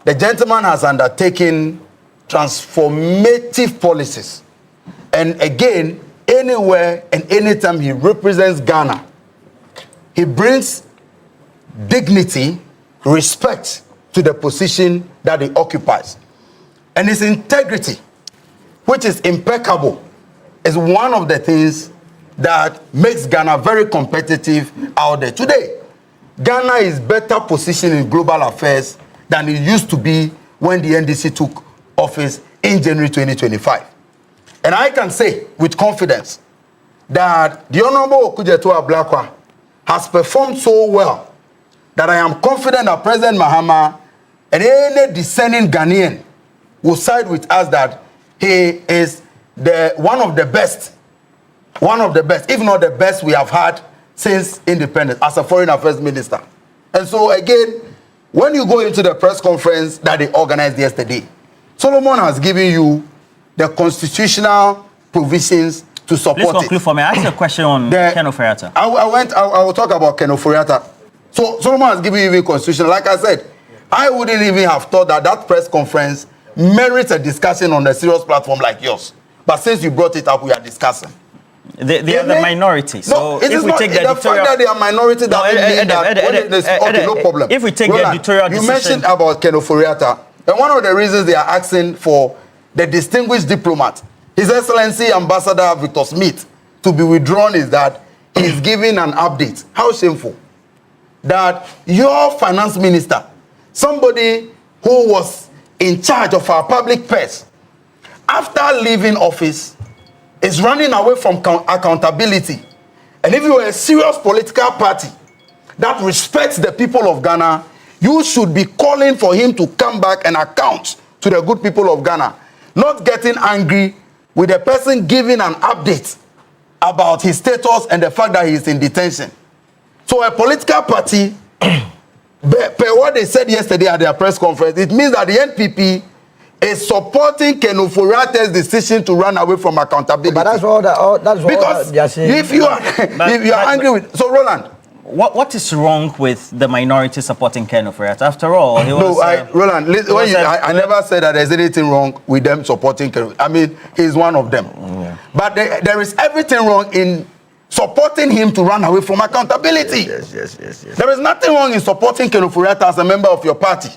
the gentleman has undertaken transformative policies. And again, anywhere and anytime he represents Ghana, he brings dignity, respect to the position that he occupies. And his integrity, which is impeccable, is one of the things that makes Ghana very competitive out there. Today, Ghana is better positioned in global affairs than it used to be when the NDC took office in January 2025. And I can say with confidence that the Honourable Okujeto Ablakwa has performed so well that I am confident that President Mahama and any discerning Ghanaian will side with us that he is one of the best, if not the best we have had since independence as a foreign affairs minister. And so again, when you go into the press conference that they organized yesterday, Solomon has given you the constitutional provisions to support it. Let's conclude for me. I asked a question on Ken Ofori-Atta. I will talk about Ken Ofori-Atta. So Solomon has given you even constitution. Like I said, I wouldn't even have thought that press conference merits a discussion on a serious platform like yours. But since you brought it up, we are discussing. They are the minority. So it if we take the fact that they are minority no problem. If we take the editorial decision, you mentioned about Ken Ofori-Atta, and one of the reasons they are asking for the distinguished diplomat, His Excellency Ambassador Victor Smith, to be withdrawn is that he is giving an update. How shameful that your finance minister, somebody who was in charge of our public purse, after leaving office, is running away from accountability. And if you are a serious political party that respects the people of Ghana, you should be calling for him to come back and account to the good people of Ghana, not getting angry with the person giving an update about his status and the fact that he is in detention. So a political party, per what they said yesterday at their press conference, it means that the NPP is supporting Ken Ofori-Atta's decision to run away from accountability. But that's all that they are saying. If you are, if you are angry with... So, Roland... What is wrong with the minority supporting Ken Ofori-Atta? After all, he was... Roland, I never said that there's anything wrong with them supporting Ken. I mean, he's one of them. Yeah. But there is everything wrong in supporting him to run away from accountability. Yes. There is nothing wrong in supporting Ken Ofori-Atta as a member of your party.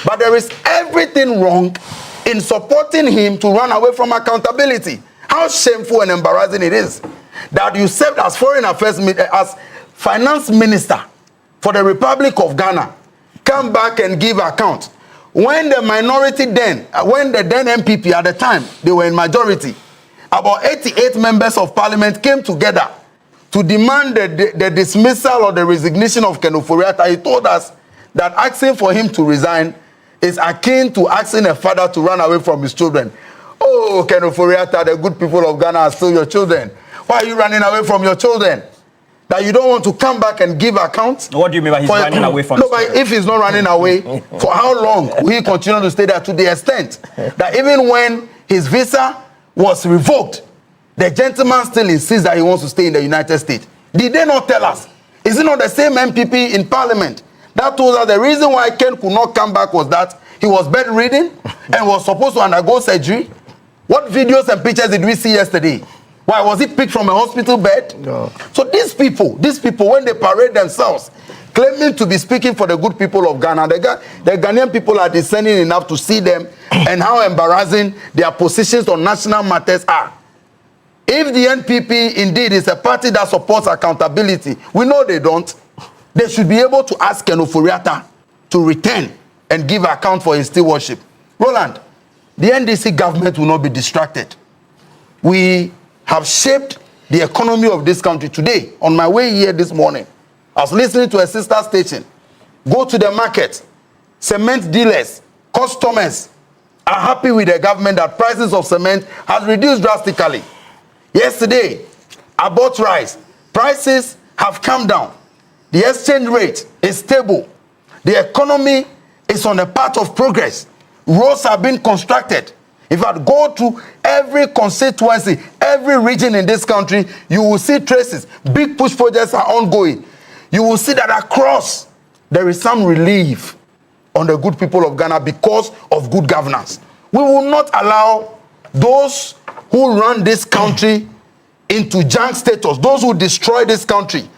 But there is everything wrong in supporting him to run away from accountability. How shameful and embarrassing it is that you served as foreign affairs, as finance minister for the Republic of Ghana, come back and give account. When the minority when the then MPP at the time, they were in majority, about 88 members of parliament came together to demand the dismissal or the resignation of Ken Ofori-Atta. He told us that asking for him to resign is akin to asking a father to run away from his children. Oh, Ken Ofori-Atta, the good people of Ghana are still your children. Why are you running away from your children? That you don't want to come back and give account? What do you mean by he's running away from? No, but if he's not running away, for how long will he continue to stay there, to the extent that even when his visa was revoked, the gentleman still insists that he wants to stay in the United States? Did they not tell us? Is it not the same MPP in parliament that told us the reason why Ken could not come back was that he was bedridden and was supposed to undergo surgery? What videos and pictures did we see yesterday? Why was he picked from a hospital bed? No. So these people, when they parade themselves, claiming to be speaking for the good people of Ghana, the Ghanaian people are discerning enough to see them and how embarrassing their positions on national matters are. If the NPP indeed is a party that supports accountability, we know they don't, they should be able to ask Ken Ofori-Atta to return and give account for his stewardship. Roland, the NDC government will not be distracted. We have shaped the economy of this country. Today, on my way here this morning, I was listening to a sister station. Go to the market. Cement dealers, customers are happy with the government that prices of cement has reduced drastically. Yesterday, I bought rice. Prices have come down. The exchange rate is stable. The economy is on a path of progress. Roads have been constructed. If I go to every constituency, every region in this country, you will see traces. Big push projects are ongoing. You will see that across, there is some relief on the good people of Ghana because of good governance. We will not allow those who run this country into junk status, those who destroy this country,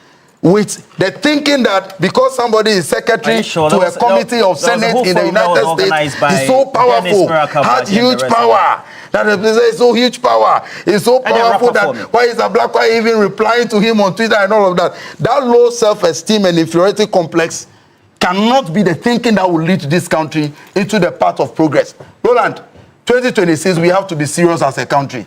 with the thinking that because somebody is secretary to a committee of Senate in the United States, he's so powerful, has huge power. That is so huge power. It's so powerful that why is a black guy even replying to him on Twitter and all of that? That low self-esteem and inferiority complex cannot be the thinking that will lead this country into the path of progress. Roland, 2026, we have to be serious as a country.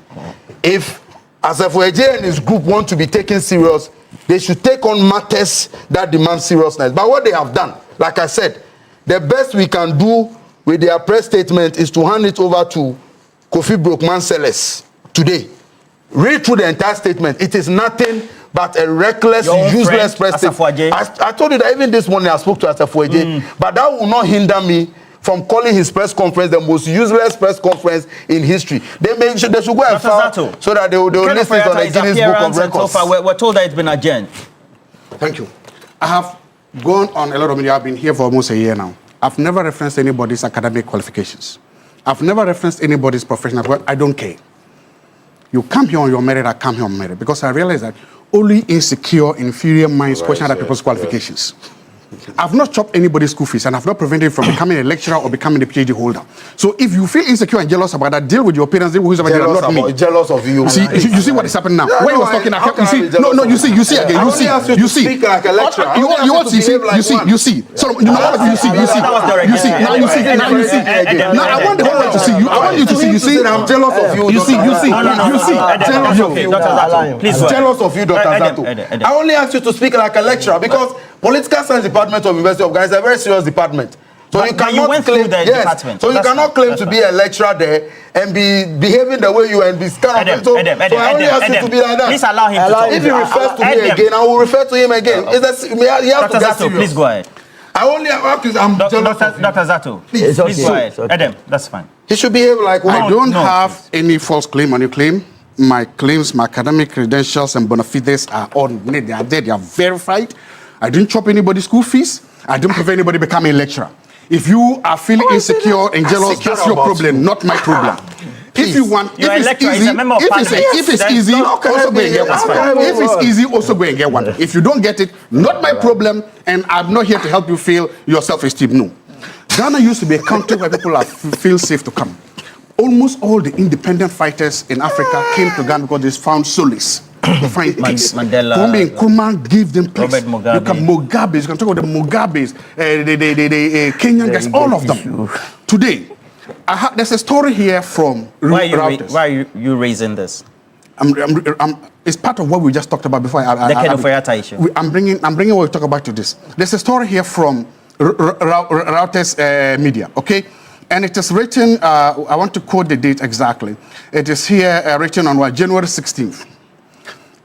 If Asafo-Adjei and his group want to be taken serious, they should take on matters that demand seriousness. But what they have done, like I said, the best we can do with their press statement is to hand it over to Kofi Brokman-Sellers today. Read through the entire statement. It is nothing but a reckless, useless press statement. I told you that even this morning I spoke to Asafo-Adjei, but that will not hinder me from calling his press conference the most useless press conference in history. They should go and file so that they will list it on the Guinness Book of Records. So far, we're told that it's been adjourned. Thank you. I have gone on a lot of media. I've been here for almost a year now. I've never referenced anybody's academic qualifications. I've never referenced anybody's professional work. I don't care. You come here on your merit, I come here on merit. Because I realize that only insecure, inferior minds question other people's qualifications. I've not chopped anybody's school fees, and I've not prevented from becoming a lecturer or becoming a PhD holder. So if you feel insecure and jealous about that, deal with your parents, deal with whoever, not me. Jealous of you. See, you see what is happening now. When he was talking, you see again. You see. Speak like a lecturer. You see. So you know what you see. Now I want the whole world to see you. I want you to see. You see. I'm jealous of you. You see. Jealous of you, Dr. Zato. Please. Jealous of you, Dr. Zato. I only asked you to speak like a lecturer because Political Science Department of University of Ghana is a very serious department. So you cannot claim department. So you cannot claim to be a lecturer there and be behaving the way you and be kind of. So I only ask you to be like that. Please allow him to talk. If he refers to me again, I will refer to him again. He has to get serious. Please go ahead. I only ask I'm jealous of you. Dr. Zato, please go ahead. Adam, that's fine. He should behave like one. I don't have any false claim on your claim. My claims, my academic credentials and bona fides are all they are there. They are verified. I didn't chop anybody's school fees. I didn't prevent anybody becoming a lecturer. If you are feeling insecure and jealous, that's your problem, not my problem. If you want, if it's easy, also go and get one. If it's easy, also go and get one. If you don't get it, not my problem, and I'm not here to help you feel your self-esteem. No. Ghana used to be a country where people feel safe to come. Almost all the independent fighters in Africa came to Ghana because they found solace. To find peace. Mandela, Kwame Nkrumah gave them peace. Robert Mugabe. You can Mugabe. You can talk about the Mugabes, the Kenyan guys, all of them. Today, there's a story here from why are you raising this? It's part of what we just talked about before. The Ofori-Atta issue. I'm bringing what we talk about to this. There's a story here from Reuters media, okay? And it is written, I want to quote the date exactly. It is here written on January 16th.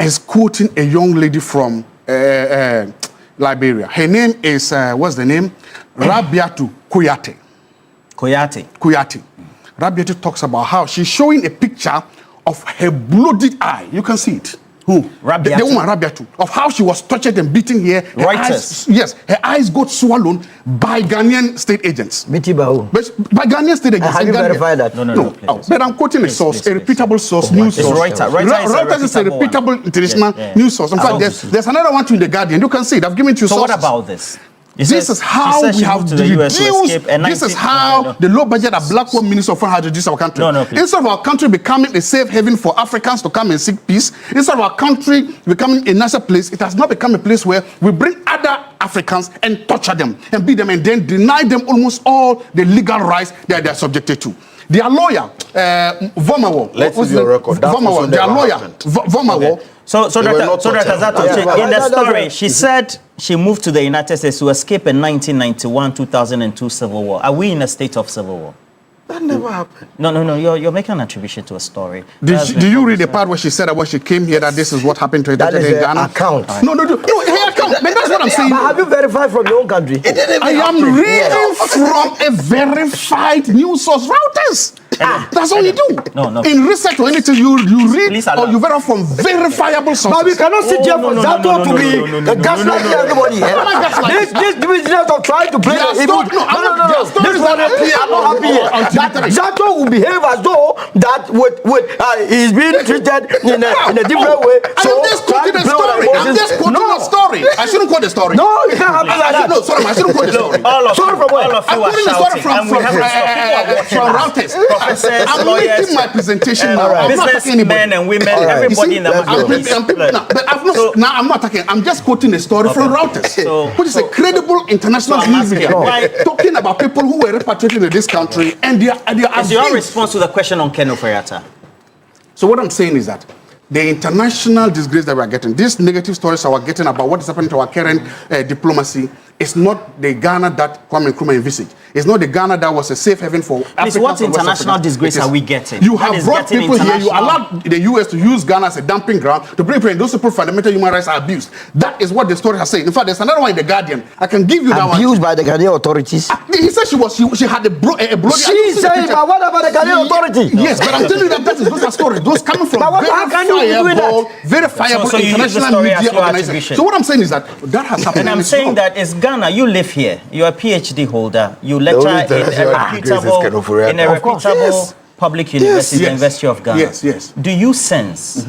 It's quoting a young lady from Liberia. Her name is, what's the name? Rabiatu Kuyate. Kuyate. Rabiatu talks about how she's showing a picture of her bloodied eye. You can see it. Who? Rabiatu. The woman Rabiatu. Of how she was tortured and beaten here. Reuters. Yes. Her eyes got swollen by Ghanaian state agents. By Ghanaian state agents. Have you verified that? No. But I'm quoting a source, a reputable source, news source. Reuters is a reputable international news source. In fact, there's another one too in The Guardian. You can see it. I've given it to you. So what about this? This is how we have reduced. This is how the low budget and black hole minister of foreign has reduced our country. Instead of our country becoming a safe haven for Africans to come and seek peace, instead of our country becoming a nicer place, it has now become a place where we bring other Africans and torture them and beat them and then deny them almost all the legal rights that they are subjected to. Their lawyer, Vomawo. Let's see your record. Vomawo, their lawyer, Vomawo. So Dr. Zato, in the story, she said she moved to the United States to escape a 1991-2002 civil war. Are we in a state of civil war? That never happened. No. You're making an attribution to a story. Did you read the part where she said that when she came here that this is what happened to her? That is her account. No, her account. But that's what I'm saying. But have you verified from your own country? I am reading from a verified news source, Reuters. That's all you do. No. In research or anything, you read or you verify from verifiable sources. But we cannot sit here for Zato to be gaslighting everybody here. This business of trying to play the evil. No. This one I'm not happy here. That Zato will behave as though that he's being treated in a different way. So I'm just quoting a story. I shouldn't quote the story. No, you can't have it like that. No, sorry, I shouldn't quote the story. Sorry from where? I'm quoting the story from Reuters. I'm making my presentation now. I'm not attacking men and women, everybody in the market. I'm not attacking. I'm just quoting a story from Reuters, which is a credible international news media, talking about people who were repatriated in this country and they are. Is your response to the question on Ken Ofori-Atta? So what I'm saying is that the international disgrace that we are getting, these negative stories that we're getting about what is happening to our current diplomacy, it's not the Ghana that Kwame Nkrumah envisaged. It's not the Ghana that was a safe haven for Africans. What international disgrace are we getting? You have brought people here. You allowed the US to use Ghana as a dumping ground to bring people in. Those people, fundamental human rights are abused. That is what the story has said. In fact, there's another one in The Guardian. I can give you that one. Abused by the Ghanaian authorities? He said she had a bloody... She said, but what about the Ghanaian authority? Yes, but I'm telling you that those are stories. Those coming from verifiable international media organizations. So what I'm saying is that has happened. And I'm saying that it's Ghana. You live here. You're a PhD holder. You lecture in a reputable public university, the University of Ghana. Yes. Do you sense,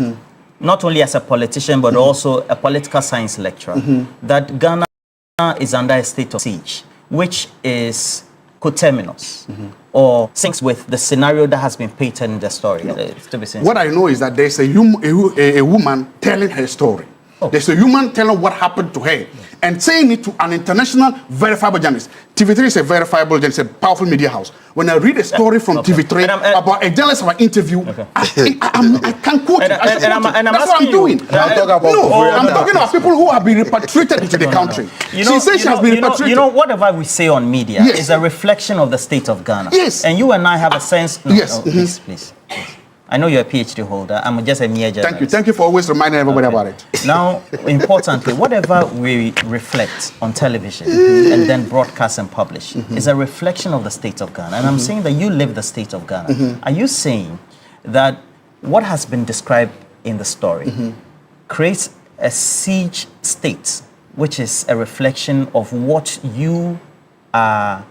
not only as a politician, but also a political science lecturer, that Ghana is under a state of siege, which is coterminous or syncs with the scenario that has been painted in the story? What I know is that there's a woman telling her story. There's a human telling what happened to her and saying it to an international verifiable journalist. TV3 is a verifiable journalist, a powerful media house. When I read a story from TV3 about a journalist of an interview, I can't quote it. That's what I'm doing. I'm talking about people who have been repatriated into the country. She says she has been repatriated. You know, whatever we say on media is a reflection of the state of Ghana. Yes. And you and I have a sense. No, yes. Please. I know you're a PhD holder. I'm just a mere journalist. Thank you for always reminding everybody about it. Now, importantly, whatever we reflect on television and then broadcast and publish is a reflection of the state of Ghana. And I'm saying that you live the state of Ghana. Are you saying that what has been described in the story creates a siege state, which is a reflection of what you are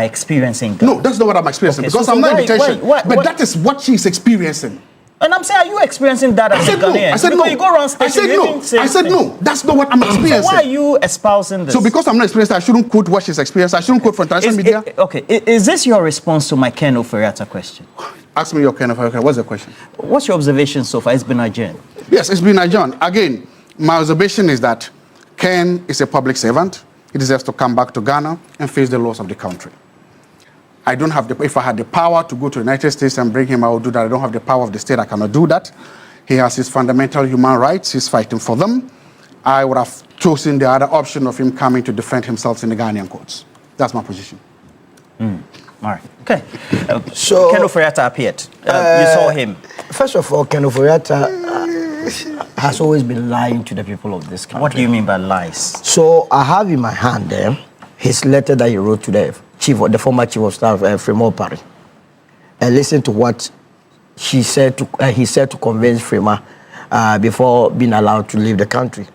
experiencing? No, that's not what I'm experiencing, because I'm not in detention. But that is what she's experiencing. And I'm saying, are you experiencing that as a Ghanaian? I said no. You go around station, I said no. That's not what I'm experiencing. So why are you espousing this? So because I'm not experiencing, I shouldn't quote what she's experiencing. I shouldn't quote from international media. Okay, is this your response to my Ken Ofori-Atta question? Ask me your Ken Ofori-Atta. What's the question? What's your observation so far? It's been adjourned. Yes, it's been adjourned. Again, my observation is that Ken is a public servant. He deserves to come back to Ghana and face the laws of the country. I don't have if I had the power to go to the United States and bring him, I would do that. I don't have the power of the state. I cannot do that. He has his fundamental human rights. He's fighting for them. I would have chosen the other option of him coming to defend himself in the Ghanaian courts. That's my position. All right. Okay. So Ken Ofori-Atta appeared. You saw him. First of all, Ken Ofori-Atta has always been lying to the people of this country. What do you mean by lies? So I have in my hand there his letter that he wrote to the former chief of staff, Frema Opare, and listen to what he said to convince Frema before being allowed to leave the country.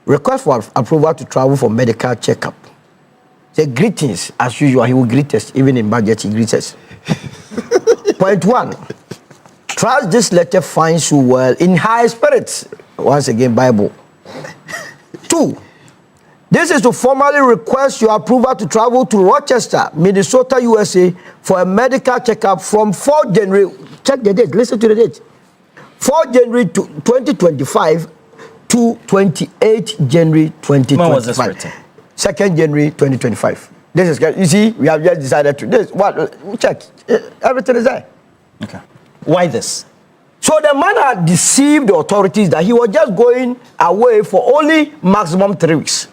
Request for approval to travel for medical checkup. Say greetings, as usual. He will greet us, even in budget. He greets us. Point 1. Trust this letter finds you well in high spirits. Once again, Bible. 2. This is to formally request your approval to travel to Rochester, Minnesota, USA for a medical checkup from 4 January. Check the date. Listen to the date. 4 January 2025 to 28 January 2025. When was this written? 2nd January 2025. This is, you see, we have just decided to this. What? Check. Everything is there. Okay. Why this? So the man had deceived the authorities that he was just going away for only maximum 3 weeks.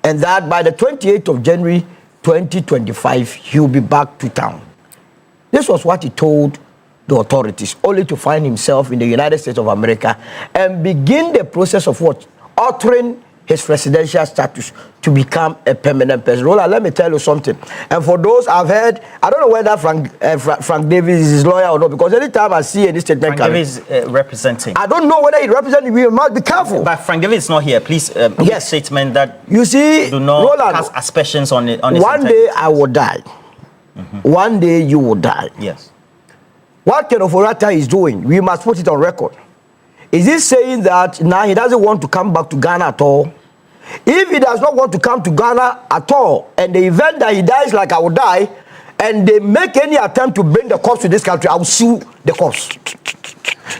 And that by the 28th of January 2025, he'll be back to town. This was what he told the authorities, only to find himself in the United States of America and begin the process of what? Altering his residential status to become a permanent person. Roland, let me tell you something. And for those I've heard, I don't know whether Frank Davis is his lawyer or not, because anytime I see any statement Frank Davis representing. I don't know whether he represents. We must be careful. But Frank Davis is not here. Please, yes. Statement that you see, do not Roland, cast aspersions on it. On one day I will die. One day you will die. Yes. What Ken Ofori-Atta is doing, we must put it on record. Is he saying that now he doesn't want to come back to Ghana at all? If he does not want to come to Ghana at all, and the event that he dies like I will die, and they make any attempt to bring the corpse to this country, I will sue the corpse.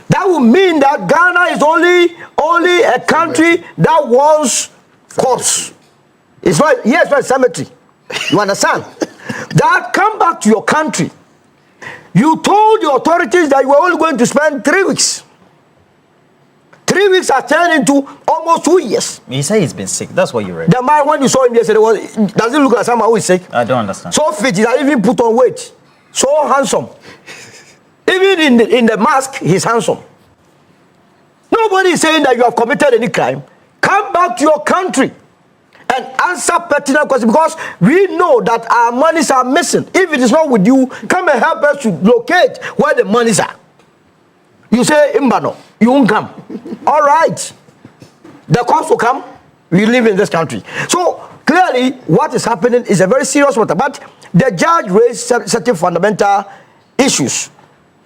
That would mean that Ghana is only a country that wants corpse. It's not, yes, it's not a cemetery. You understand? That come back to your country. You told the authorities that you were only going to spend 3 weeks. 3 weeks are turned into almost 2 years. He said he's been sick. That's what you read. The man, when you saw him yesterday, does it look like someone who is sick? I don't understand. So fit, he has even put on weight. So handsome. Even in the mask, he's handsome. Nobody is saying that you have committed any crime. Come back to your country and answer pertinent questions, because we know that our monies are missing. If it is not with you, come and help us to locate where the monies are. You say, Imbano, you won't come. All right. The cops will come. We live in this country. So clearly, what is happening is a very serious matter. But the judge raised certain fundamental issues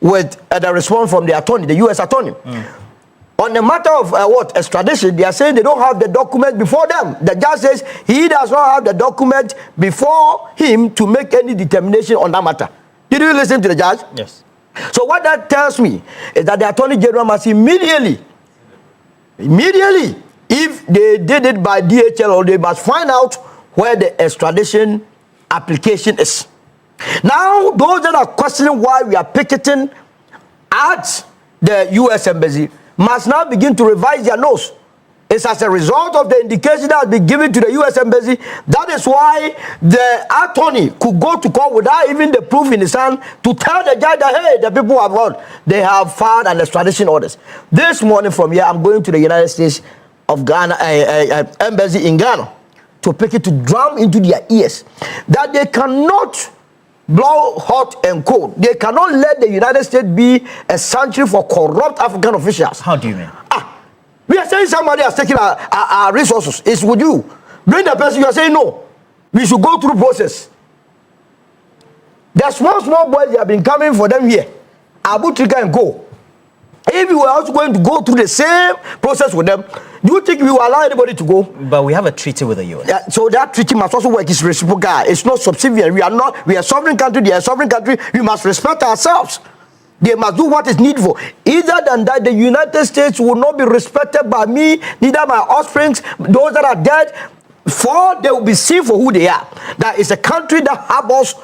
with the response from the attorney, the U.S. attorney. On the matter of extradition, they are saying they don't have the document before them. The judge says he does not have the document before him to make any determination on that matter. Did you listen to the judge? Yes. So what that tells me is that the Attorney General must immediately, if they did it by DHL, or they must find out where the extradition application is. Now, those that are questioning why we are picketing at the U.S. Embassy must now begin to revise their nose. It's as a result of the indication that has been given to the U.S. Embassy. That is why the attorney could go to court without even the proof in his hand to tell the judge that, hey, the people have won. They have filed an extradition orders. This morning from here, I'm going to the United States of Ghana, Embassy in Ghana, to pick it, to drum into their ears that they cannot blow hot and cold. They cannot let the United States be a sanctuary for corrupt African officials. How do you mean? We are saying somebody has taken our resources. It's with you. Bring the person, you are saying no. We should go through process. The small boys, they have been coming for them here. Abu Trika and go. If we were also going to go through the same process with them, do you think we will allow anybody to go? But we have a treaty with the U.S. Yeah, so that treaty must also work. It's reciprocal. It's not subsidiary. We are a sovereign country. They are a sovereign country. We must respect ourselves. They must do what is needful. Either than that, the United States will not be respected by me, neither my offsprings, those that are dead, for they will be seen for who they are. That is a country that harbors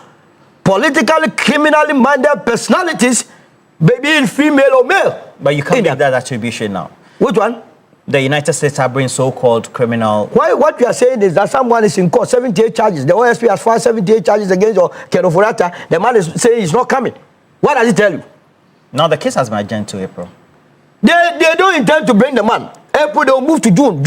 politically, criminally minded personalities, maybe in female or male. But you can't make that attribution now. Which one? The United States are bringing so-called criminal... Why, what you are saying is that someone is in court, 78 charges. The OSP has filed 78 charges against Ofori-Atta. The man is saying he's not coming. What does he tell you? Now the case has been adjourned to April. They don't intend to bring the man. April, they will move to June.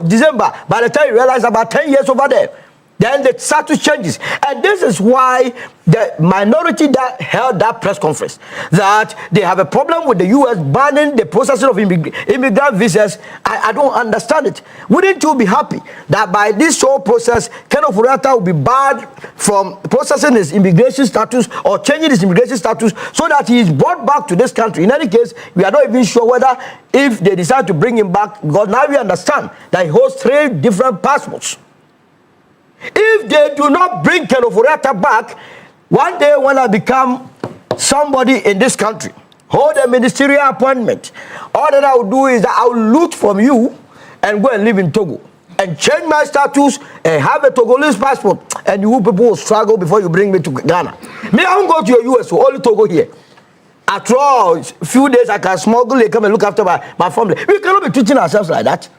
December. By the time you realize about 10 years over there, then the status changes. And this is why the minority that held that press conference, that they have a problem with the U.S. banning the processing of immigrant visas. I don't understand it. Wouldn't you be happy that by this whole process, Ken Ofori-Atta will be barred from processing his immigration status or changing his immigration status so that he is brought back to this country? In any case, we are not even sure whether if they decide to bring him back, because now we understand that he holds 3 different passports. If they do not bring Ken Ofori-Atta back, one day when I become somebody in this country, hold a ministerial appointment, all that I will do is that I will loot from you and go and live in Togo and change my status and have a Togolese passport, and you people will struggle before you bring me to Ghana. Me, I won't go to your US, so only Togo here. After all, a few days I can smuggle, they come and look after my family. We cannot be treating ourselves like that.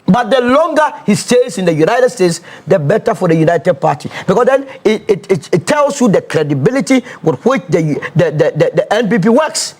But the longer he stays in the United States, the better for the United Party. Because then it tells you the credibility with which the NPP works.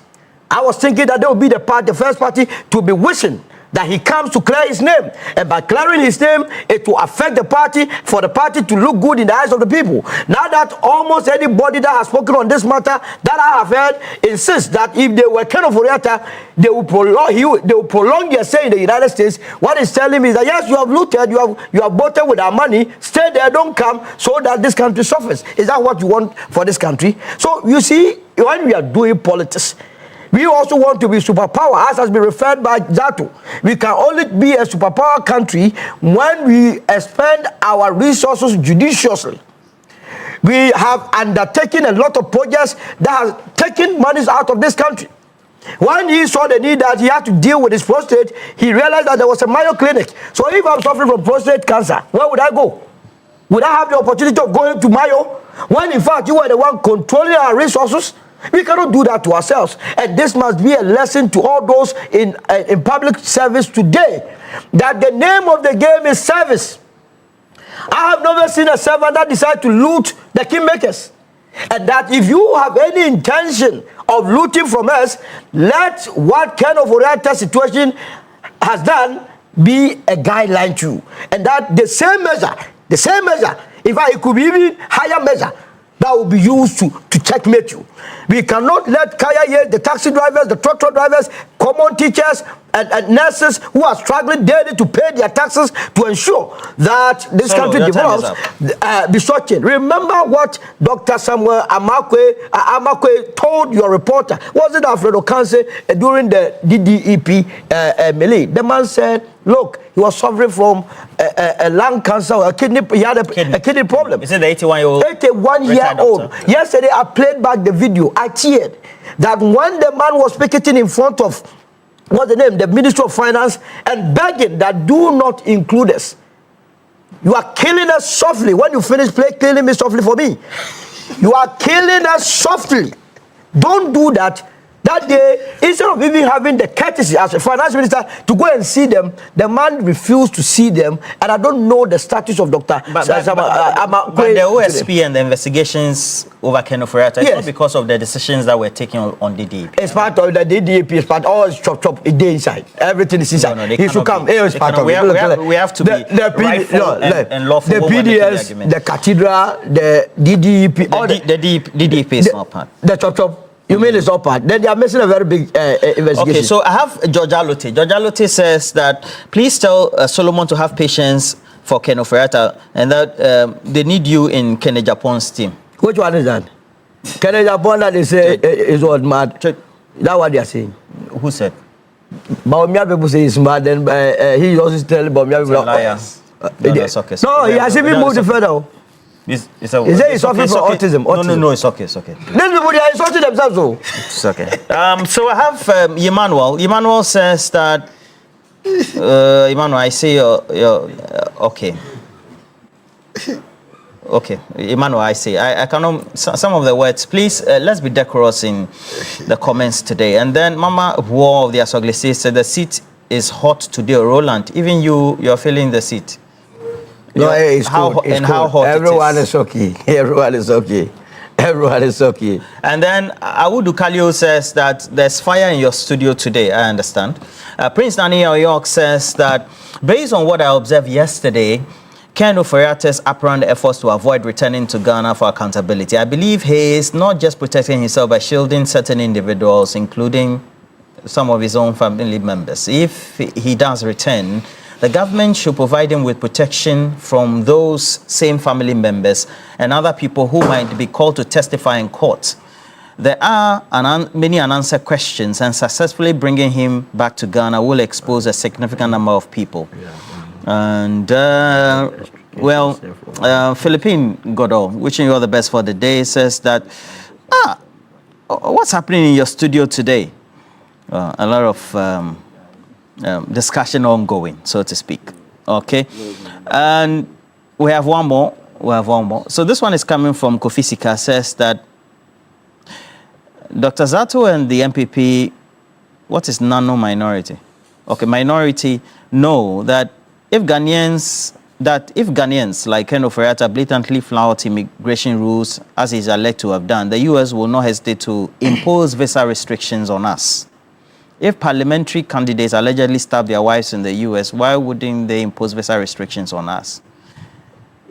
I was thinking that they would be the first party to be wishing that he comes to clear his name. And by clearing his name, it will affect the party, for the party to look good in the eyes of the people. Now that almost anybody that has spoken on this matter that I have heard insists that if they were Ken Ofori-Atta, they will prolong their stay in the United States. What he's telling me is that yes, you have looted, you have voted with our money, stay there, don't come, so that this country suffers. Is that what you want for this country? So you see, when we are doing politics, we also want to be superpower, as has been referred by Zato. We can only be a superpower country when we expend our resources judiciously. We have undertaken a lot of projects that have taken monies out of this country. When he saw the need that he had to deal with his prostate, he realized that there was a Mayo clinic. So if I'm suffering from prostate cancer, where would I go? Would I have the opportunity of going to Mayo, when in fact you were the one controlling our resources? We cannot do that to ourselves. And this must be a lesson to all those in public service today, that the name of the game is service. I have never seen a servant that decides to loot the kingmakers. And that if you have any intention of looting from us, let what Ken Ofori-Atta situation has done be a guideline to you. And that the same measure, in fact, it could be even higher measure, that will be used to checkmate you. We cannot let Kaya, the taxi drivers, the truck drivers, common teachers, and nurses who are struggling daily to pay their taxes to ensure that this country develops be shortened. Remember what Dr. Samuel Amakwe told your reporter. Was it Alfredo Kanse during the DDEP melee? The man said, look, he was suffering from a lung cancer or a kidney. He had a kidney problem. Is it the 81-year-old? 81-year-old. Yesterday, I played back the video. I cheered that when the man was picketing in front of, what's the name, the Ministry of Finance, and begging that do not include us. You are killing us softly. When you finish killing me softly for me, you are killing us softly. Don't do that. That day, instead of even having the courtesy as a finance minister to go and see them, the man refused to see them, and I don't know the status of Dr. But the OSP and the investigations over Ken Ofori-Atta, it's not because of the decisions that were taken on DDEP. It's part of the DDEP, it's part, all is chop, it's there inside. Everything is inside. He should come. It's part of it. We have to be rightful and lawful. The PDS, the cathedral, the DDEP. The DDEP is not part. The chop. You mean it's all part? Then they are missing a very big investigation. Okay, so I have George Alote. George Alote says that please tell Solomon to have patience for Ken Ofori-Atta and that they need you in Kennedy Japon's team. Which one is that? Kennedy Japan that they say is what mad. That's what they are saying. Who said? Baumia people say he's mad, then he also telling Baumia people. Liars. No, he has even moved further. He's suffering from autism. No, it's okay. These people, they are insulting themselves, though. It's okay. So I have Emmanuel. Emmanuel says that, Emmanuel, I say okay. Okay, Emmanuel, I say. I cannot, some of the words, please, let's be decorous in the comments today. And then Mama War of the Asogli said the seat is hot today, Roland. Even you're feeling the seat. No, it's cold. How hot everyone is okay. Everyone is okay. Everyone is okay. And then Awudu Kalio says that there's fire in your studio today. I understand. Prince Daniel York says that based on what I observed yesterday, Ken Ofori-Atta's apparent efforts to avoid returning to Ghana for accountability, I believe he is not just protecting himself by shielding certain individuals, including some of his own family members. If he does return, the government should provide him with protection from those same family members and other people who might be called to testify in court. There are many unanswered questions, and successfully bringing him back to Ghana will expose a significant number of people. And, Philippine Godot, wishing you all the best for the day, says that, what's happening in your studio today? A lot of discussion ongoing, so to speak. Okay, and we have one more. So this one is coming from Kofi Sika, says that Dr. Zato and the MPP, what is nano-minority? Okay, minority know that if Ghanaians like Ken Ofori-Atta blatantly flout immigration rules, as is alleged to have done, the US will not hesitate to impose visa restrictions on us. If parliamentary candidates allegedly stab their wives in the US, why wouldn't they impose visa restrictions on us?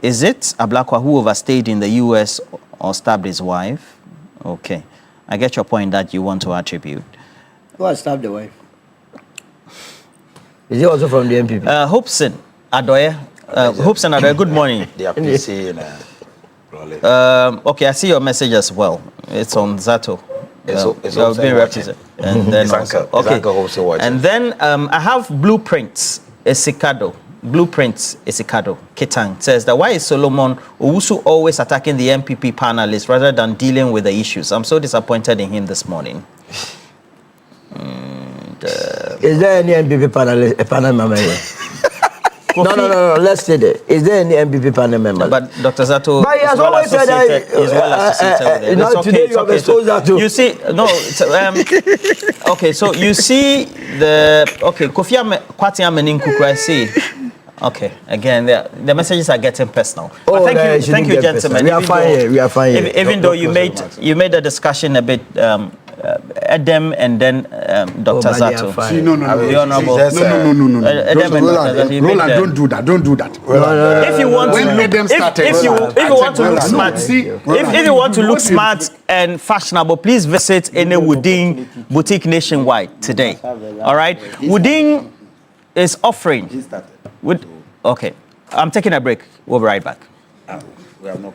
Is it Ablakwa who overstayed in the US or stabbed his wife? Okay. I get your point that you want to attribute. Who has stabbed the wife? Is he also from the MPP? Hopeson Adoye. Hopeson Adoye, good morning. The APC okay, I see your message as well. It's on Zato. It's being represented. And then also, and then I have Blueprints Esikado. Ketang says that why is Solomon Owusu always attacking the MPP panelists rather than dealing with the issues? I'm so disappointed in him this morning. Is there any MPP panel member here? No. Let's say that. Is there any MPP panel member? But Dr. Zato but he has always said that is well associated with it. Today you have exposed that too. You see, okay, so you see Kofi Kwati Ameninkuku, see. Okay, again, the messages are getting personal. But thank you, gentlemen. We are fine here. Even though you made the discussion a bit Edem and then Dr. Zato. See, no. The Honorable. No. Edem and Dr. Zato. Roland, don't do that. Don't do that. If you want to, if you want to look smart, if you want to look smart and fashionable, please visit any Woodin boutique nationwide today. All right, Woodin is offering. Okay, I'm taking a break. We'll be right back. We have not.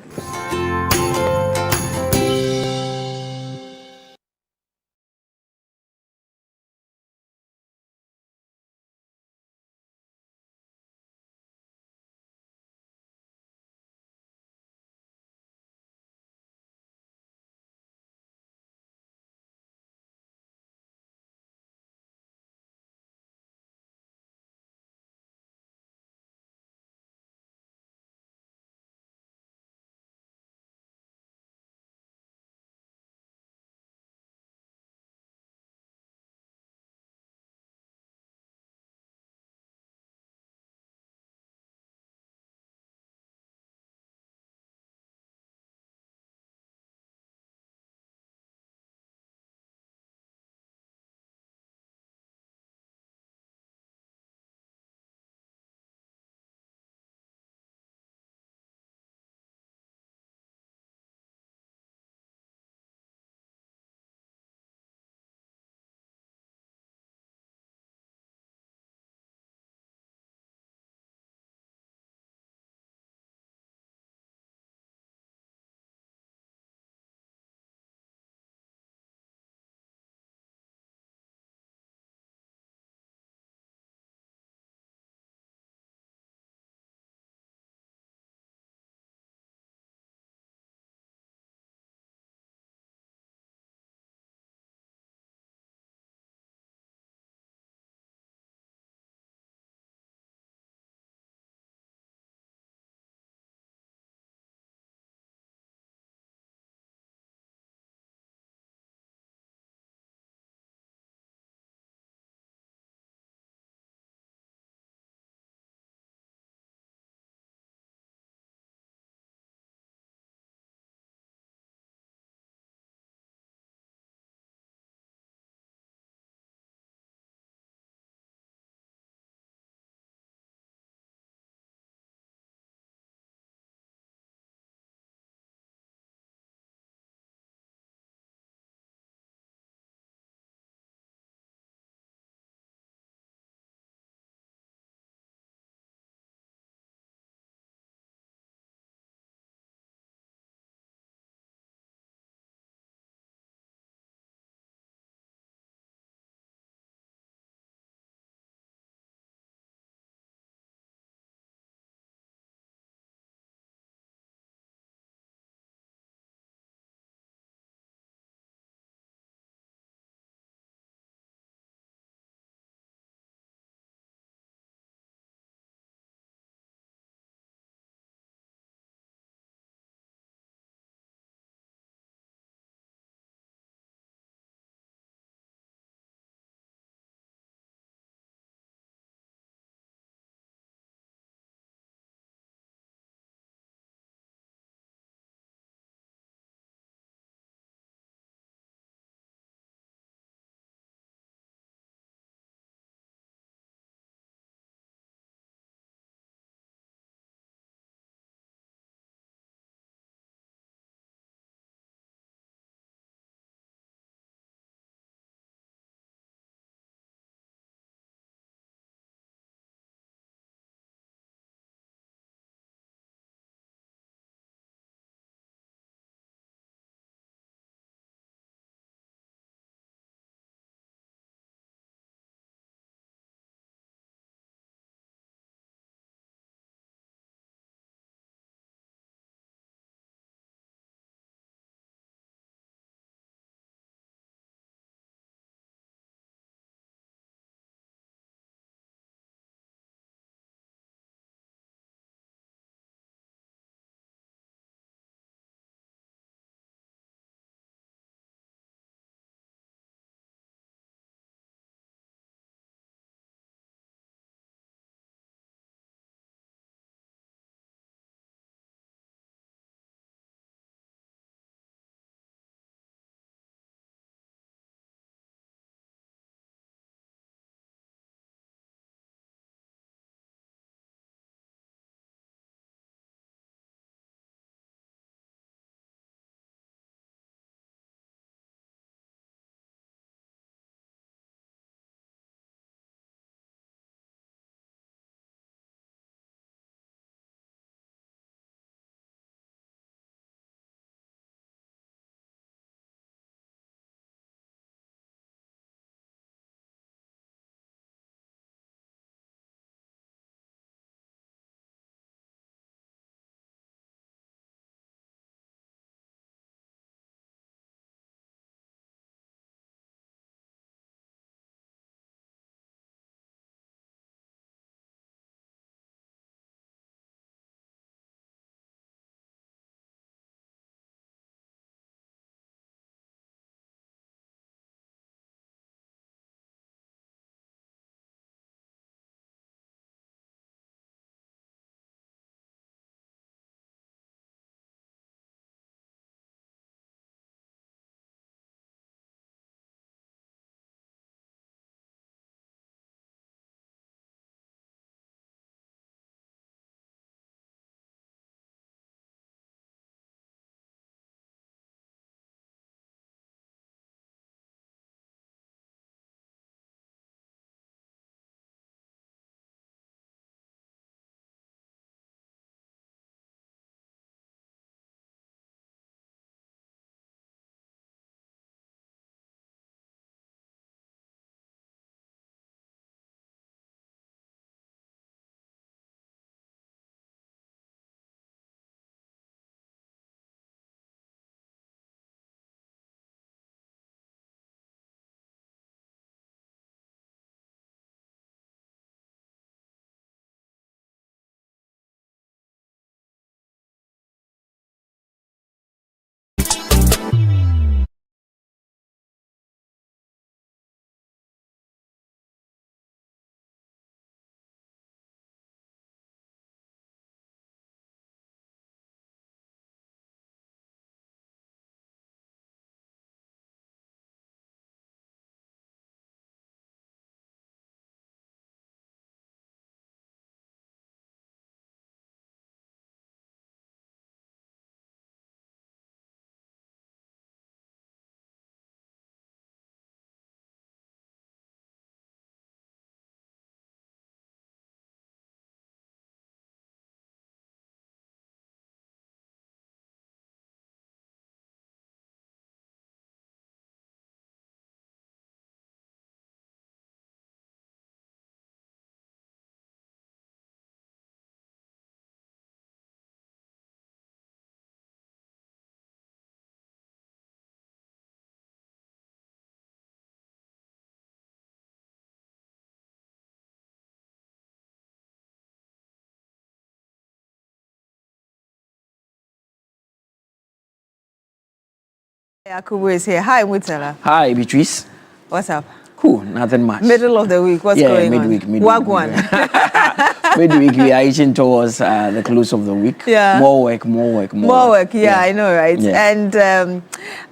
Yakubu is here. Hi, Mutala. Hi, Beatrice. What's up? Cool, nothing much. Middle of the week, what's going midweek, on? Midweek. Wagwan. Midweek, we are inching towards the close of the week. Yeah. More work. More work, yeah, I know, right? Yeah. And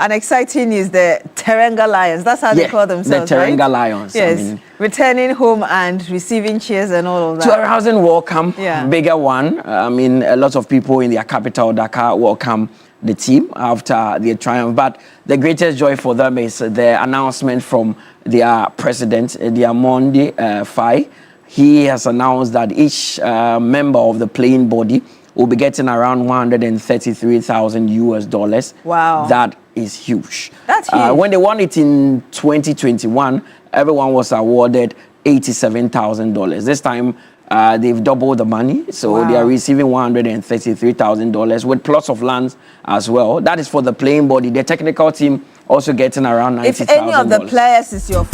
an exciting news, the Teranga Lions. That's how they call themselves, the Teranga right? Lions. Yes, I mean, returning home and receiving cheers and all of that. 2,000 welcome, Yeah. bigger one. I mean, a lot of people in their capital, Dakar, welcome the team after their triumph. But the greatest joy for them is the announcement from their president, Diamondi Faye. He has announced that each member of the playing body will be getting around $133,000. Wow. That is huge. That's huge. When they won it in 2021, everyone was awarded $87,000. This time, they've doubled the money, so they are receiving $133,000 with plots of lands as well. That is for the playing body. The technical team also getting around $90,000. If any of the players is your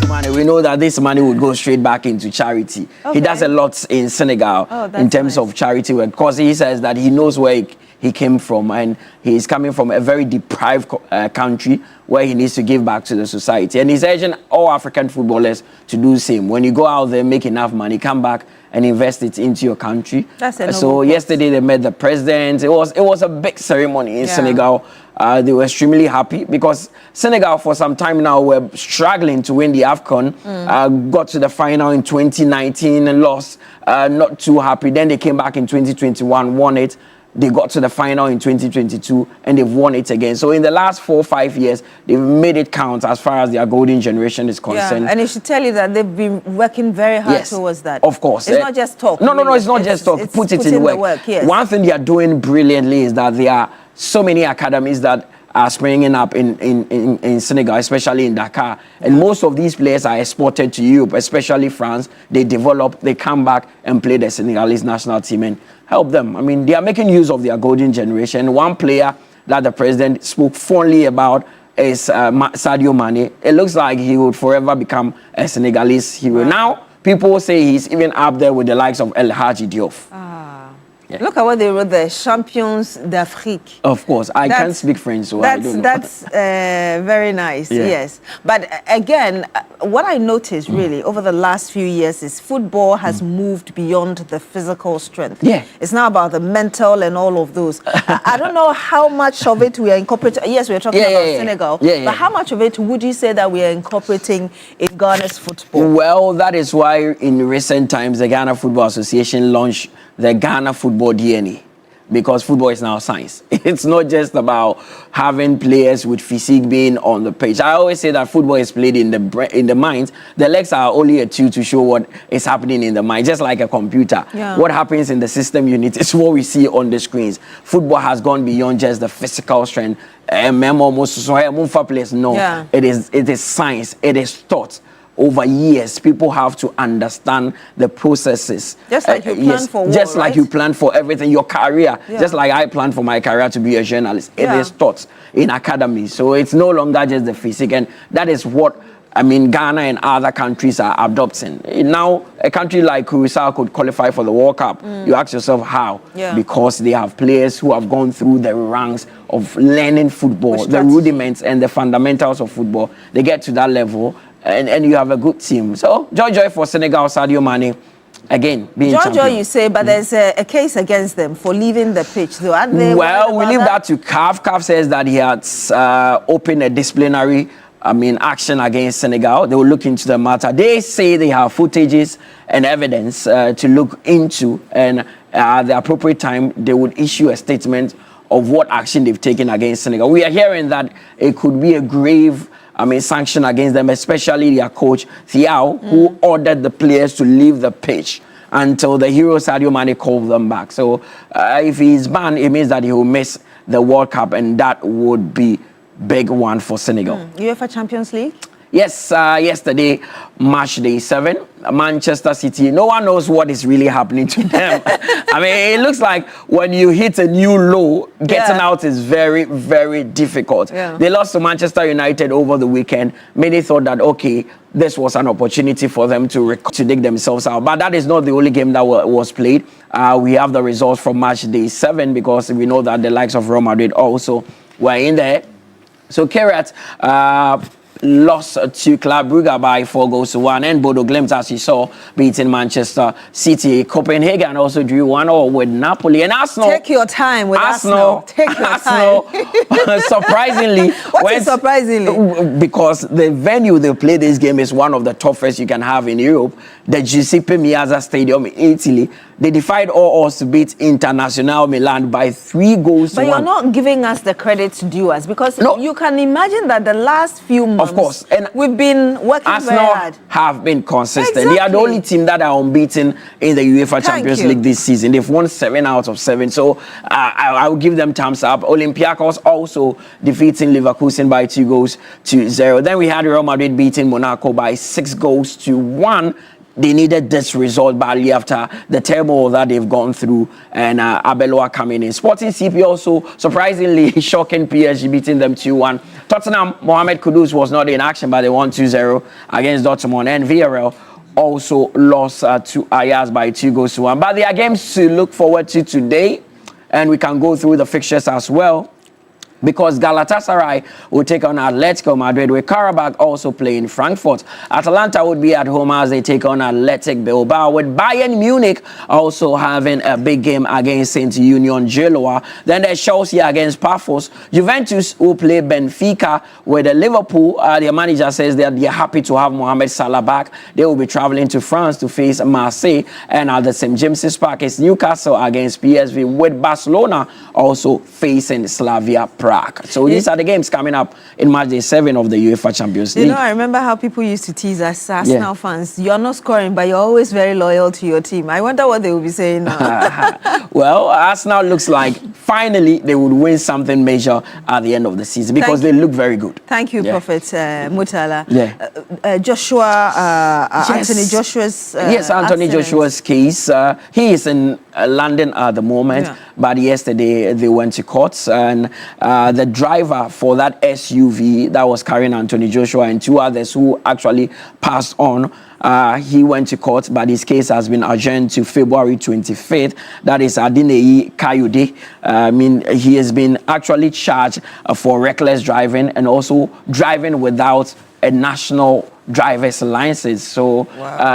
money, we know that this money would go straight back into charity. Okay. He does a lot in Senegal in terms of charity work, because he says that he knows where he came from, and he's coming from a very deprived country where he needs to give back to the society. And he's urging all African footballers to do the same. When you go out there, make enough money, come back and invest it into your country. So yesterday they met the president. It was a big ceremony in Senegal. They were extremely happy because Senegal for some time now were struggling to win the AFCON. Got to the final in 2019 and lost. Not too happy. Then they came back in 2021, won it. They got to the final in 2022 and they've won it again. So in the last 4 or 5 years, they've made it count as far as their golden generation is concerned. Yeah, and it should tell you that they've been working very hard towards that. Of course. It's not just talk. No, it's not just talk. Put it in work. Yes. One thing they are doing brilliantly is that there are so many academies that are springing up in Senegal, especially in Dakar. And most of these players are exported to Europe, especially France. They develop, they come back and play the Senegalese national team and help them. I mean, they are making use of their golden generation. One player that the president spoke fondly about is Sadio Mane. It looks like he would forever become a Senegalese hero. Now, people say he's even up there with the likes of El Hadji Diouf. Yeah. Look at what they wrote there, Champions d'Afrique. Of course, I can't speak French, so I don't know. That's very nice, yes. But again, what I noticed really over the last few years is football has moved beyond the physical strength. Yeah. It's now about the mental and all of those. I don't know how much of it we are incorporating. Yes, we're talking about Senegal, but how much of it would you say that we are incorporating in Ghana's football? Well, that is why in recent times the Ghana Football Association launched the Ghana Football DNA, because football is now science. It's not just about having players with physique being on the pitch. I always say that football is played in the mind. The legs are only a tool to show what is happening in the mind, just like a computer. Yeah. What happens in the system unit is what we see on the screens. Football has gone beyond just the physical strength. No, it is science. It is thought. Over years, people have to understand the processes. Just like you plan for war, just like you plan for everything, your career. Just like I plan for my career to be a journalist. It is taught in academy. So it's no longer just the physique. And that is what, I mean, Ghana and other countries are adopting. Now, a country like Curacao could qualify for the World Cup. You ask yourself how? Because they have players who have gone through the ranks of learning football, the rudiments and the fundamentals of football. They get to that level. And you have a good team. So, joy for Senegal, Sadio Mane, again, being champion. You say, but there's a case against them for leaving the pitch, though, aren't they? Well, we leave that to CAF. CAF says that he has opened a disciplinary, action against Senegal. They will look into the matter. They say they have footages and evidence to look into, and at the appropriate time, they would issue a statement of what action they've taken against Senegal. We are hearing that it could be a grave sanction against them, especially their coach, Thiaw, who ordered the players to leave the pitch until the hero Sadio Mane called them back. So if he's banned, it means that he will miss the World Cup, and that would be big one for Senegal. UEFA Champions League? Yes, yesterday, March day 7, Manchester City. No one knows what is really happening to them. I mean, it looks like when you hit a new low, getting out is very, very difficult. Yeah. They lost to Manchester United over the weekend. Many thought that, okay, this was an opportunity for them to dig themselves out. But that is not the only game that was played. We have the results from March day 7 because we know that the likes of Real Madrid also were in there. So Kierat lost to Club Brugge by 4-1, and Bodo Glimt, as you saw, beating Manchester City. Copenhagen also drew 1-0 with Napoli, and Arsenal. Take your time with Arsenal. Take your Arsenal, time. Surprisingly, what is surprisingly? Because the venue they play this game is one of the toughest you can have in Europe, the Giuseppe Meazza Stadium in Italy. They defied all odds to beat Internazionale Milan by 3-1. But you're not giving us the credit due us, because you can imagine that the last few months, of course, and we've been working Arsenal very hard. Have been consistent. Exactly. They are the only team that are unbeaten in the UEFA Champions League this season. They've won 7 out of 7. So I will give them thumbs up. Olympiacos also defeating Leverkusen by 2-0. Then we had Real Madrid beating Monaco by 6-1. They needed this result badly after the turmoil that they've gone through, and Abeloa coming in. Sporting CP also surprisingly shocking PSG, beating them 2-1. Tottenham, Mohamed Kudus was not in action, but they won 2-0 against Dortmund, and Villarreal also lost to Ajax by 2-1. But there are games to look forward to today, and we can go through the fixtures as well, because Galatasaray will take on Atletico Madrid, with Karabakh also playing Frankfurt. Atalanta would be at home as they take on Athletic Bilbao, with Bayern Munich also having a big game against St. Union Genoa. Then there's Chelsea against Paphos. Juventus will play Benfica, with Liverpool. Their manager says that they're happy to have Mohamed Salah back. They will be traveling to France to face Marseille. And at the St. James's Park, it's Newcastle against PSV, with Barcelona also facing Slavia Prague. So these are the games coming up in March day 7 of the UEFA Champions League. You know, I remember how people used to tease us Arsenal fans. You're not scoring, but you're always very loyal to your team. I wonder what they will be saying now. Well, Arsenal looks like finally they would win something major at the end of the season, because they look very good. Thank you, Prophet Mutala. Yes. Anthony Joshua's yes, Anthony Joshua's case. He is in London at the moment, but yesterday they went to court, and the driver for that SUV that was carrying Anthony Joshua and 2 others who actually passed on, he went to court, but his case has been adjourned to February 25th. That is Adinei Kayode. I mean, he has been actually charged for reckless driving and also driving without a national driver's license. So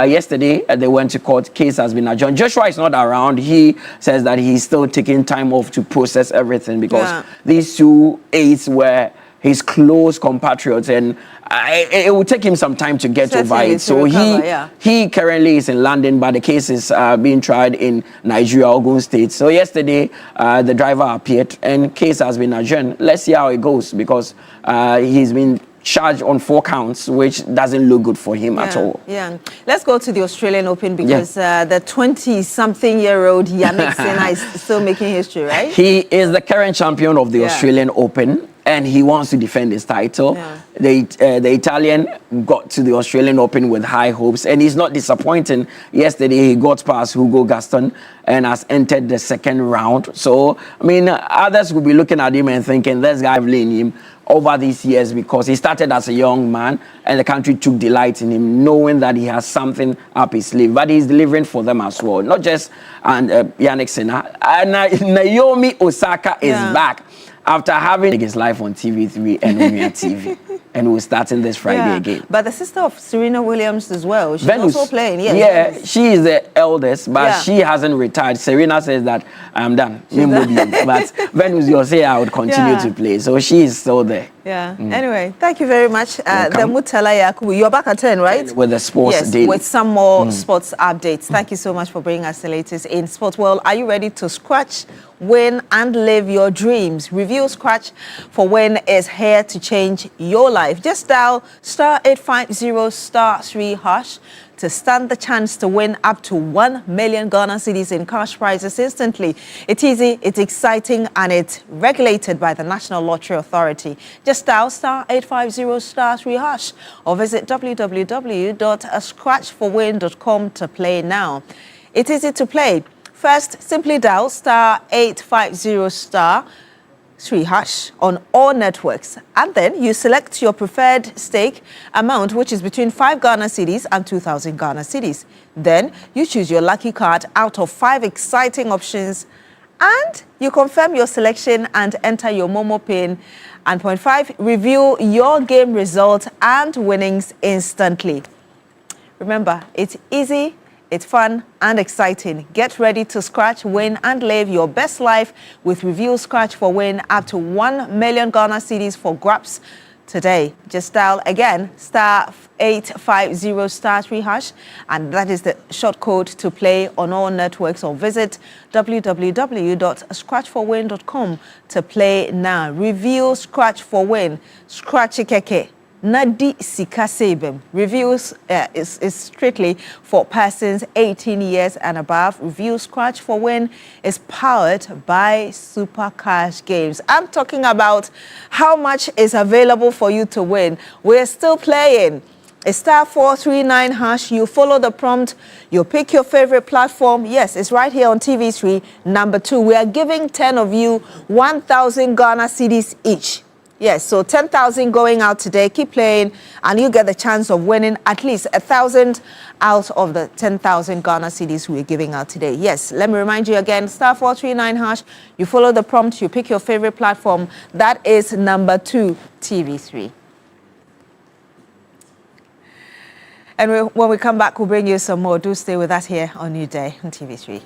yesterday they went to court. Case has been adjourned. Joshua is not around. He says that he's still taking time off to process everything, because these 2 aides were his close compatriots, and it will take him some time to get over it. So he currently is in London, but the case is being tried in Nigeria, Ogun State. So yesterday the driver appeared, and case has been adjourned. Let's see how it goes, because he's been charged on 4 counts, which doesn't look good for him at all. Yeah. Let's go to the Australian Open, because the 20-something-year-old Yannick Sinner is still making history, right? He is the current champion of the Australian Open, and he wants to defend his title. The Italian got to the Australian Open with high hopes, and he's not disappointing. Yesterday, he got past Hugo Gaston and has entered the 2nd round. So, I mean, others will be looking at him and thinking, this guy playing him over these years, because he started as a young man and the country took delight in him, knowing that he has something up his sleeve. But he's delivering for them as well. Not just Yannick Sinner. Naomi Osaka is back after having his life on TV3 and on TV. And we're starting this Friday again. But the sister of Serena Williams as well. She's Venus, also playing. She is the eldest, but she hasn't retired. Serena says that I'm done. But Venus, you'll say I would continue to play. So she is still there. Anyway, thank you very much. The Mutala Yakubu, you're back at 10, right? With the sports daily. With some more sports updates. Thank you so much for bringing us the latest in sports. Well, are you ready to scratch, win, and live your dreams? Review Scratch for Win is here to change your life. Just dial *850*3# to stand the chance to win up to 1 million Ghana cedis in cash prizes instantly. It's easy, it's exciting, and it's regulated by the National Lottery Authority. Just dial *850*3# or visit www.scratchforwin.com to play now. It's easy to play. First, simply dial *850*3# on all networks, and then you select your preferred stake amount, which is between 5 Ghana cedis and 2,000 Ghana cedis. Then you choose your lucky card out of 5 exciting options, and you confirm your selection and enter your Momo PIN. And point 5, review your game results and winnings instantly. Remember, it's easy, it's fun and exciting. Get ready to scratch, win, and live your best life with Review Scratch for Win up to 1 million Ghana cedis for grabs today. Just dial again *850*3#, and that is the short code to play on all networks, or visit www.scratchforwin.com to play now. Review Scratch for Win. Scratchy keke. Nadi Sikasebem. Reviews is strictly for persons 18 years and above. Review Scratch for Win is powered by Super Cash Games. I'm talking about how much is available for you to win. We're still playing. It's *439#. You follow the prompt. You pick your favorite platform. Yes, it's right here on TV3. Number 2, we are giving 10 of you 1,000 Ghana cedis each. Yes, so 10,000 going out today. Keep playing and you get the chance of winning at least 1,000 out of the 10,000 Ghana cedis we're giving out today. Yes, let me remind you again, *439#. You follow the prompt, you pick your favorite platform. That is number 2, TV3. And when we come back, we'll bring you some more. Do stay with us here on Newday on TV3.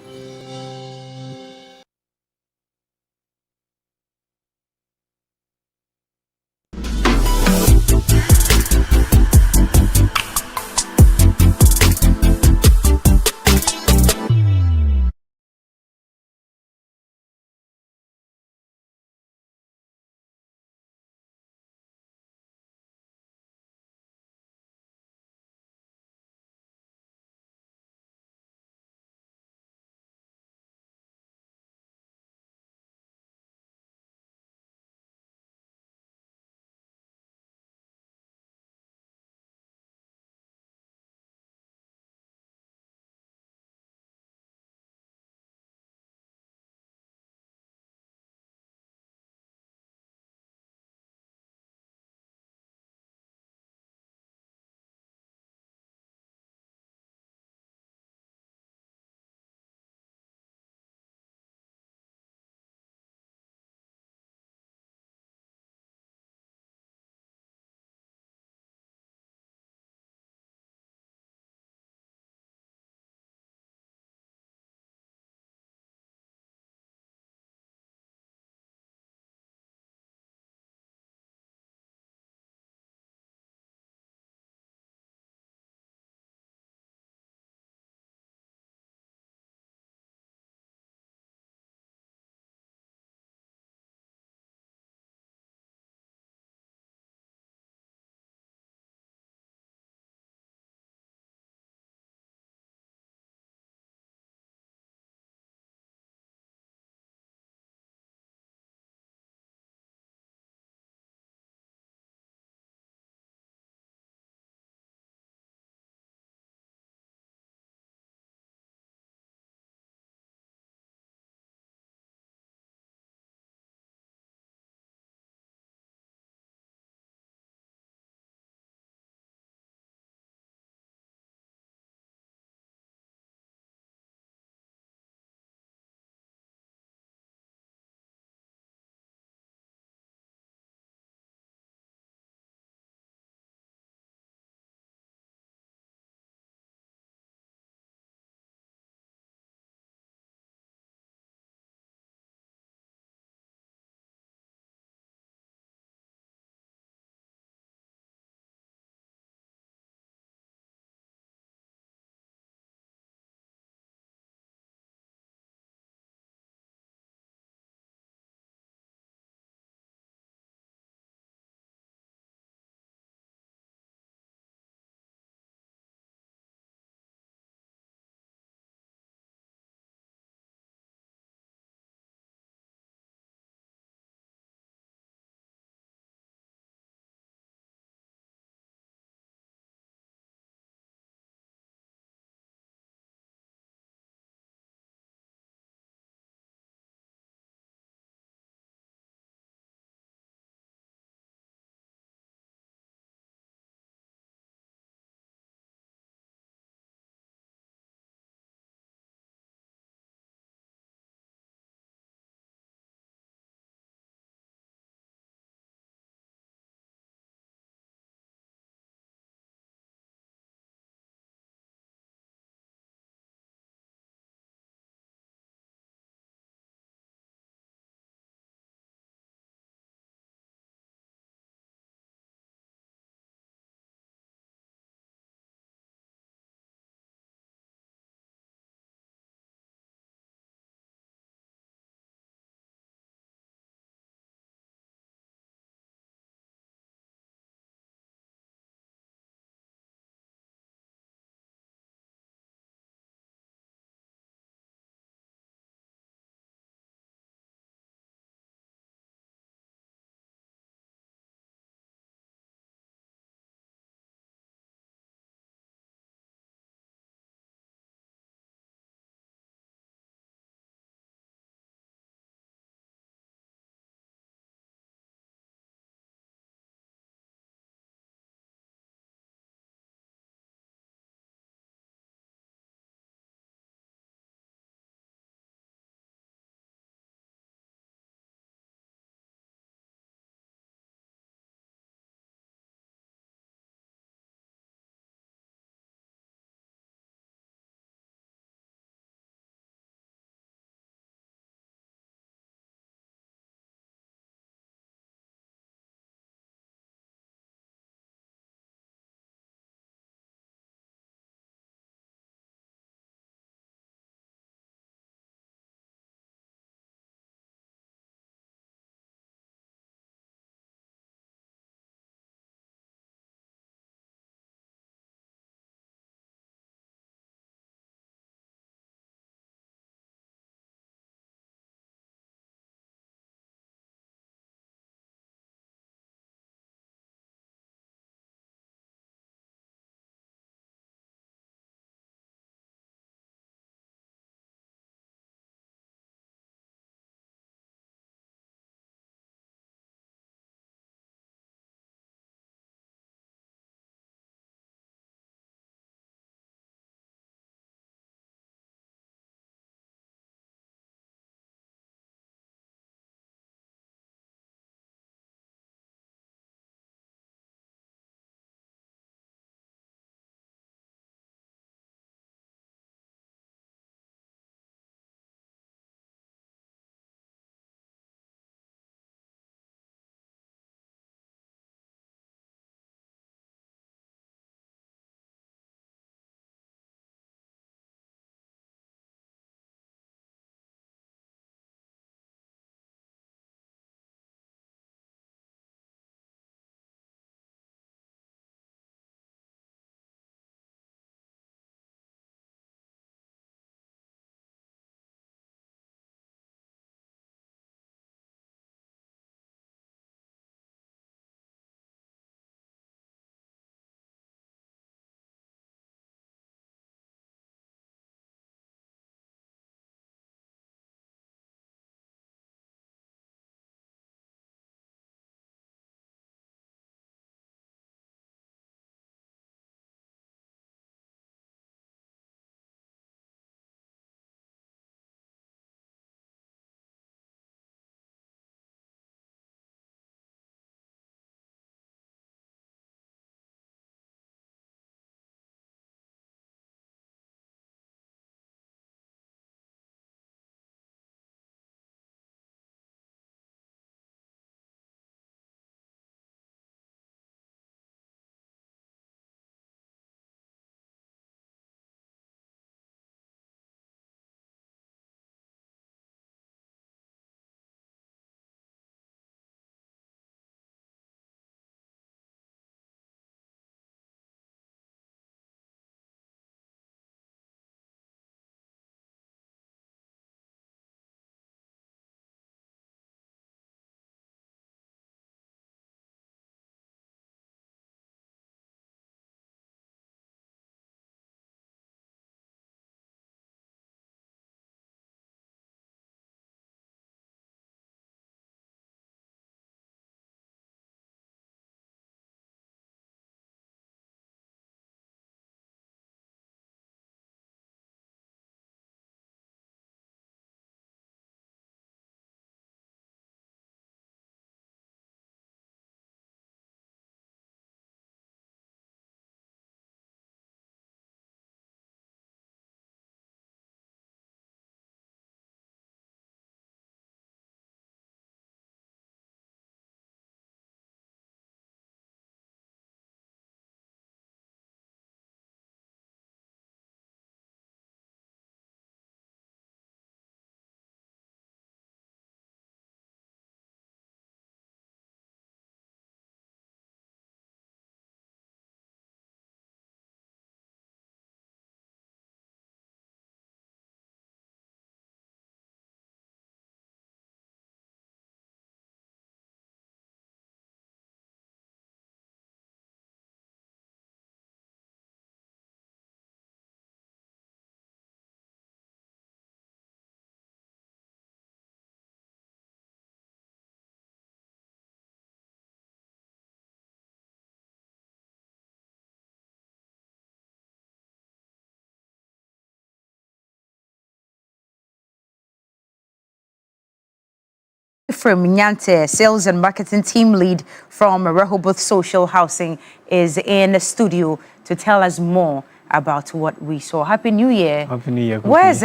Ephraim Nyante, Sales and Marketing Team Lead from Rehoboth Social Housing, is in the studio to tell us more about what we saw. Happy New Year. Happy New Year. What's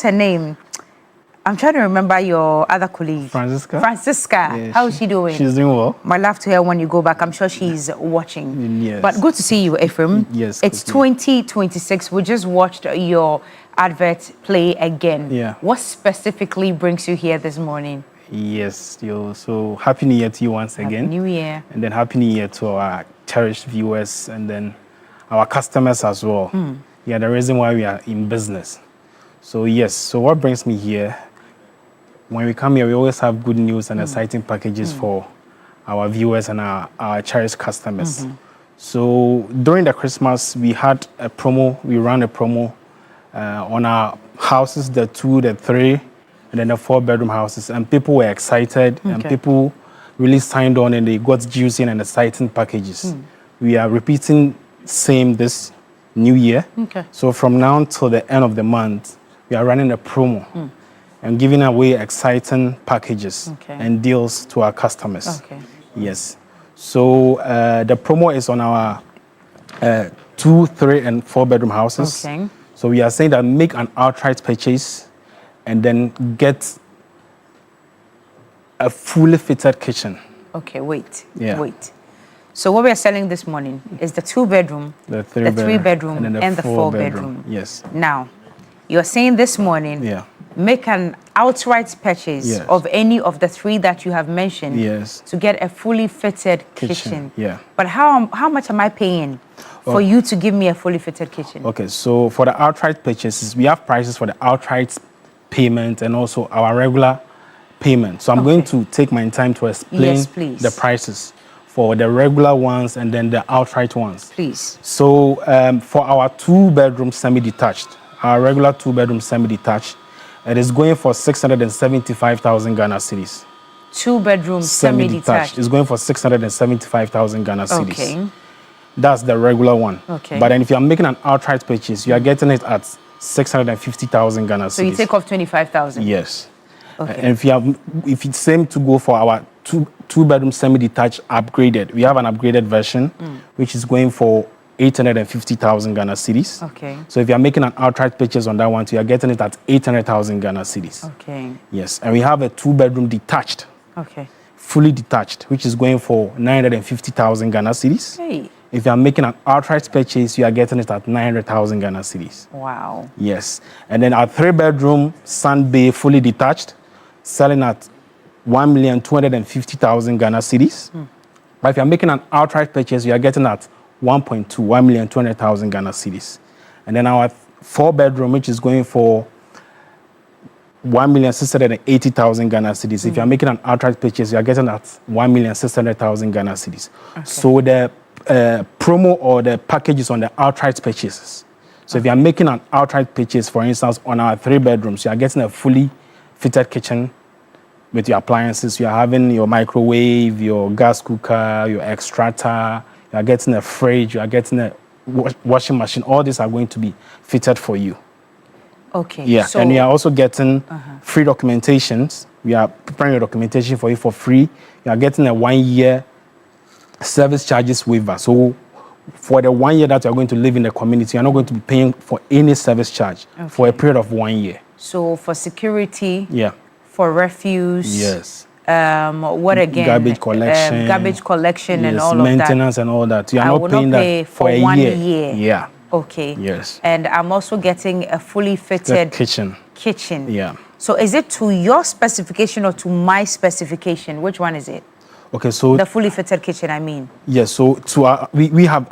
her name? I'm trying to remember your other colleague. Francisca. Yeah, how is she doing? She's doing well. My love to her when you go back. I'm sure she's watching. Yes. But good to see you, Ephraim. Yes. It's 2026. We just watched your advert play again. Yeah. What specifically brings you here this morning? Yes, so Happy New Year to you once again. Happy New Year. And then Happy New Year to our cherished viewers and then our customers as well. Yeah, the reason why we are in business. So yes, so what brings me here, when we come here, we always have good news and exciting packages for our viewers and our cherished customers. So during the Christmas, we had a promo, we ran a promo on our houses, the 2, the 3, and then the 4-bedroom houses. And people were excited and people really signed on and they got juicy and exciting packages. We are repeating same this new year. So from now till the end of the month, we are running a promo and giving away exciting packages and deals to our customers. Yes. So the promo is on our 2, 3, and 4-bedroom houses. So we are saying that make an outright purchase and then get a fully fitted kitchen. Okay, wait. Yeah. Wait. So what we are selling this morning is the 2-bedroom, the 3-bedroom, and the 4-bedroom. Yes. Now, you're saying this morning, make an outright purchase of any of the 3 that you have mentioned to get a fully fitted kitchen. Yeah. But how much am I paying for you to give me a fully fitted kitchen? Okay, so for the outright purchases, we have prices for the outright payment and also our regular payment. So I'm going to take my time to explain the prices for the regular ones and then the outright ones. Please. So for our 2-bedroom semi-detached, our regular 2-bedroom semi-detached, it is going for 675,000 Ghana cedis. 2-bedroom semi-detached. It's going for 675,000 Ghana cedis. Okay. That's the regular one. Okay. But then if you're making an outright purchase, you are getting it at 650,000 Ghana cedis. So you take off 25,000? Yes. Okay. And if it's same to go for our 2-bedroom semi-detached upgraded, we have an upgraded version, which is going for 850,000 Ghana cedis. Okay. So if you're making an outright purchase on that one, so you're getting it at 800,000 Ghana cedis. Okay. Yes. And we have a 2-bedroom detached. Okay. Fully detached, which is going for 950,000 Ghana cedis. Hey. If you're making an outright purchase, you are getting it at 900,000 Ghana cedis. Wow. Yes. And then our 3-bedroom Sun Bay fully detached, selling at 1,250,000 Ghana cedis. But if you're making an outright purchase, you are getting at 1,200,000 Ghana cedis. And then our 4-bedroom, which is going for 1,680,000 Ghana cedis. If you're making an outright purchase, you are getting at 1,600,000 Ghana cedis. Okay. So the promo or the packages on the outright purchases. So if you are making an outright purchase, for instance, on our 3-bedrooms, you are getting a fully fitted kitchen with your appliances. You are having your microwave, your gas cooker, your extractor. You are getting a fridge. You are getting a washing machine. All these are going to be fitted for you. Okay. Yeah, so, and we are also getting free documentations. We are preparing your documentation for you for free. You are getting a 1-year service charges waiver. So for the 1 year that you are going to live in the community, you're not going to be paying for any service charge for a period of 1 year. So for security, for refuse, what again? Garbage collection, and all of that. Maintenance and all that. You are not paying that for a 1 year. year. Yeah. Okay. Yes. And I'm also getting a fully fitted kitchen. Yeah. So is it to your specification or to my specification? Which one is it? Okay, so the fully fitted kitchen, I mean. Yes, so to our, we have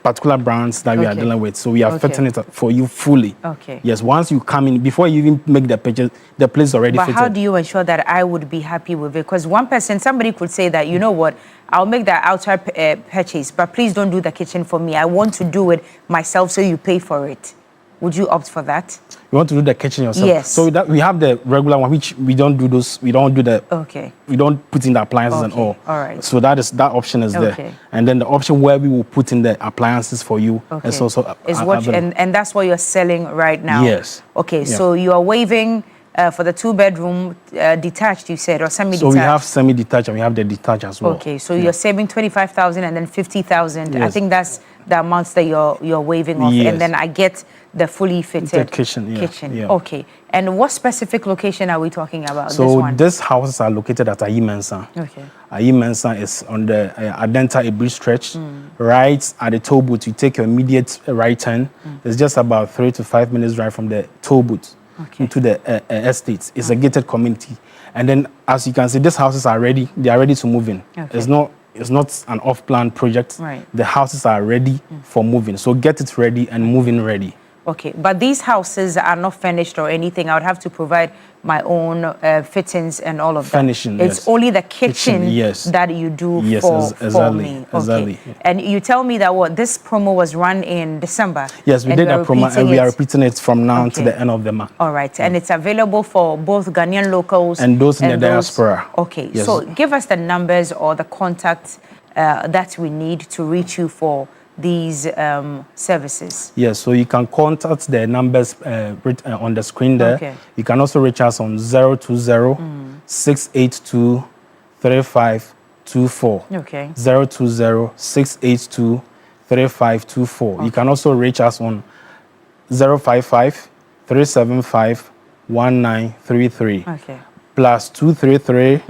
particular brands that we are dealing with, so we are fitting it for you fully. Okay. Yes, once you come in, before you even make the purchase, the place is already fitted. But how do you ensure that I would be happy with it? Because one person, somebody could say that, you know what, I'll make that outside purchase, but please don't do the kitchen for me. I want to do it myself, so you pay for it. Would you opt for that? You want to do the kitchen yourself? Yes. So that we have the regular one, which we don't do those. We don't do the. Okay. We don't put in the appliances and all. All right. So that option is there. And then the option where we will put in the appliances for you is also and that's what you're selling right now. Yes. Okay. Yeah. So you are waiving for the 2-bedroom detached, you said, or semi-detached? So we have semi-detached and we have the detached as well. Okay, so you're saving 25,000 and then 50,000. Yes. I think that's the amounts that you're waiving off, Yes. and then I get the fully fitted kitchen. Yeah. Okay, and what specific location are we talking about? So this one? these houses are located at Ayi Mensah. Okay. Ayi Mensah is on the Adenta Ebri stretch, right at the toll booth. You take your immediate right turn. It's just about 3 to 5 minutes drive from the toll booth into the estates. It's a gated community, and then as you can see, these houses are ready. They are ready to move in. Okay. It's not an off-plan project. Right. The houses are ready for moving. So get it ready and move in ready. Okay, but these houses are not furnished or anything. I would have to provide my own fittings and all of that. Furnishing, It's yes. only the kitchen yes. that you do Yes, for exactly, me. Okay. exactly. And you tell me that this promo was run in December. Yes, we and did you are a promo, and repeating we are it. repeating it from now to Okay. the end of the month. All right, and it's available for both Ghanaian locals And those in the diaspora. Okay, Yes. so give us the numbers or the contacts that we need to reach you for these services. Yes, so you can contact the numbers on the screen there. Okay. You can also reach us on 020 682 3524. Okay. 020 682 3524. You can also reach us on 055 375 1933. Okay. Plus 233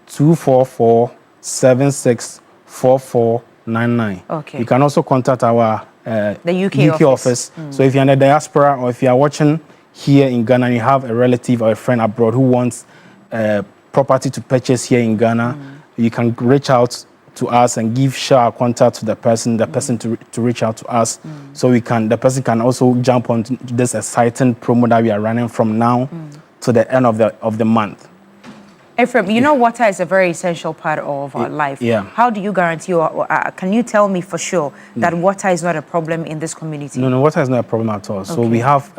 244 764499. Okay. You can also contact our the UK office. So if you're in the diaspora or if you are watching here in Ghana and you have a relative or a friend abroad who wants property to purchase here in Ghana, you can reach out to us and share our contact to the person to reach out to us, so the person can also jump on this exciting promo that we are running from now to the end of the month. Ephraim, you know water is a very essential part of our life. Yeah. How do you guarantee, or can you tell me for sure that water is not a problem in this community? No, water is not a problem at all. So Okay. we have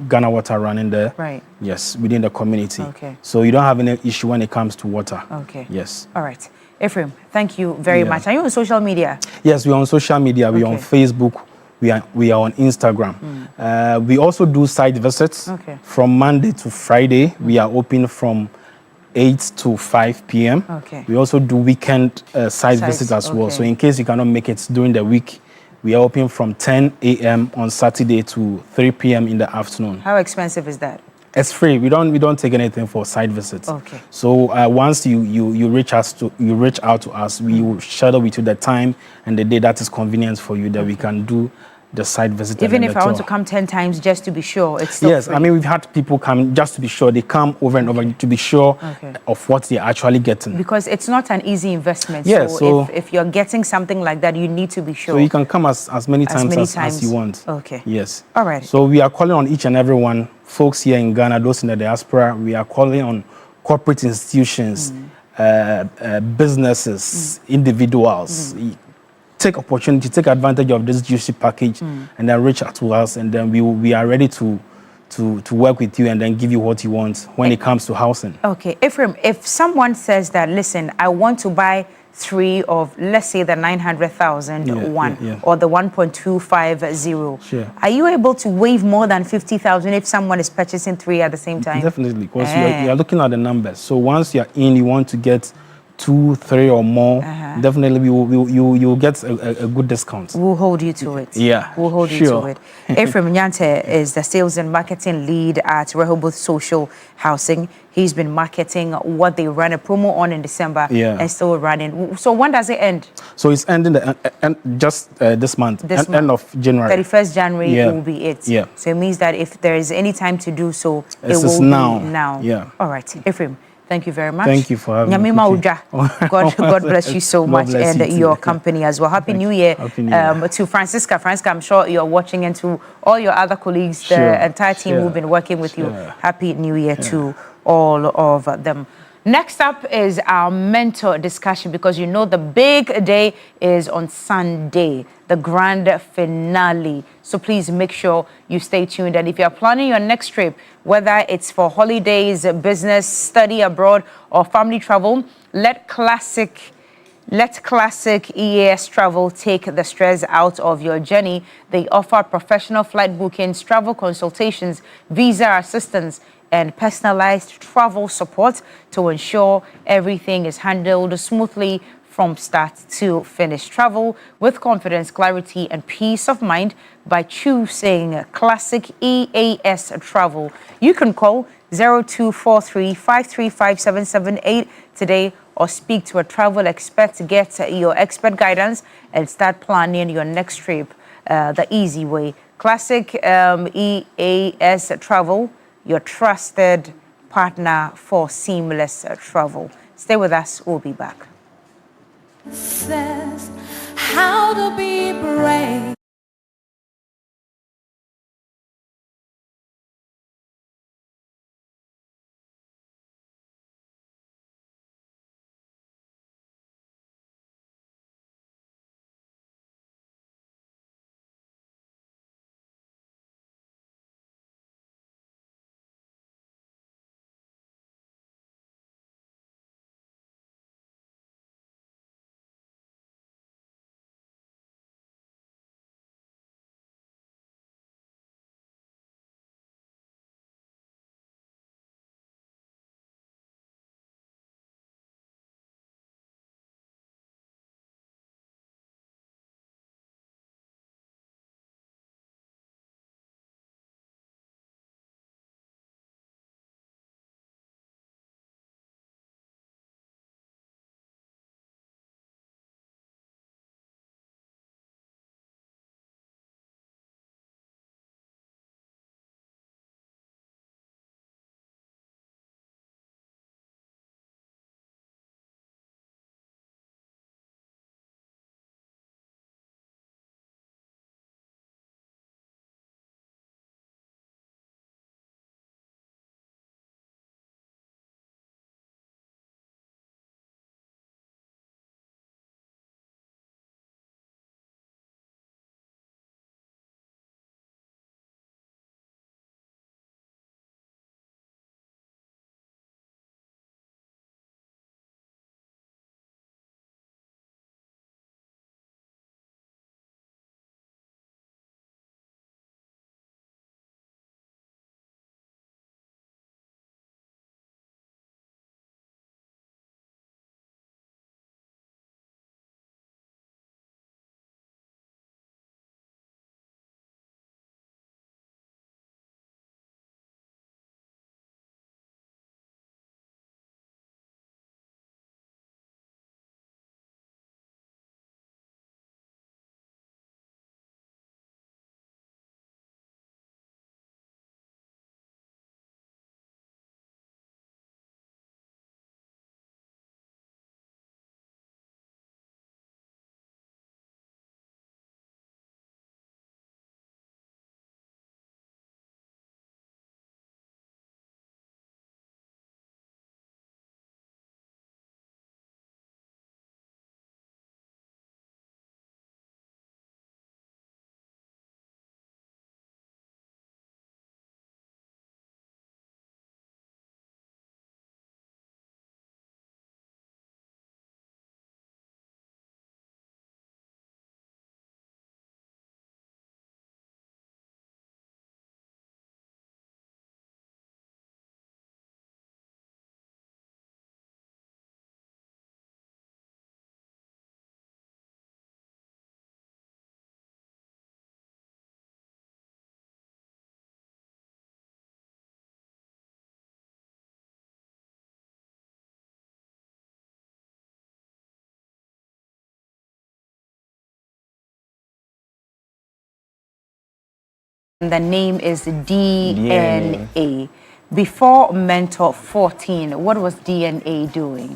Ghana Water running there. Right. Yes, within the community. Okay. So you don't have any issue when it comes to water. Okay. Yes. All right. Ephraim, thank you very much. Are you on social media? Yes, we're on social media. We're on Facebook. We are on Instagram. We also do site visits. Okay. From Monday to Friday. We are open from 8 to 5 p.m. Okay. We also do weekend site visits as well. okay. So in case you cannot make it during the week, we are open from 10 a.m. on Saturday to 3 p.m. in the afternoon. How expensive is that? It's free. We don't take anything for site visits. Okay. So once you reach out to us, we will schedule with you the time and the day that is convenient for you that we can do the site visit. Even and if I want to come 10 times just to be sure, it's still yes, free. I mean, we've had people come just to be sure. They come over and over to be sure of what they're actually getting. Because it's not an easy investment. Yeah, so if you're getting something like that, you need to be sure. So you can come as many times as you want. Okay. Yes. All right. So we are calling on each and every one, folks here in Ghana, those in the diaspora. We are calling on corporate institutions, businesses, individuals. Take advantage of this juicy package and then reach out to us, and then we are ready to work with you and then give you what you want when it comes to housing. Okay. Ephraim, if someone says that, listen, I want to buy 3 of, let's say, the 900,000 one or the 1.250, Sure. are you able to waive more than 50,000 if someone is purchasing 3 at the same time? Definitely, because you are looking at the numbers. So once you're in, you want to get 2, 3 or more, definitely you'll get a good discount. We'll hold you to it. Yeah, We'll hold you to it. Ephraim Nyante is the sales and marketing lead at Rehoboth Social Housing. He's been marketing what they ran a promo on in December and still running. So when does it end? So it's ending just this month, end of January. 31st January will be it. Yeah. So it means that if there is any time to do so, it will be now. Yeah. All right. Ephraim, thank you very much. Thank you for having me. God bless you so much, bless and you your too. company as well. Happy New Year, to Francisca. Francisca, I'm sure you're watching, and to all your other colleagues, the entire team who've been working with you. Happy New Year to all of them. Next up is our mentor discussion, because you know the big day is on Sunday, the grand finale. So please make sure you stay tuned. And if you're planning your next trip, whether it's for holidays, business, study abroad, or family travel, let Classic EAS Travel take the stress out of your journey. They offer professional flight bookings, travel consultations, visa assistance, and personalized travel support to ensure everything is handled smoothly from start to finish. Travel with confidence, clarity, and peace of mind by choosing Classic EAS Travel. You can call 0243-535-778 today or speak to a travel expert to get your expert guidance and start planning your next trip the easy way. Classic EAS Travel, your trusted partner for seamless travel. Stay with us. We'll be back. Says how to be brave. The name is DNA. Before Mentor 14, what was DNA doing?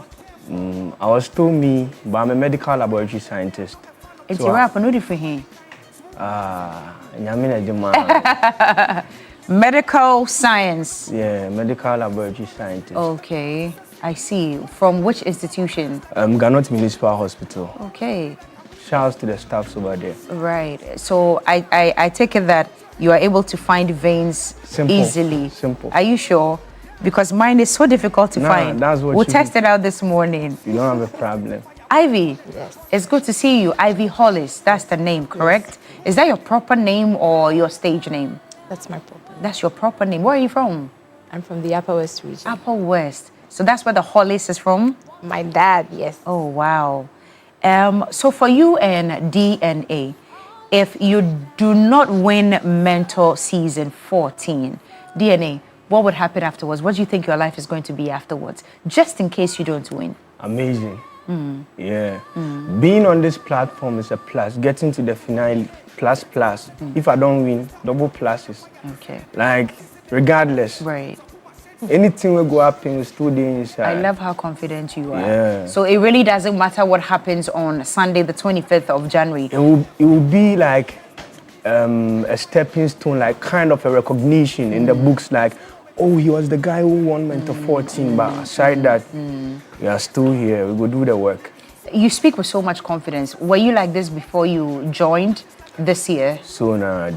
I was still me, but I'm a medical laboratory scientist. It's your rap, no different here. Medical science. Yeah, medical laboratory scientist. Okay, I see. From which institution? Ganot Municipal Hospital. Okay. Shouts to the staffs over there. Right. So I take it that you are able to find veins easily. Simple. Are you sure? Because mine is so difficult to find. That's what we'll test it out this morning. You don't have a problem. Ivy, yes. It's good to see you. Ivy Hollis, that's the name, correct? Yes. Is that your proper name or your stage name? That's my proper name. That's your proper name. Where are you from? I'm from the Upper West region. Upper West. So that's where the Hollis is from? My dad, yes. Oh, wow. So for you and DNA, if you do not win Mentor Season 14, DNA, what would happen afterwards? What do you think your life is going to be afterwards, just in case you don't win? Amazing. Yeah. Being on this platform is a plus. Getting to the finale, plus. If I don't win, double pluses. Okay. Like, regardless. Right. Anything will go up in the studio inside. I love how confident you are. Yeah. So it really doesn't matter what happens on Sunday, the 25th of January. It will be like a stepping stone, like kind of a recognition in the books, like, oh, he was the guy who won Mentor 14, but aside that, we are still here. We will do the work. You speak with so much confidence. Were you like this before you joined this year? So now,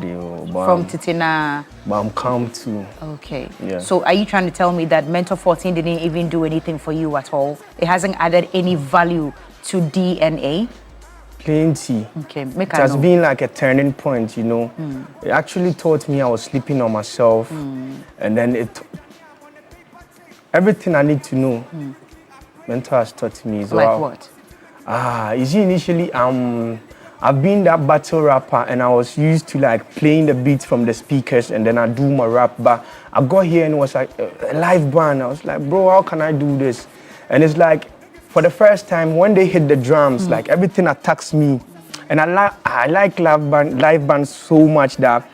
from Titina. But I'm calm too. Okay. Yeah. So are you trying to tell me that Mentor 14 didn't even do anything for you at all? It hasn't added any value to DNA? Plenty. Okay, it has been like a turning point, you know. It actually taught me I was sleeping on myself. And then everything I need to know, Mentor has taught me. So like what? You see, initially, I've been that battle rapper and I was used to like playing the beats from the speakers and then I do my rap. But I got here and it was like a live band. I was like, bro, how can I do this? And it's like, for the first time, when they hit the drums, like everything attacks me. And I like live bands so much that,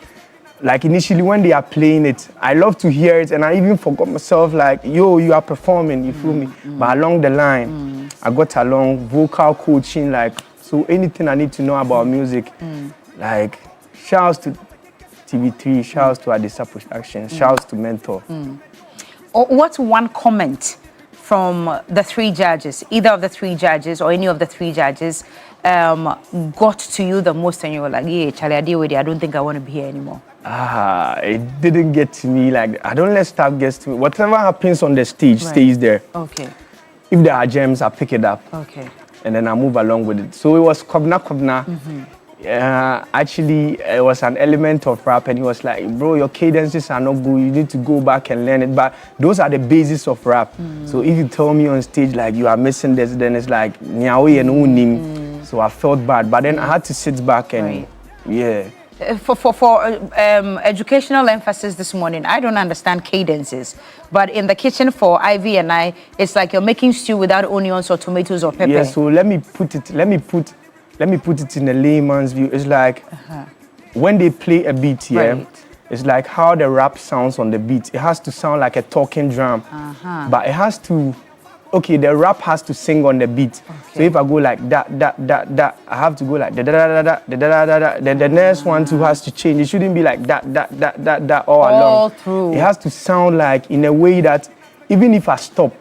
like initially when they are playing it, I love to hear it and I even forgot myself like, yo, you are performing, you feel me? But along the line, I got along vocal coaching, like, so anything I need to know about music, like shouts to TV3, shouts to Adisa Production, shouts to Mentor. What's one comment from the three judges, either of the three judges or any of the three judges, got to you the most and you were like, yeah, Charlie, I don't think I want to be here anymore? It didn't get to me. Like, I don't let stuff get to me. Whatever happens on the stage stays there. Okay. If there are gems, I pick it up. Okay. And then I move along with it. So it was Kobna. Actually, it was an element of rap, and he was like, bro, your cadences are not good. You need to go back and learn it. But those are the basis of rap. So if you tell me on stage, like, you are missing this, then it's like, nyawe and unim. So I felt bad. But then I had to sit back and, yeah. For educational emphasis this morning, I don't understand cadences, but in the kitchen for Ivy and I, it's like you're making stew without onions or tomatoes or pepper. Yeah, so let me put it in a layman's view. It's like when they play a beat, it's like how the rap sounds on the beat. It has to sound like a talking drum, but it has to. Okay, the rap has to sing on the beat. So if I go like that, I have to go like da. Then the next one too has to change. It shouldn't be like that all along. Through. It has to sound like in a way that even if I stop,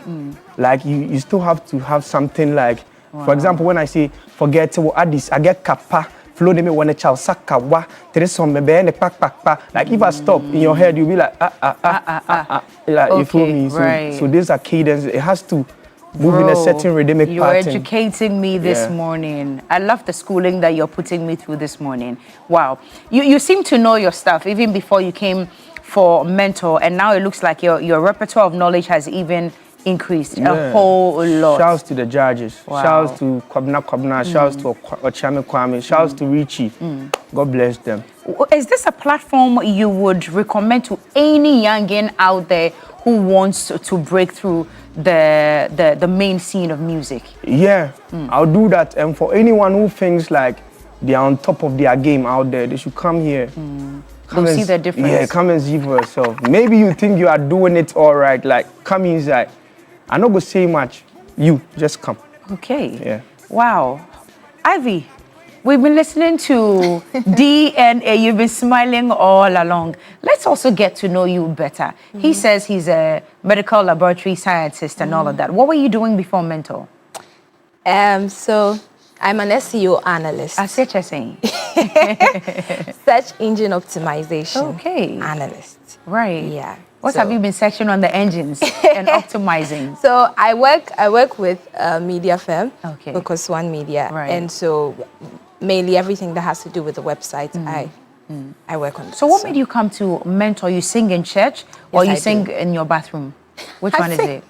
like you still have to have something like, for example, when I say forget to addis, I get kappa. Flow me when a child sakawa, there is some baby pa. Like if I stop in your head, you'll be like like you feel me. So these are cadence. It has to move in a certain rhythmic pattern. You're educating me this morning. I love the schooling that you're putting me through this morning. Wow. You seem to know your stuff even before you came for Mentor, and now it looks like your repertoire of knowledge has even increased a whole lot. Shouts to the judges. Shouts to Kobna. Shouts to Ochame Kwame. Shouts to Richie. God bless them. Is this a platform you would recommend to any youngin out there who wants to break through the main scene of music? Yeah, I'll do that. And for anyone who thinks like they are on top of their game out there, they should come here. Come see the difference. Yeah, come and see for yourself. Maybe you think you are doing it all right. Like, come inside. I'm not going to say much. You, just come. Okay. Yeah. Wow. Ivy, we've been listening to DNA. You've been smiling all along. Let's also get to know you better. He says he's a medical laboratory scientist and all of that. What were you doing before Mentor? So I'm an SEO analyst. HSA. Search engine optimization analyst. Right. Yeah. What have you been searching on the engines and optimizing? So I work with a media firm, Focus One Media, and so mainly everything that has to do with the website, I I work on that. So what made you come to mentor? You sing in church or you I sing do. in your bathroom? Which one is it?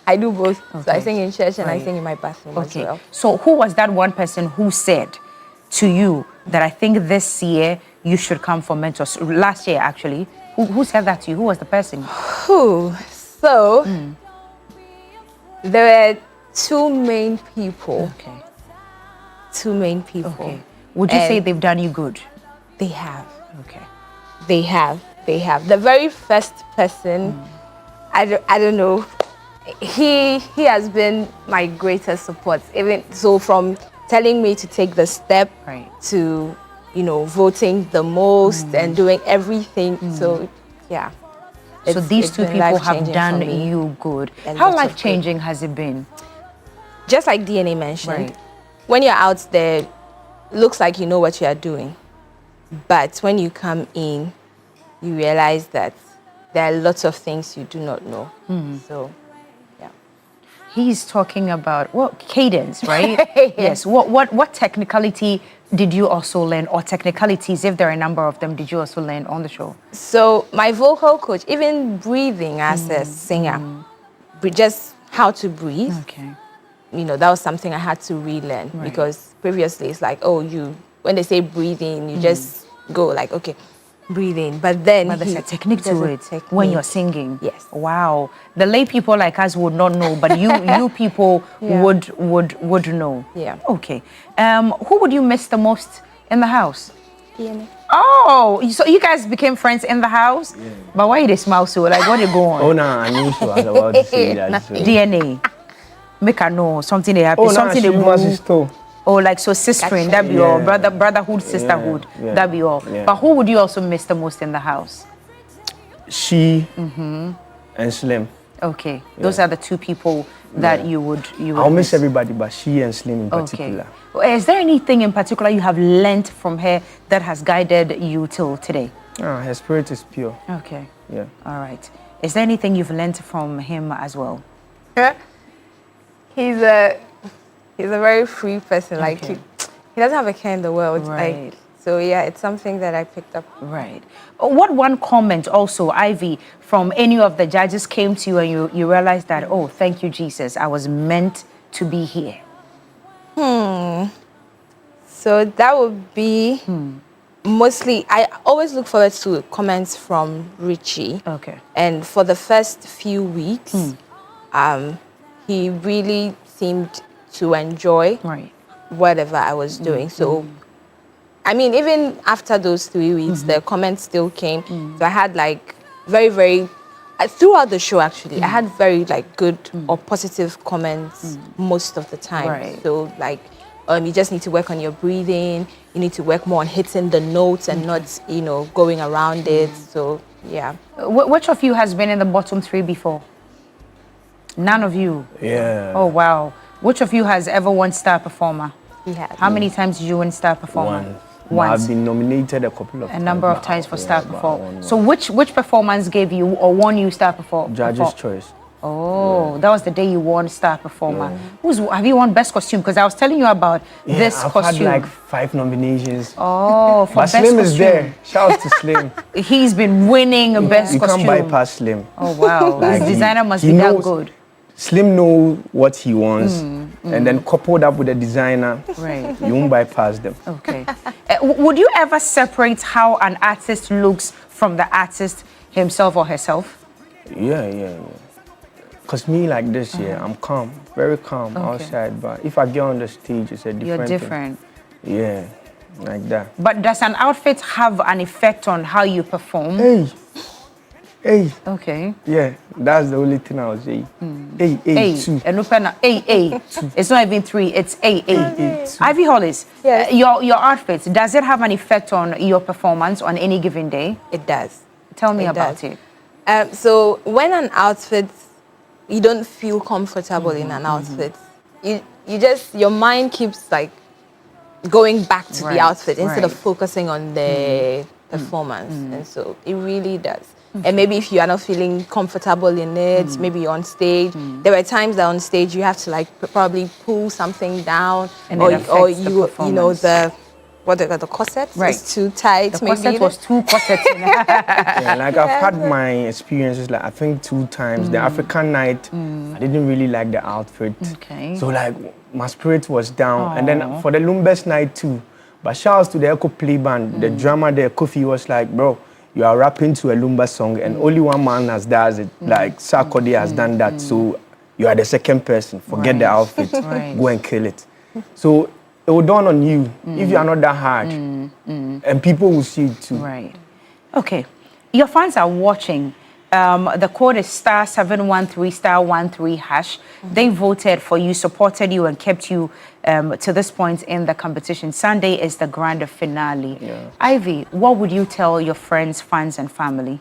I do both. So I Okay. sing in church and I Right. sing in my bathroom as well. So who was that one person who said to you that I think this year you should come for mentors? Last year, actually. Who said that to you? Who was the person? Who? So, there were two main people. Okay. Two main people. Okay. Would you say they've done you good? They have. Okay. They have. They have. The very first person, I don't know, he has been my greatest support. Even so, from telling me to take the step to, you know, voting the most and doing everything. So, yeah. So these two been people have life-changing done for me. you good. And How lots of life-changing has it been? Just like DNA mentioned, Right. when you're out there, looks like you know what you are doing. But when you come in, you realize that there are lots of things you do not know. So, yeah. He's talking about, cadence, right? Yes. What technicality did you also learn, or technicalities, if there are a number of them, did you also learn on the show? So my vocal coach, even breathing as a singer, just how to breathe. Okay. You know, that was something I had to relearn because previously it's like, when they say breathing, you just go like, okay, breathing. But then there's a technique to it technique. when you're singing. Yes. Wow. The lay people like us would not know, but you people would know. Yeah. Okay. Who would you miss the most in the house? DNA. Oh, so you guys became friends in the house? Yeah. But why they smile so? Like, what you going? Oh, no, I knew she was about to say that. So. DNA. Make her know something they happen. Oh, something she they must still. Oh, like so sistering, that be all. Brotherhood, sisterhood, that be all. But who would you also miss the most in the house? She and Slim. Okay, those are the two people that you would I'll miss everybody, but she and Slim in particular. Is there anything in particular you have learnt from her that has guided you till today? Her spirit is pure. Okay. Yeah. All right. Is there anything you've learnt from him as well? He's a very free person. Like he doesn't have a care in the world. Right. Like, so yeah, it's something that I picked up. Right. What one comment also, Ivy, from any of the judges came to you and you realized that, oh, thank you, Jesus, I was meant to be here? So that would be mostly, I always look forward to comments from Richie. Okay. And for the first few weeks, he really seemed to enjoy whatever I was doing. So, I mean, even after those 3 weeks, the comments still came. So I had like very, throughout the show actually, I had very like good or positive comments most of the time. Right. So like, you just need to work on your breathing. You need to work more on hitting the notes and not, you know, going around it. So, yeah. Which of you has been in the bottom 3 before? None of you? Yeah. Oh, wow. Which of you has ever won Star Performer? He has. How many times did you win Star Performer? Once. I've been nominated a couple of times. A number of times for Star Performer. So which performance gave you or won you Star Performer? Judge's choice. Oh, that was the day you won Star Performer. Have you won Best Costume? Because I was telling you about this I've costume. had like 5 nominations. Oh, for but Best Slim Costume. is there. Shout out to Slim. He's been winning Best You Costume. can't bypass Slim. Oh, wow. Like His designer must he be that knows- good. Slim knows what he wants, and then coupled up with the designer, Right. you won't bypass them. Okay. Would you ever separate how an artist looks from the artist himself or herself? Yeah. Because me like this, I'm calm, very calm outside, but if I get on the stage, it's a different You're thing. different. Yeah, like that. But does an outfit have an effect on how you perform? Hey. Okay. Yeah, that's the only thing I was saying. Hey, two. It's not even 3, it's A. Ivy Hollis, Yes. your outfit, does it have an effect on your performance on any given day? It does. Tell me It about does. it. So when an outfit, you don't feel comfortable in an outfit, you just, your mind keeps like going back to the outfit instead of focusing on the performance. And so it really does. And maybe if you are not feeling comfortable in it, maybe you're on stage. There were times that on stage you have to like probably pull something down, And or it affects the you know performance. what they got, the corset Right. was too tight. The maybe corset was too corset. Yeah, like I've had my experiences, like I think 2 times. The African night, I didn't really like the outfit. Okay. So like my spirit was down. And then for the Lumbes night too. But shouts to the Echo Play Band, the drummer there, Kofi, was like, bro, you are rapping to a Lumba song and only one man has does it. Like Sarkodie has done that. So you are the second person. Forget the outfit. Go and kill it. So it will dawn on you if you are not that hard. And people will see it too. Right. Okay. Your fans are watching. The code is *713*13#. They voted for you, supported you, and kept you to this point in the competition. Sunday is the grand finale. Yeah. Ivy, what would you tell your friends, fans, and family?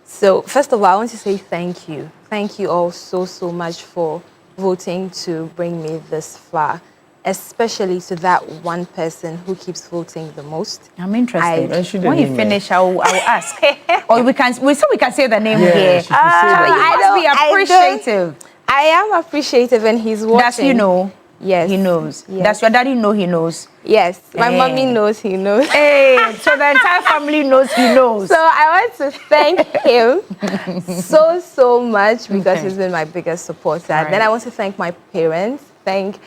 So, first of all, I want to say thank you. Thank you all so much for voting to bring me this far, especially to that one person who keeps voting the most. I'm interested. When you finish, I will ask. Or we can say the name here. I must be appreciative. I am appreciative, and he's watching. Does he know? Yes. He knows. Yes. Does your daddy know he knows? Yes. My mommy knows he knows. Hey, so the entire family knows he knows. So I want to thank him so much because he's been my biggest supporter. Right. Then I want to thank my parents, thank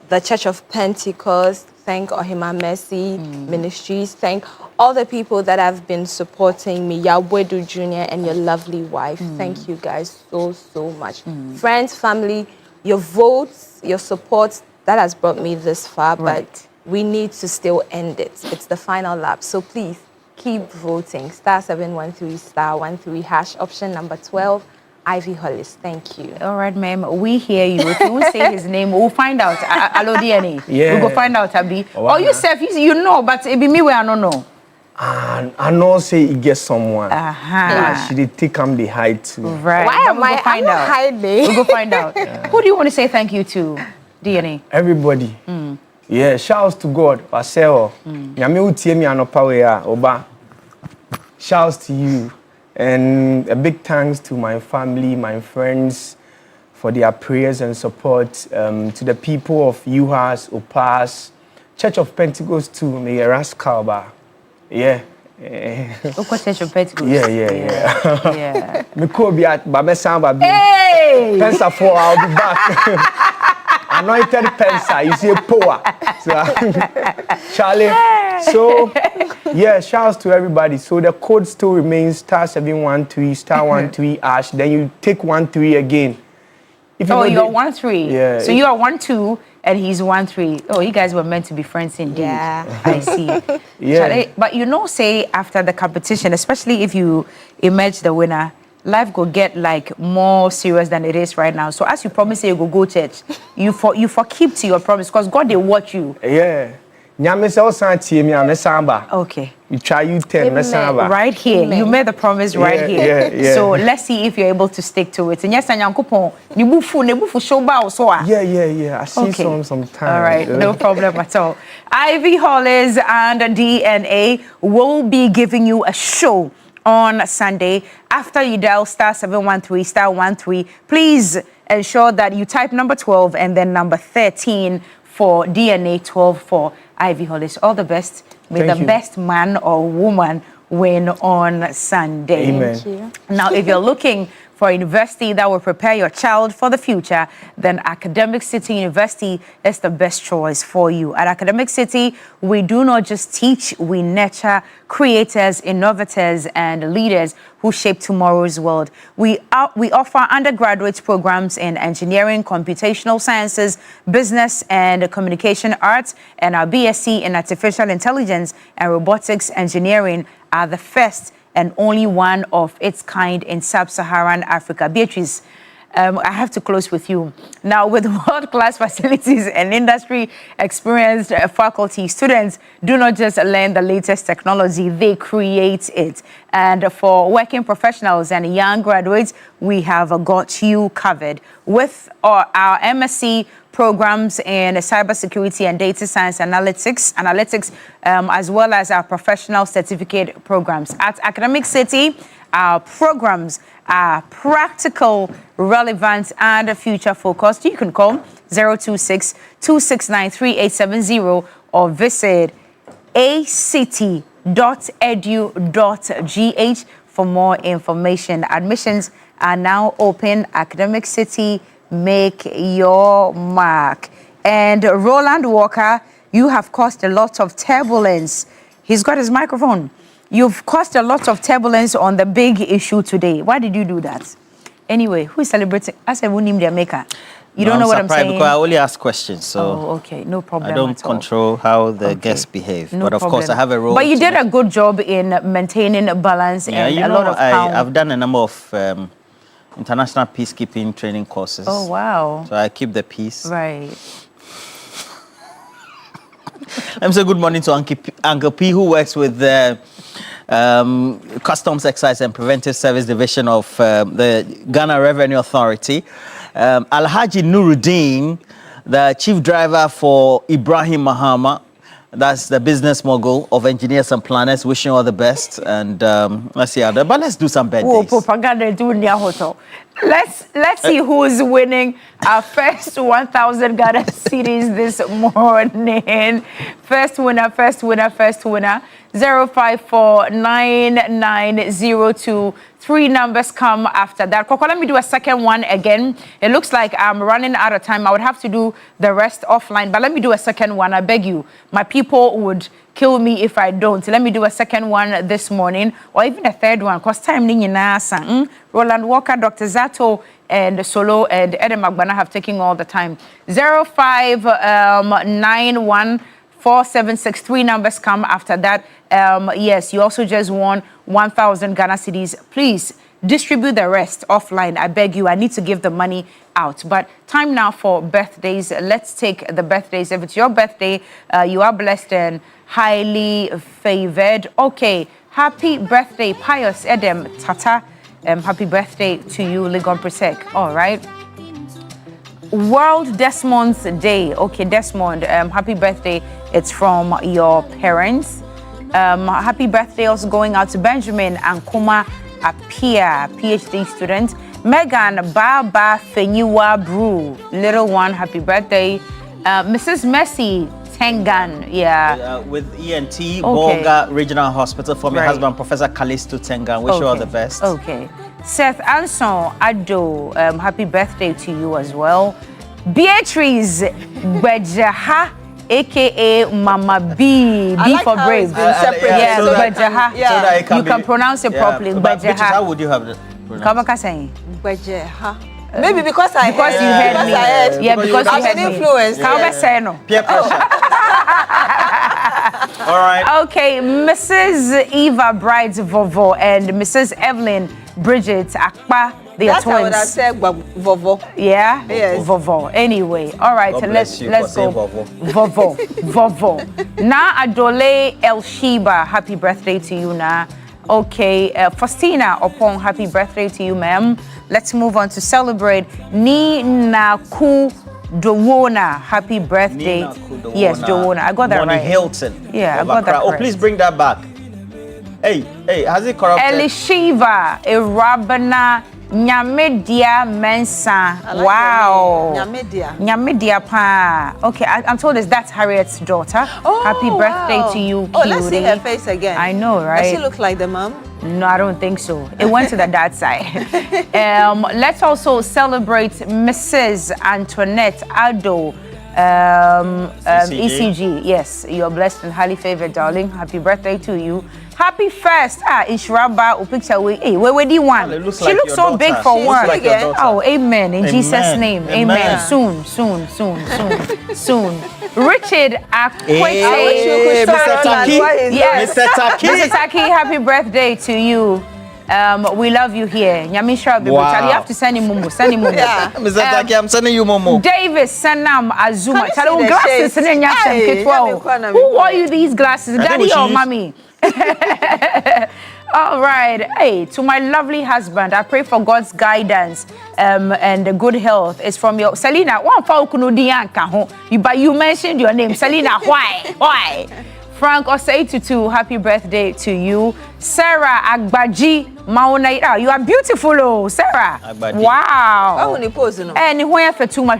the Church of Pentecost, thank Ohima Mercy Ministries, thank all the people that have been supporting me, Yabwedu Jr. and your lovely wife. Thank you guys so much. Friends, family, your votes, your support, that has brought me this far, but we need to still end it. It's the final lap. So please keep voting. *713*13#, option number 12. Ivy Hollis, thank you. All right, ma'am, we hear you. If you won't say his name, we'll find out. Hello, DNA. Yeah. We'll go find out, Abi. Wow. Oh, you said you know, but it be me where I don't know. And I know say he get someone. But she did take him the high too. Right. Why am I find out? hiding? We'll go find out. Who do you want to say thank you to, DNA? Everybody. Yeah, shouts to God. Paseo. Nyame utie mi anopa we a oba. Shouts to you. And a big thanks to my family, my friends, for their prayers and support. To the people of UHAS, OPAS, Church of Pentecost too, may a rascal ba. Yeah. Church of Pentecost. Yeah. Me could be at Bamesamba. Hey! Pensa 4, I'll be back. Anointed Pensa, you see a power. So, Charlie. So, yeah, shouts to everybody. So the code still remains *713*13#. Then you take 13 again. If you you're 13. Yeah. So you are 12 and he's 13. Oh, you guys were meant to be friends indeed. Yeah. I see. Yeah. But say after the competition, especially if you emerge the winner, life go get like more serious than it is right now. So as you promise you go church, you keep to your promise because God they watch you. Yeah. Nyame se osan tie mi amesamba. Okay. You try you 10 mesamba. Right here. Amen. You made the promise right here. Yeah. So let's see if you're able to stick to it. And yes, Nyankopon, ni bufu show ba so. Yeah. I see some time. All right, no problem at all. Ivy Hollis and DNA will be giving you a show on Sunday after you dial *713*13. Please ensure that you type number 12 and then number 13 for DNA 12 for Ivy Hollis. All the best. May Thank the you. best man or woman win on Sunday. Amen. Thank you. Now, if you're looking for a university that will prepare your child for the future, then Academic City University is the best choice for you. At Academic City, we do not just teach, we nurture creators, innovators, and leaders who shape tomorrow's world. We offer undergraduate programs in engineering, computational sciences, business and communication arts, and our BSc in artificial intelligence and robotics engineering are the first and only one of its kind in sub-Saharan Africa. Beatrice, I have to close with you. Now, with world-class facilities and industry-experienced faculty, students do not just learn the latest technology, they create it. And for working professionals and young graduates, we have got you covered. With our MSc programs in cybersecurity and data science analytics, as well as our professional certificate programs. At Academic City, our programs are practical, relevant, and future-focused. You can call 026-269-3870 or visit acity.edu.gh for more information. Admissions are now open. Academic City, make your mark. And Roland Walker, you have caused a lot of turbulence. He's got his microphone. You've caused a lot of turbulence on the big issue today. Why did you do that? Anyway, who is celebrating? I said, we name their maker. You don't know what I'm saying? Because I only ask questions, so okay, no problem. I don't control how the guests behave. No but of problem. course, I have a role. But you did a good job in maintaining a balance and a lot of calm. I've done a number of international peacekeeping training courses. Oh, wow. So I keep the peace. Right. Let me say good morning to Uncle P, who works with the Customs Excise and Preventive Service Division of the Ghana Revenue Authority. Alhaji Nuruddin, the chief driver for Ibrahim Mahama, that's the business mogul of engineers and planners, wishing all the best. And let's see how that. But let's do some birthdays. Whoa, propaganda do near hotel. Let's see who's winning our first 1,000 Ghana cedis this morning. First winner. 0549902. 3 numbers come after that. Coco, let me do a second one again. It looks like I'm running out of time. I would have to do the rest offline, but let me do a second one. I beg you. My people would kill me if I don't. Let me do a second one this morning, or even a third one, because time ni nyina Roland Walker, Dr. Zato, and Solo, and Edem Magbana have taken all the time. 05914763 numbers come after that. Yes, you also just won 1,000 Ghana cedis. Please distribute the rest offline. I beg you. I need to give the money out. But time now for birthdays. Let's take the birthdays. If it's your birthday, you are blessed and highly favored. Okay. Happy birthday, Pius Edem Tata. Happy birthday to you, Ligon Presec. All right. World Desmond's Day. Okay, Desmond, happy birthday. It's from your parents. Happy birthday also going out to Benjamin and Kuma Apia, PhD student. Megan Baba Fenyiwa Brew, little one, happy birthday. Mrs. Messi Tengan, with ENT, Bolga Regional Hospital, for my husband, Professor Kalisto Tengan. Wish you all the best. Okay. Seth Anson Ado, happy birthday to you as well. Beatrice Bejaha, aka Mama B, B for brave. Yeah, so Bejaha. Yeah. So you can pronounce it properly. Bejaha. How would you have it pronounced? Bejaha. Maybe because you heard me. Yeah, because you heard me. Influenced. Peer pressure. All right. Okay, Mrs. Eva Brides Vovo and Mrs. Evelyn Bridget Akpa, they are twins. That's how I would have said Vovo. Yeah? Yes. Vovo. Anyway, all right, let's go. Vovo. Na Adole El Shiba, happy birthday to you, Na. Okay, Faustina Opong, happy birthday to you, ma'am. Let's move on to celebrate Nina Ku Dowona, happy birthday. Yes, Dowona. I got that Bonnie right. Hilton. Yeah, I got that Oh, right. please bring that back. Hey, has it corrupted? Elishiva Irabana Nyamedia Mensa. Wow. Nyamedia Pa. Okay, I'm told that's Harriet's daughter. Oh, happy birthday to you, cutie. Oh, let's see her face again. I know, right? Does she look like the mom? No, I don't think so. It went to the dad side. Let's also celebrate Mrs. Antoinette Ado. ECG. Yes, you're blessed and highly favored, darling. Happy birthday to you. Happy first. Ishiraba picture. Hey, where do you want? She looks so big for one. Oh, amen. In Jesus' name. Amen. Soon. Richard Akwete. Mr. Taki. Yes. Mr. Taki. Mr. Taki, happy birthday to you. We love you here. Nyamisha Bibu. Wow. You have to send him Mumu. Yeah. Mr. Taki, I'm sending you Momo. Davis Sanam Azuma. Can you see the shades? Who wore you these glasses? Daddy or mommy? All right. Hey, to my lovely husband, I pray for God's guidance and good health. It's from your Selena. But you mentioned your name, Selena. Why? Frank Osei-Tutu, happy birthday to you. Sarah Agbaji Mauna. You are beautiful, oh, Sarah. Agbaji. Wow. And where for too much?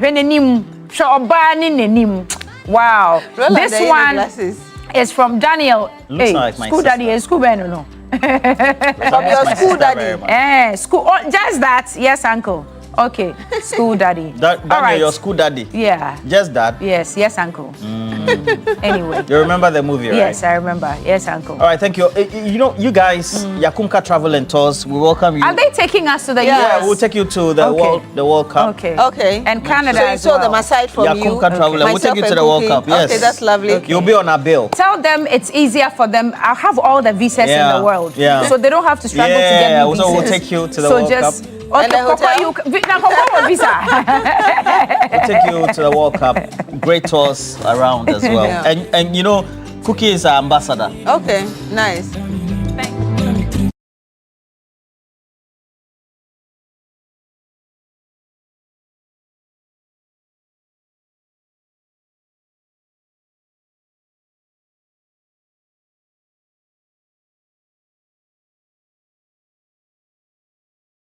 Wow. This one is from Daniel. Looks like my school sister. daddy is school man, no. From your school daddy. School. Oh, just that. Yes, uncle. Okay, school daddy. Daniel, all right. Your school daddy. Yeah. Just that. Yes, uncle. Anyway. You remember the movie, right? Yes, I remember. Yes, uncle. All right, thank you. You know, you guys, Yakumka Travel and Tours, we welcome you. Are they taking us to the US? Yeah, we'll take you to the World Cup. Okay. Okay. And Canada so you as saw well. them aside from you. Yakumka Travel, and we'll take you to the World Cup. Yes. Okay, that's lovely. Okay. You'll be on our bill. Tell them it's easier for them. I have all the visas in the world. Yeah. So they don't have to struggle to get me visas. So we'll take you to the so World just, Cup. Okay, visa. We'll take you to the World Cup. Great tours around as well. Yeah. And you know, Cookie is our ambassador. Okay, nice.